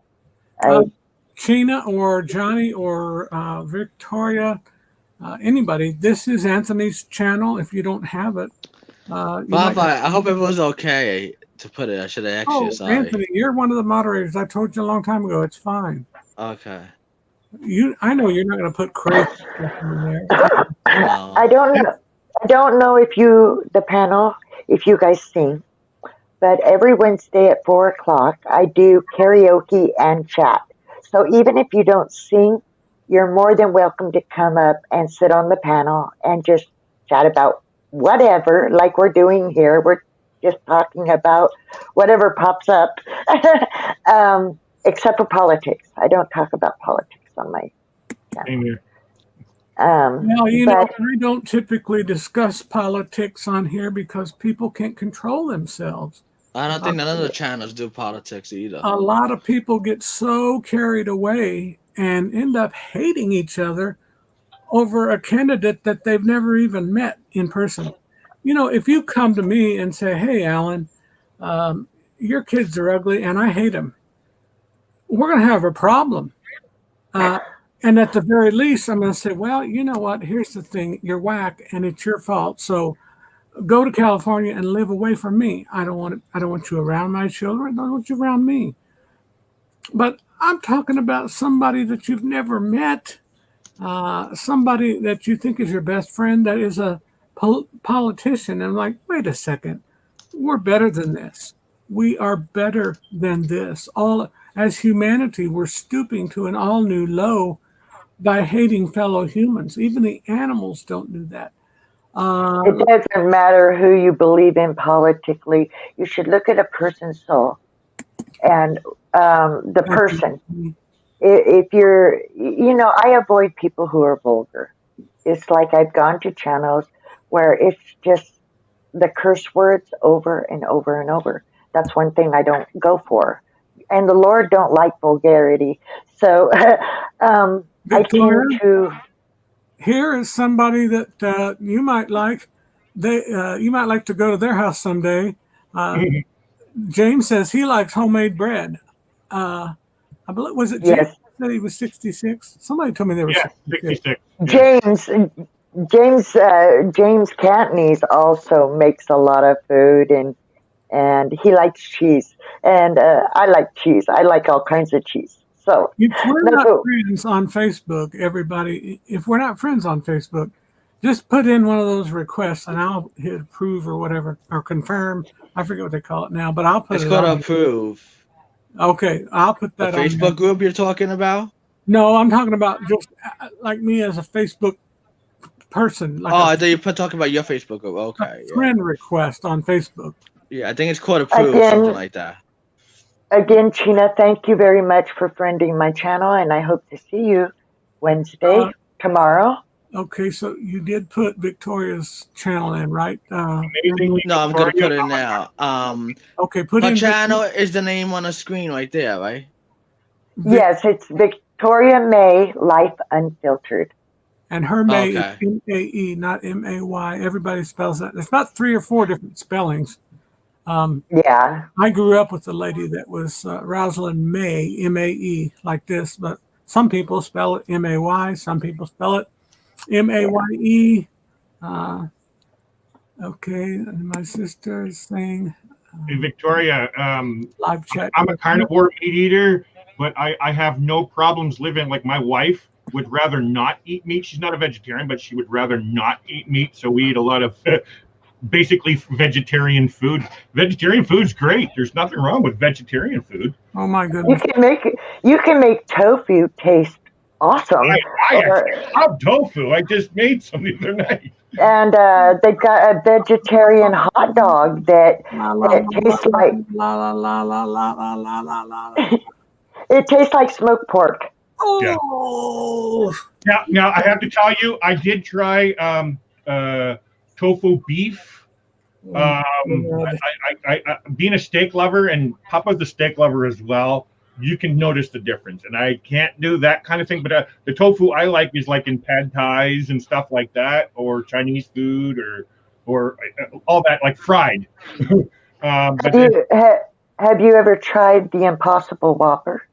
Sheena or Johnny or Victoria, anybody, this is Anthony's channel. If you don't have it, Bob, I hope everyone's okay to put it. I should have asked you. Sorry. Anthony, you're one of the moderators. I told you a long time ago. It's fine. Okay. I know you're not going to put crazy stuff in there. No. I don't know if the panel, if you guys sing, but every Wednesday at 4:00, I do karaoke and chat. So even if you don't sing, you're more than welcome to come up and sit on the panel and just chat about whatever, like we're doing here. We're just talking about whatever pops up, except for politics. I don't talk about politics on my channel. Same here. Well, I don't typically discuss politics on here because people can't control themselves. I don't think none of the channels do politics either. A lot of people get so carried away and end up hating each other over a candidate that they've never even met in person. If you come to me and say, "Hey, Alan, your kids are ugly and I hate them," we're going to have a problem. And at the very least, I'm going to say, "Well, you know what? Here's the thing. You're whack and it's your fault. So go to California and live away from me. I don't want you around my children. I don't want you around me." But I'm talking about somebody that you've never met, somebody that you think is your best friend that is a politician. And I'm like, wait a second, we're better than this. We are better than this. All as humanity, we're stooping to an all new low by hating fellow humans. Even the animals don't do that. It doesn't matter who you believe in politically. You should look at a person's soul and the person. If you're, I avoid people who are vulgar. It's like I've gone to channels where it's just the curse words over and over and over. That's one thing I don't go for. And the Lord don't like vulgarity. So I tend to... Here is somebody that you might like. You might like to go to their house someday. James says he likes homemade bread. I believe, was it James? Yes. Said he was 66. Somebody told me they were 66. 66. James Cantney's also makes a lot of food and he likes cheese. And I like cheese. I like all kinds of cheese. So if we're not friends on Facebook, everybody, if we're not friends on Facebook, just put in one of those requests and I'll hit approve or whatever, or confirm. I forget what they call it now, but I'll put it's it called on. approve. Okay, I'll put that the on. Facebook group you're talking about? No, I'm talking about just like me as a Facebook person. Like I thought you were talking about your Facebook group. Okay. Friend request on Facebook. Yeah, I think it's called approve, something like that. Again, Tina, thank you very much for friending my channel, and I hope to see you Wednesday, tomorrow. Okay, so you did put Victoria's channel in, right? No, I'm going to put it now. Okay, put her in channel is the name on the screen right there, right? Yes, it's Victoria May Life Unfiltered. And her May is M-A-E, not M-A-Y. Everybody spells that. There's about 3 or 4 different spellings. Yeah. I grew up with a lady that was Rosalind May, M-A-E, like this, but some people spell it M-A-Y, some people spell it M-A-Y-E. Okay, and my sister is saying... Hey, Victoria, live chat. I'm a carnivore meat eater, but I have no problems living, like my wife would rather not eat meat. She's not a vegetarian, but she would rather not eat meat, so we eat a lot of... basically vegetarian food. Vegetarian food's great. There's nothing wrong with vegetarian food. Oh my goodness. You can make tofu taste awesome. I Or- actually love tofu. I just made some the other night. and they've got a vegetarian hot dog that La la la tastes like la la la la la la la la. it tastes like smoked pork. Oh, Now I have to tell you, I did try tofu beef. I, being a steak lover, and Papa's a steak lover as well, you can notice the difference. And I can't do that kind of thing, but the tofu I like is like in pad thais and stuff like that, or Chinese food, or all that, like fried. Have you ever tried the Impossible Whopper?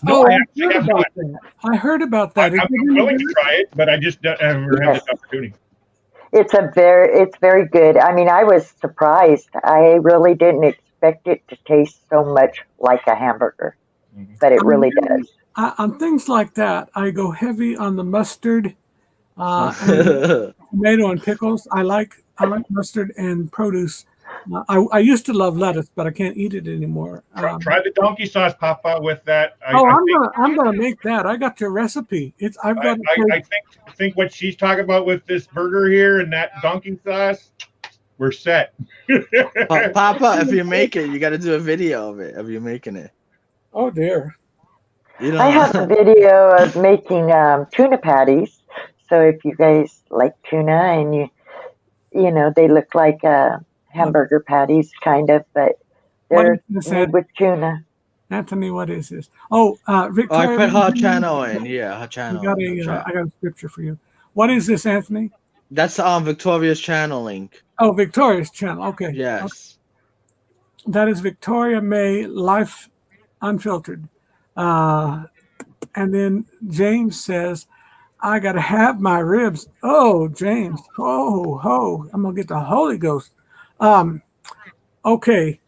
No, I heard have about not. that. I heard about that. I'm willing to try it, but I just never had the opportunity. It's very good. I mean, I was surprised. I really didn't expect it to taste so much like a hamburger, but it really does. On things like that, I go heavy on the mustard, and tomato and pickles. I like mustard and produce. I used to love lettuce, but I can't eat it anymore. Try the donkey sauce, Papa, with that. I'm gonna make that. I got your recipe. I think what she's talking about with this burger here and that donkey sauce, we're set. Papa, if you make it, you got to do a video of it, of you making it. Oh dear. You know, I have a video of making tuna patties. So if you guys like tuna, and you know they look like hamburger patties, kind of, but they're made with tuna. Anthony, what is this? Oh, Victoria. I put her channel in. Yeah, her channel. I got a scripture for you. What is this, Anthony? That's Victoria's channel link. Oh, Victoria's channel. Okay. Yes. Okay. That is Victoria May Life Unfiltered. And then James says, I got to have my ribs. Oh, James. Oh, ho. I'm going to get the Holy Ghost. Okay.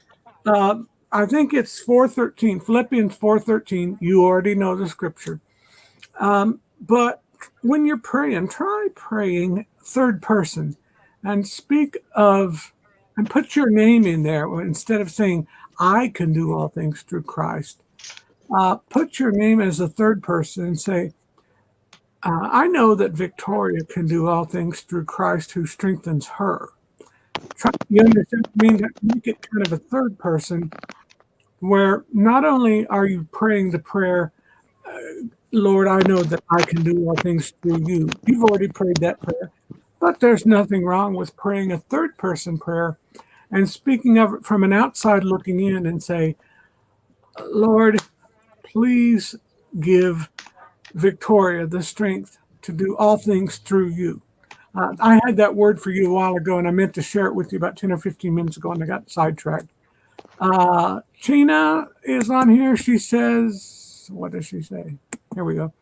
I think it's 4:13, Philippians 4:13. You already know the scripture. But when you're praying, try praying third person and speak of, and put your name in there instead of saying, I can do all things through Christ. Put your name as a third person and say, I know that Victoria can do all things through Christ who strengthens her. You understand what I mean? Make it kind of a third person where not only are you praying the prayer, Lord, I know that I can do all things through you. You've already prayed that prayer, but there's nothing wrong with praying a third person prayer and speaking of it from an outside looking in and say, Lord, please give Victoria the strength to do all things through you. I had that word for you a while ago, and I meant to share it with you about 10 or 15 minutes ago, and I got sidetracked. Chena is on here. She says, what does she say? Here we go.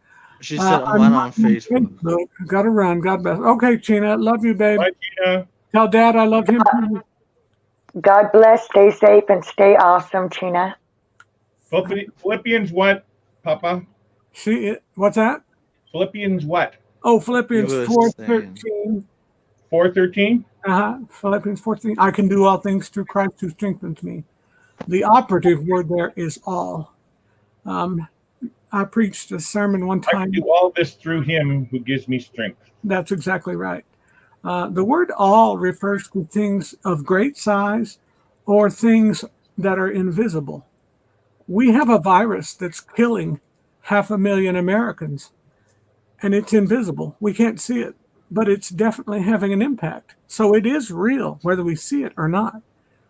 She said I'm on Facebook. Got to run. God bless. Okay, Chena. Love you, babe. Bye, Chena. Tell Dad I love him. God bless. Stay safe and stay awesome, Chena. Philippians what, Papa? What's that? Philippians what? Oh, Philippians 4:13. 4:13? Philippians 4:13. I can do all things through Christ who strengthens me. The operative word there is all. I preached a sermon one time. I can do all this through him who gives me strength. That's exactly right. The word all refers to things of great size or things that are invisible. We have a virus that's killing 500,000 Americans, and it's invisible. We can't see it, but it's definitely having an impact. So it is real, whether we see it or not.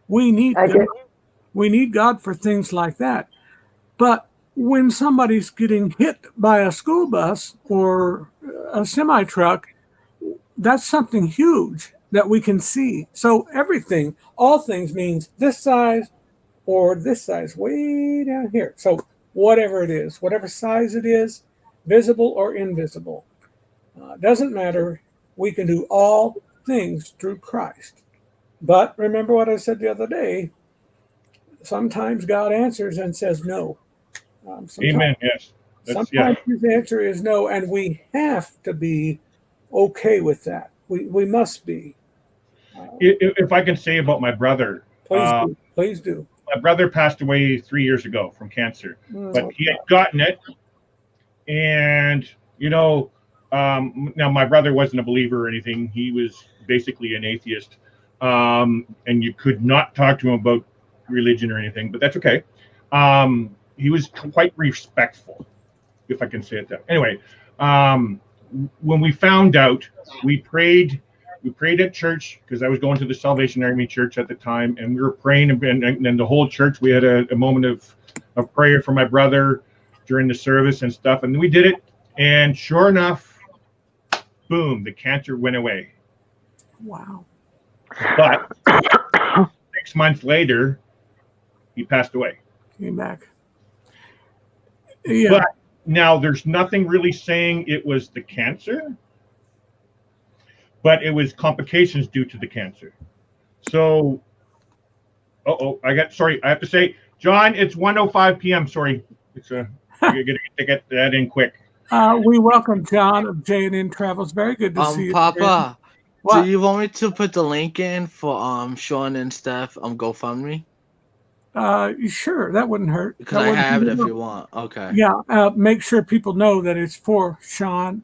We need God. We need God for things like that. But when somebody's getting hit by a school bus or a semi-truck, that's something huge that we can see. So everything, all things means this size or this size way down here. So whatever it is, whatever size it is, visible or invisible, doesn't matter. We can do all things through Christ. But remember what I said the other day, sometimes God answers and says no. Amen, yes. Sometimes his answer is no, and we have to be okay with that. We must be. If I can say about my brother. Please do. My brother passed away 3 years ago from cancer, but he had gotten it And now my brother wasn't a believer or anything. He was basically an atheist, and you could not talk to him about religion or anything. But that's okay. He was quite respectful, if I can say it that. Anyway, when we found out, we prayed at church, because I was going to the Salvation Army Church at the time, and we were praying, and the whole church, we had a moment of prayer for my brother during the service and stuff, and we did it, and sure enough, boom, the cancer went away. Wow. But 6 months later, he passed away. Came back. Yeah. But now there's nothing really saying it was the cancer, but it was complications due to the cancer. So, I have to say, John, it's 1:05 p.m. Sorry, it's you're gonna get that in quick. We welcome John of J&N Travels. Very good to see you. Papa, What? do you want me to put the link in for Sean and Steph GoFundMe? Sure, that wouldn't hurt. Because I have it if you want. Okay. Yeah, make sure people know that it's for Sean.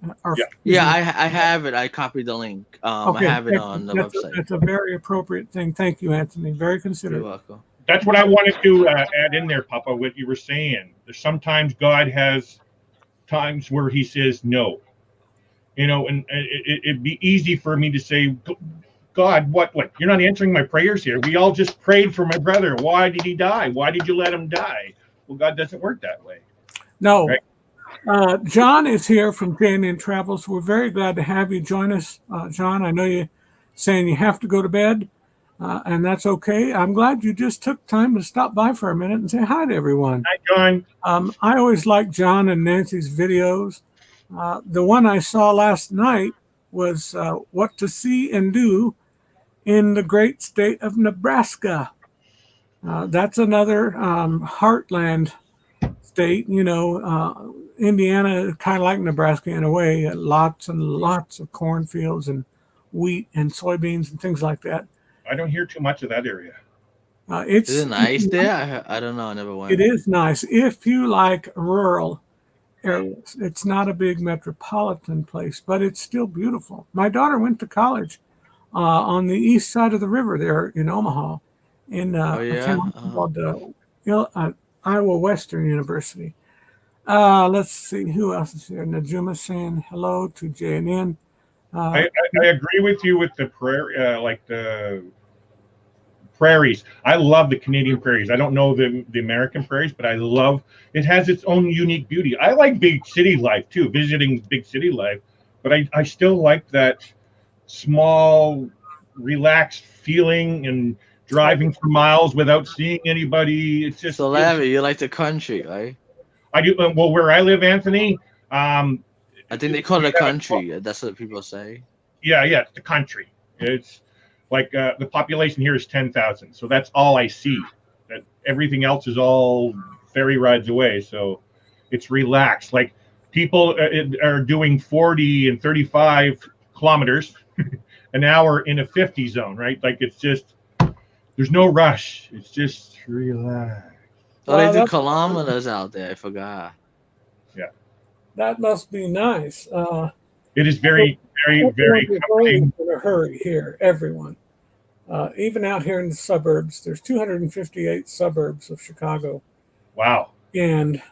Yeah, I have it. I copied the link. Okay, I have it on the website. That's a very appropriate thing. Thank you, Anthony. Very considerate. You're welcome. That's what I wanted to add in there, Papa, what you were saying. Sometimes God has times where he says no. And it'd be easy for me to say, God, what? You're not answering my prayers here. We all just prayed for my brother. Why did he die? Why did you let him die? Well, God doesn't work that way. No. Right? John is here from J&N Travels. We're very glad to have you join us. John, I know you're saying you have to go to bed, and that's okay. I'm glad you just took time to stop by for a minute and say hi to everyone. Hi, John. I always like John and Nancy's videos. The one I saw last night was what to see and do in the great state of Nebraska. That's another heartland state. Indiana, kind of like Nebraska in a way, lots and lots of cornfields and wheat and soybeans and things like that. I don't hear too much of that area. Is it nice there? I don't know. I never went. It is nice if you like rural areas. It's not a big metropolitan place, but it's still beautiful. My daughter went to college on the east side of the river there in Omaha, in a town called Iowa Western University. Let's see who else is here. Najuma saying hello to J&N. I agree with you with the the prairies. I love the Canadian prairies. I don't know the American prairies, but I love it. Has its own unique beauty. I like big city life too, visiting big city life, but I still like that small, relaxed feeling and driving for miles without seeing anybody. It's just so. Larry, you like the country, right? I do. Well, where I live, Anthony, I think they call it a country. That's what people say. Yeah, it's the country. It's like the population here is 10,000, so that's all I see. That everything else is all ferry rides away. So it's relaxed. Like people are doing 40 and 35 kilometers an hour in a 50 zone, right? Like it's just there's no rush. It's just relaxed. So they do kilometers out there. I forgot. Yeah, that must be nice. It is very, very, very in a hurry here. Everyone, even out here in the suburbs, there's 258 suburbs of Chicago. Wow. And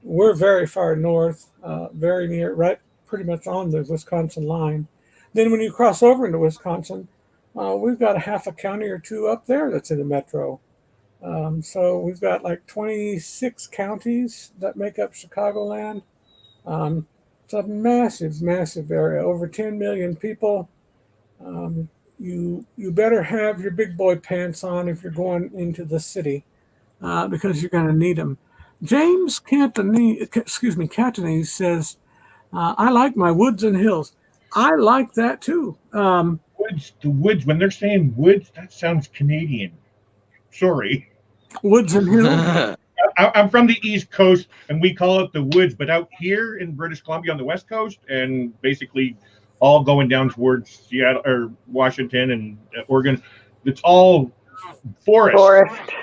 we're very far north, very near, right, pretty much on the Wisconsin line. Then when you cross over into Wisconsin, we've got a half a county or two up there that's in the metro. So we've got like 26 counties that make up Chicagoland. It's a massive, massive area, over 10 million people. You better have your big boy pants on if you're going into the city, because you're going to need them. James Catanese says, I like my woods and hills. I like that too. The woods, when they're saying woods, that sounds Canadian. Sorry. Woods and hills. I'm from the East Coast, and we call it the woods. But out here in British Columbia on the West Coast, and basically all going down towards Seattle or Washington and Oregon, it's all forest.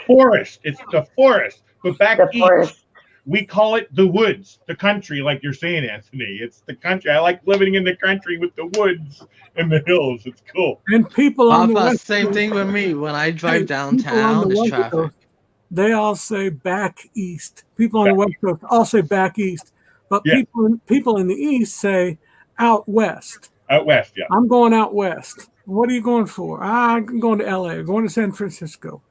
Forest. It's the forest. But back east, we call it the woods, the country, like you're saying, Anthony. It's the country. I like living in the country with the woods and the hills. It's cool. And people on the Papa, West same Coast, thing with me. When I hey, drive people on downtown, the there's West traffic. Coast, they all say back east. People on the West Coast all say back east, but Yeah. people in the East say out west. Out west, yeah. I'm going out west. What are you going for? I'm going to LA, going to San Francisco.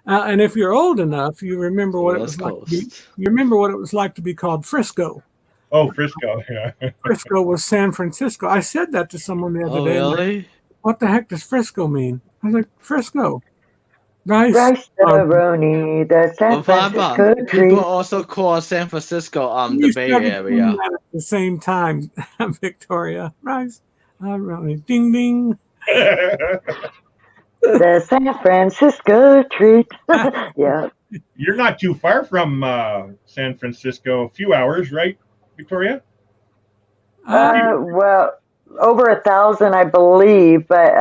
And if you're old enough, you remember what it was West like. Coast. You remember what it was like to be called Frisco. Oh, Frisco, yeah. Frisco was San Francisco. I said that to someone the other Oh, day. Like, really? what the heck does Frisco mean? I was like, Frisco. Rice. Rice-A-Roni, the San Well, Papa, Francisco people treat. also call San Francisco the You Bay started doing Area. that at the same time, Victoria. Rice. Really. Ding, ding. The San Francisco treat. Yeah. You're not too far from San Francisco. A few hours, right, Victoria? Well, over 1,000, I believe, but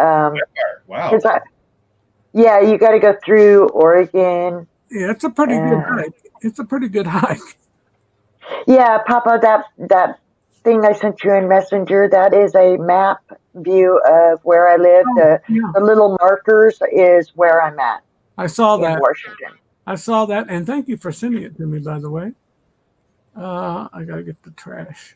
Wow. 'cause yeah, you got to go through Oregon. Yeah, it's a pretty good hike. It's a pretty good hike. Yeah, Papa, that thing I sent you in Messenger, that is a map view of where I live. Yeah, The little markers is where I'm at I saw in that. Washington. I saw that, and thank you for sending it to me, by the way. I gotta get the trash.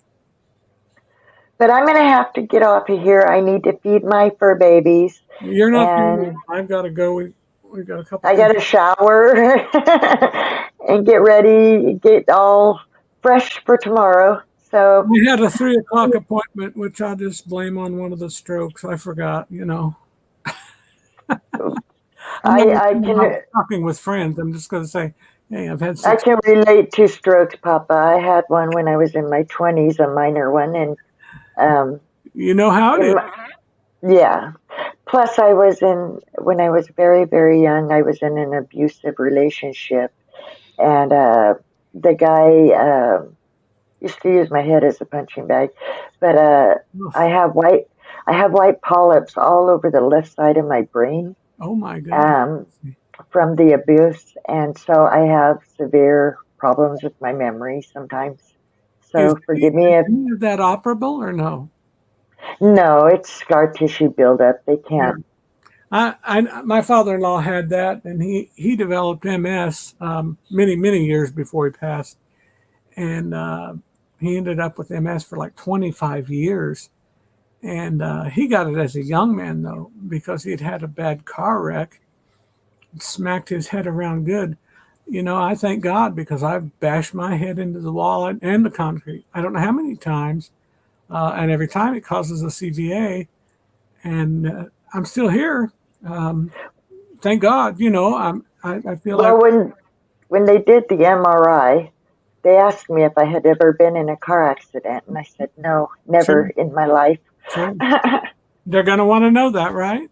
But I'm going to have to get off of here. I need to feed my fur babies. You're not. And I've got to go. We got a couple. I got to shower and get ready, get all fresh for tomorrow. So We had a 3:00 appointment, which I just blame on one of the strokes. I forgot. I can talking with friends. I'm just going to say, hey, I've had I 6. can relate to strokes, Papa. I had one when I was in my 20s, a minor one, and You know how it is. yeah. Plus, when I was very, very young, I was in an abusive relationship, and the guy used to use my head as a punching bag. But I have white polyps all over the left side of my brain Oh my God. from the abuse, and so I have severe problems with my memory sometimes. So forgive me if Is that operable or no? no, it's scar tissue buildup. They can't. My father-in-law had that, and he developed MS many years before he passed, and he ended up with MS for like 25 years, and he got it as a young man though because he'd had a bad car wreck, smacked his head around good. I thank God because I've bashed my head into the wall and the concrete. I don't know how many times, and every time it causes a CVA, and I'm still here. Thank God. I feel Well, like when they did the MRI, they asked me if I had ever been in a car accident, and I said no, never in my life. sure, they're going to want to know that, right?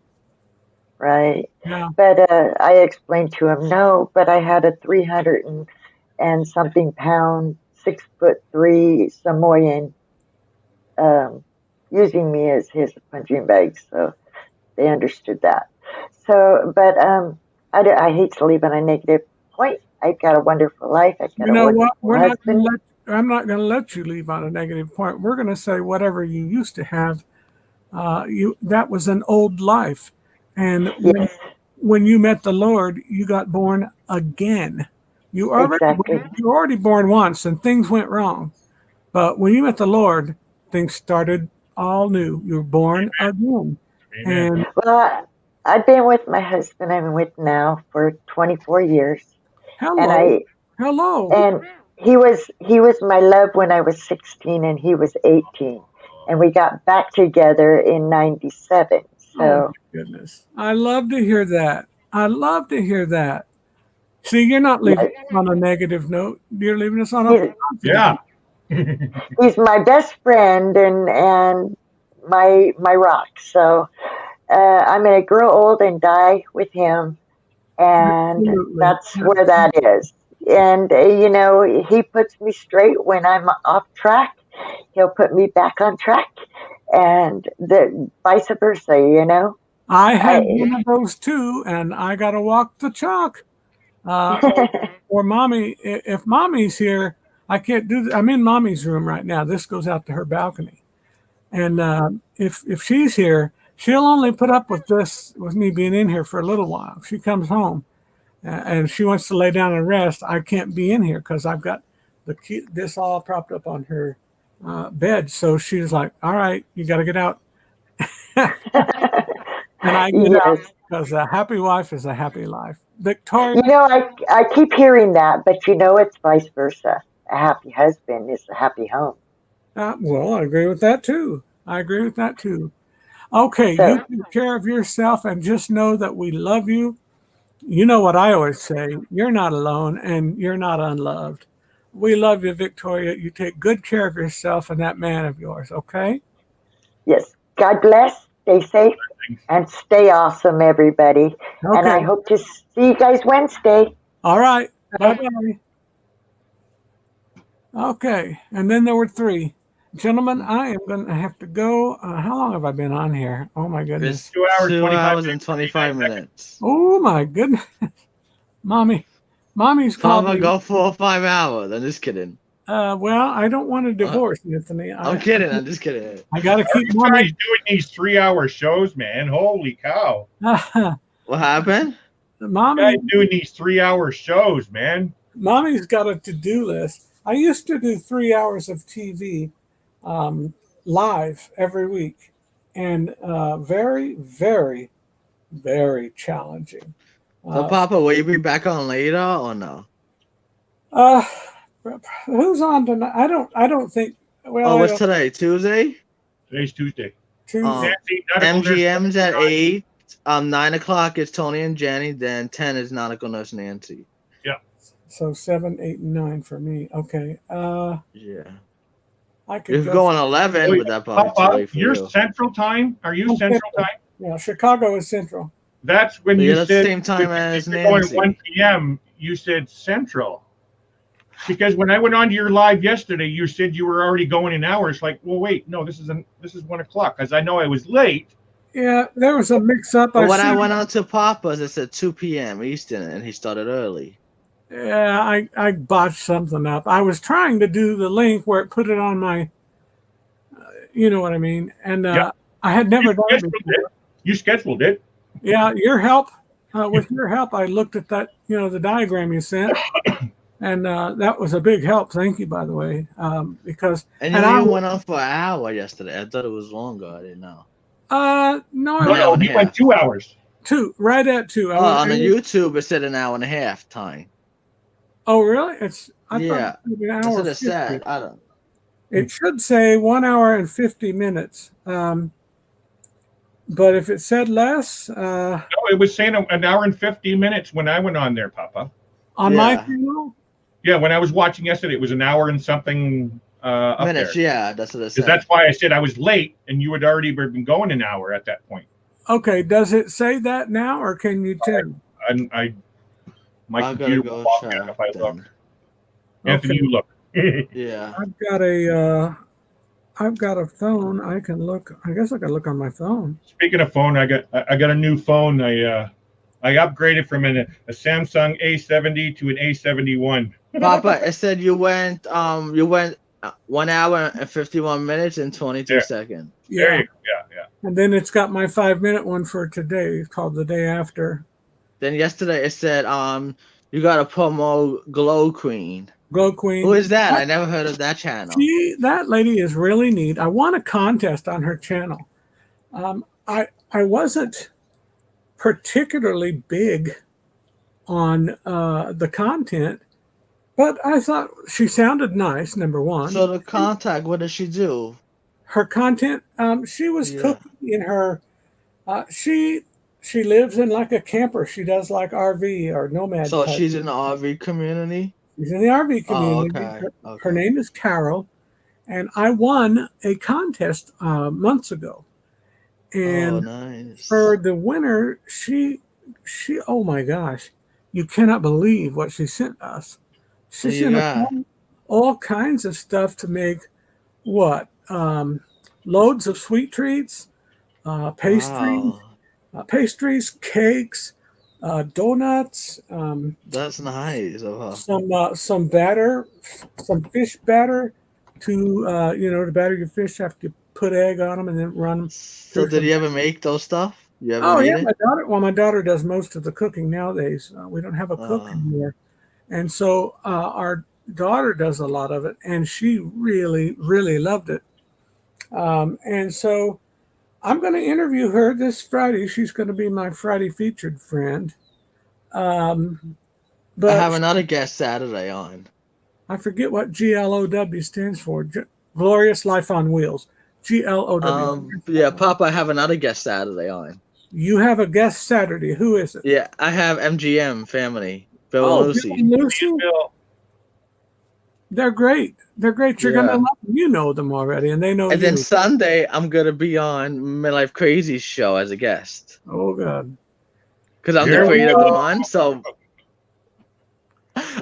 Right. Yeah. But I explained to him no, but I had a 300 and something pound, 6'3" Samoan using me as his punching bag, so they understood that. So, but I hate to leave on a negative point. I've got a wonderful life. I've got You know what? wonderful husband. I'm not going to let you leave on a negative point. We're going to say whatever you used to have. That was an old life, and Yes, when you met the Lord, you got born again. You exactly. were already born once, and things went wrong. But when you met the Lord, things started all new. You were born again. Amen. And Well, I've been with my husband. I'm with now for 24 years, and hello. and he was my love when I was 16 and he was 18, and we got back together in 97. So Oh my goodness. I love to hear that. I love to hear that. See, you're not leaving us on a negative note. You're leaving us on a he's, Yeah. he's my best friend and my rock. So I'm gonna grow old and die with him, and Absolutely. that's where that is. And he puts me straight when I'm off track. He'll put me back on track, and the vice versa. I had one of those too, and I got to walk the chalk. Or mommy, if mommy's here, I can't do. I'm in mommy's room right now. This goes out to her balcony, and if she's here, she'll only put up with this with me being in here for a little while. If she comes home and she wants to lay down and rest, I can't be in here because I've got this all propped up on her bed. So she's like, "All right, you got to get out," and I get out because a happy wife is a happy life. Victoria, You know, I keep hearing that, but you know, it's vice versa. A happy husband is a happy home. well, I agree with that too. Okay, So, you take care of yourself and just know that we love you. You know what I always say, you're not alone and you're not unloved. We love you, Victoria. You take good care of yourself and that man of yours, okay? yes, God bless. Stay safe and stay awesome, everybody. And I Okay. hope to see you guys Wednesday. All right. Bye-bye. Okay. And then there were 3. Gentlemen, I am going to have to go. How long have I been on here? Oh, my goodness. It's 2 hours, 2 25 hours and 25 minutes. Oh, my goodness. Mommy's called Papa, me. go 4 or 5 hours. I'm just kidding. Well, I don't want to divorce, Anthony. I'm kidding. I'm just kidding. I got to keep You mommy. guys doing these 3-hour shows, man. Holy cow. What happened? You Mommy, guys doing these 3-hour shows, man. mommy's got a to-do list. I used to do 3 hours of TV live every week, and very, very, very challenging. So, Papa, will you be back on later or no? Who's on tonight? I don't think. Well, Oh, I what's don't- today? Tuesday? Today's Tuesday. Tuesday. Nancy, medical nurse MGM's at 79. 8. 9 o'clock is Tony and Jenny. Then 10 is Nautical Nurse Nancy. So 7, 8, and 9 for me. Okay. Yeah. I You could could go. go on 11, but that probably too Papa, late for you're you. Central Time? Are you I'm Central Central. Time? Yeah, Chicago is Central. That's when Yeah, you that's the said same time if as you're going Nancy. 1 p.m. You said Central. Because when I went on to your live yesterday, you said you were already going in hours. Like, well, wait, no, this is 1 o'clock. Because I know I was late. Yeah, there was a mix-up. But when I see- went on to Papa's, it said 2 p.m. Eastern, and he started early. Yeah, I botched something up. I was trying to do the link where it put it on my, you know what I mean, and Yeah. I had never done it before. You scheduled it. Yeah, your help. With your help, I looked at that, the diagram you sent, and that was a big help. Thank you, by the way, because And And you I- even went on for an hour yesterday. I thought it was longer. I didn't know. no, I No, went Yeah. no, he went 2 hours. 2, right at 2. On the YouTube, it said an hour and a half time. Oh, really? I thought Yeah. it was an That's hour what it 50. said. I don't. It should say 1 hour and 50 minutes. But if it said less, No, it was saying an hour and 15 minutes when I went on there, Papa. on my Yeah. channel, Yeah, when I was watching yesterday, it was an hour and something up Minutes, there. yeah, that's what it Because said. that's why I said I was late, and you had already been going an hour at that point. okay, does it say that now, or can you tell? And my I'm gonna computer go will log check out if I look. then. Anthony, Okay. you look. Yeah. I've got a phone. I can look. I guess I can look on my phone. Speaking of phone, I got a new phone. I upgraded from a Samsung A70 to an A71. Papa, it said you went 1 hour and 51 minutes and 22 Yeah. seconds. There Yeah, you go. Yeah. and then it's got my 5-minute one for today. It's called the day after. Then yesterday it said you got a promo Glow Queen. Glow Queen. Who is that? I never heard of that channel. That lady is really neat. I won a contest on her channel. I wasn't particularly big on the content, but I thought she sounded nice. Number one, So the contact, what does she do? her content. She was Yeah. cooking in her. She lives in like a camper. She does like RV or nomad. So type. she's in the RV community. She's in the RV Oh, community. okay. Her name is Carol, and I won a contest months ago. And Oh, nice. for the winner, she, oh my gosh, you cannot believe what she sent us. She sent Yeah. us all kinds of stuff to make loads of sweet treats, pastries, Wow. pastries, cakes, donuts, That's nice of her. some batter, some fish batter to to batter your fish after you put egg on them and then run them. So did you ever make those stuff? You ever Oh made yeah, it? my daughter. Well, my daughter does most of the cooking nowadays. We don't have a cook anymore, and so our daughter does a lot of it, and she really, really loved it. And so I'm going to interview her this Friday. She's going to be my Friday featured friend. But I have another guest Saturday on. I forget what GLOW stands for. Glorious Life on Wheels. GLOW. Yeah, Papa, I have another guest Saturday on. You have a guest Saturday. Who is it? Yeah, I have MGM family. Bill and Lucy. Bill and Lucy? Bill. They're great. They're great. You're Yeah. gonna love them. You know them already, and they know And you. then Sunday, I'm gonna be on Midlife Crazy show as a guest Oh God. because I'm Here the we creator of the go. month. So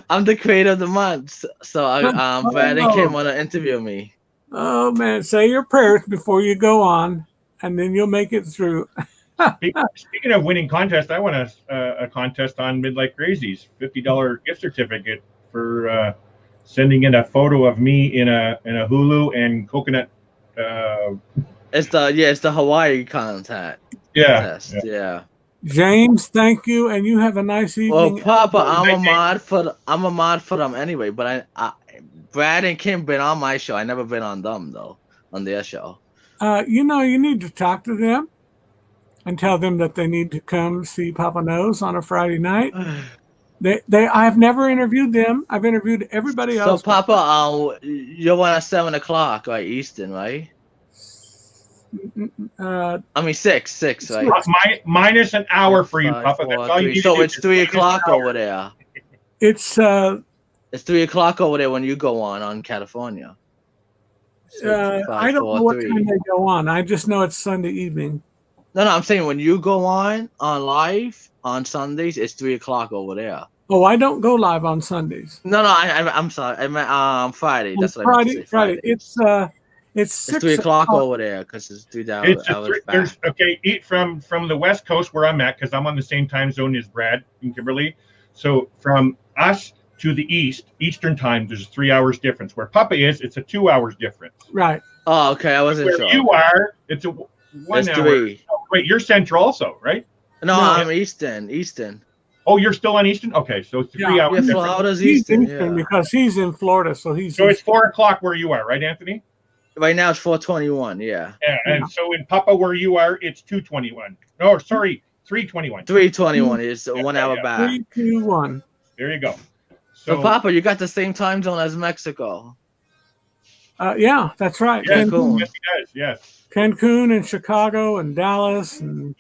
I'm the creator of the month. So Brad and Kim want to interview me. Oh man, say your prayers before you go on, and then you'll make it through. Speaking of winning contests, I won a contest on Midlife Crazies, $50 gift certificate for sending in a photo of me in a hulu and coconut. It's the Hawaii contest. Yeah. Yeah. James, thank you, and you have a nice Well, evening. Papa, I'm a mod for them anyway. But I Brad and Kim been on my show. I never been on them though, on their show. You need to talk to them and tell them that they need to come see Papa Knows on a Friday night. I've never interviewed them. I've interviewed everybody So else. Papa, you're on at 7:00, right, Eastern, right? I mean 6, right? Minus an hour for you, 5, Papa. 4, That's all you 3. need So to do. it's 3:00 over there. It's It's 3:00 over there when you go on California. 6, 5, I don't 4, know what 3. time they go on. I just know it's Sunday evening. No, I'm saying when you go on live on Sundays, it's 3:00 over there. Oh, I don't go live on Sundays. No, I'm sorry. I meant Friday. On That's what I meant to say. Friday. Friday. It's It's 3:00 over there because it's 3 hours back. Eat from the West Coast where I'm at because I'm on the same time zone as Brad and Kimberly. So from us to the Eastern time, there's 3 hours difference. Where Papa is, it's a 2 hours difference. Right. Oh, okay. I wasn't Where sure. you are, it's a 1 It's hour. 3. Oh, wait, you're Central also, right? No, No. I'm Eastern. Oh, you're still on Eastern? Okay, so it's 3 Yeah. hours Yeah, difference. Florida's He's Eastern. Eastern Yeah. because he's in Florida, so he's So it's 4:00 where you are, right, Anthony? Right now it's 4:21. Yeah. Yeah, and so in Papa where you are, it's 2:21. No, sorry, 3:21. 3:21 is 1 hour yeah. back. 3, 2, 1. There you go. So, Papa, you got the same time zone as Mexico. Yeah, that's right. yes, Cancun. yes, he does. Yes. Cancun and Chicago and Dallas and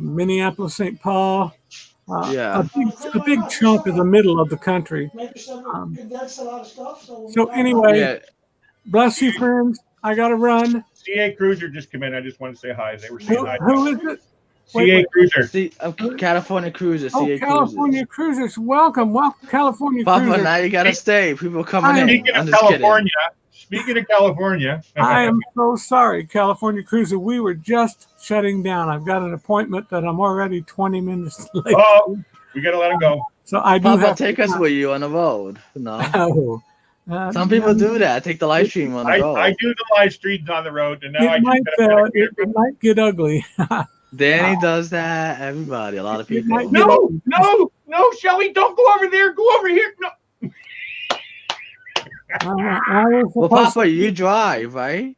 Minneapolis, St. Paul. Yeah. A big chunk of the middle of the country. That's a lot of stuff. So anyway, Yeah. bless you, friends. I got to run. CA Cruiser just came in. I just want to say hi. They were saying hi. Who is it? CA Cruiser. See, California Cruisers. Oh, CA California Cruisers. Welcome, California Papa, Cruisers. now you gotta stay. People coming in. Speaking I'm of just kidding. California, I am so sorry, California Cruiser. We were just shutting down. I've got an appointment that I'm already 20 minutes late. Oh, we gotta let him go. So I do Papa, have take us with you on the road. No. Oh, Some people do that. Take the live stream on the road. I do the live streams on the road, and now I It might, just gotta it might get ugly. Danny does that. Everybody, a lot of people. might- No, Shelly, don't go over there. Go over here. No. I was Well, supposed, Papa, you drive, right?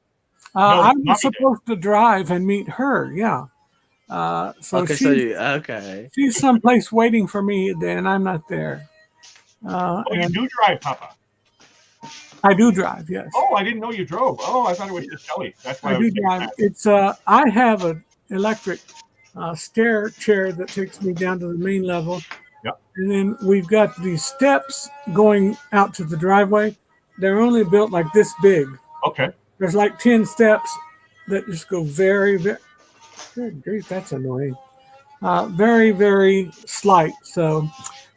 I Mommy was did. supposed to drive and meet her. Yeah. So Okay, okay. she's someplace waiting for me, and I'm not there. Oh, you And do drive, Papa. I do drive. Yes. Oh, I didn't know you drove. Oh, I thought it was just Shelly. That's why I I do was thinking drive. that. It's I have an electric stair chair that takes me down to the main level. Yep. And then we've got these steps going out to the driveway. They're only built like this big. Okay. There's like 10 steps that just go very, very, good grief, that's annoying. Very, very slight. So,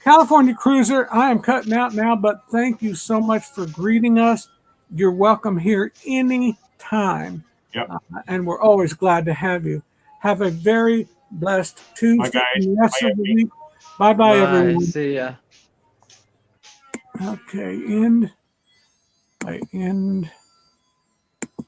California Cruiser, I am cutting out now, but thank you so much for greeting us. You're welcome here any time. Yep. And we're always glad to have you. Have a very blessed Tuesday Bye, guys. and the rest Bye, of the Effie. week. Bye bye, everyone. See ya. Okay, end. I end.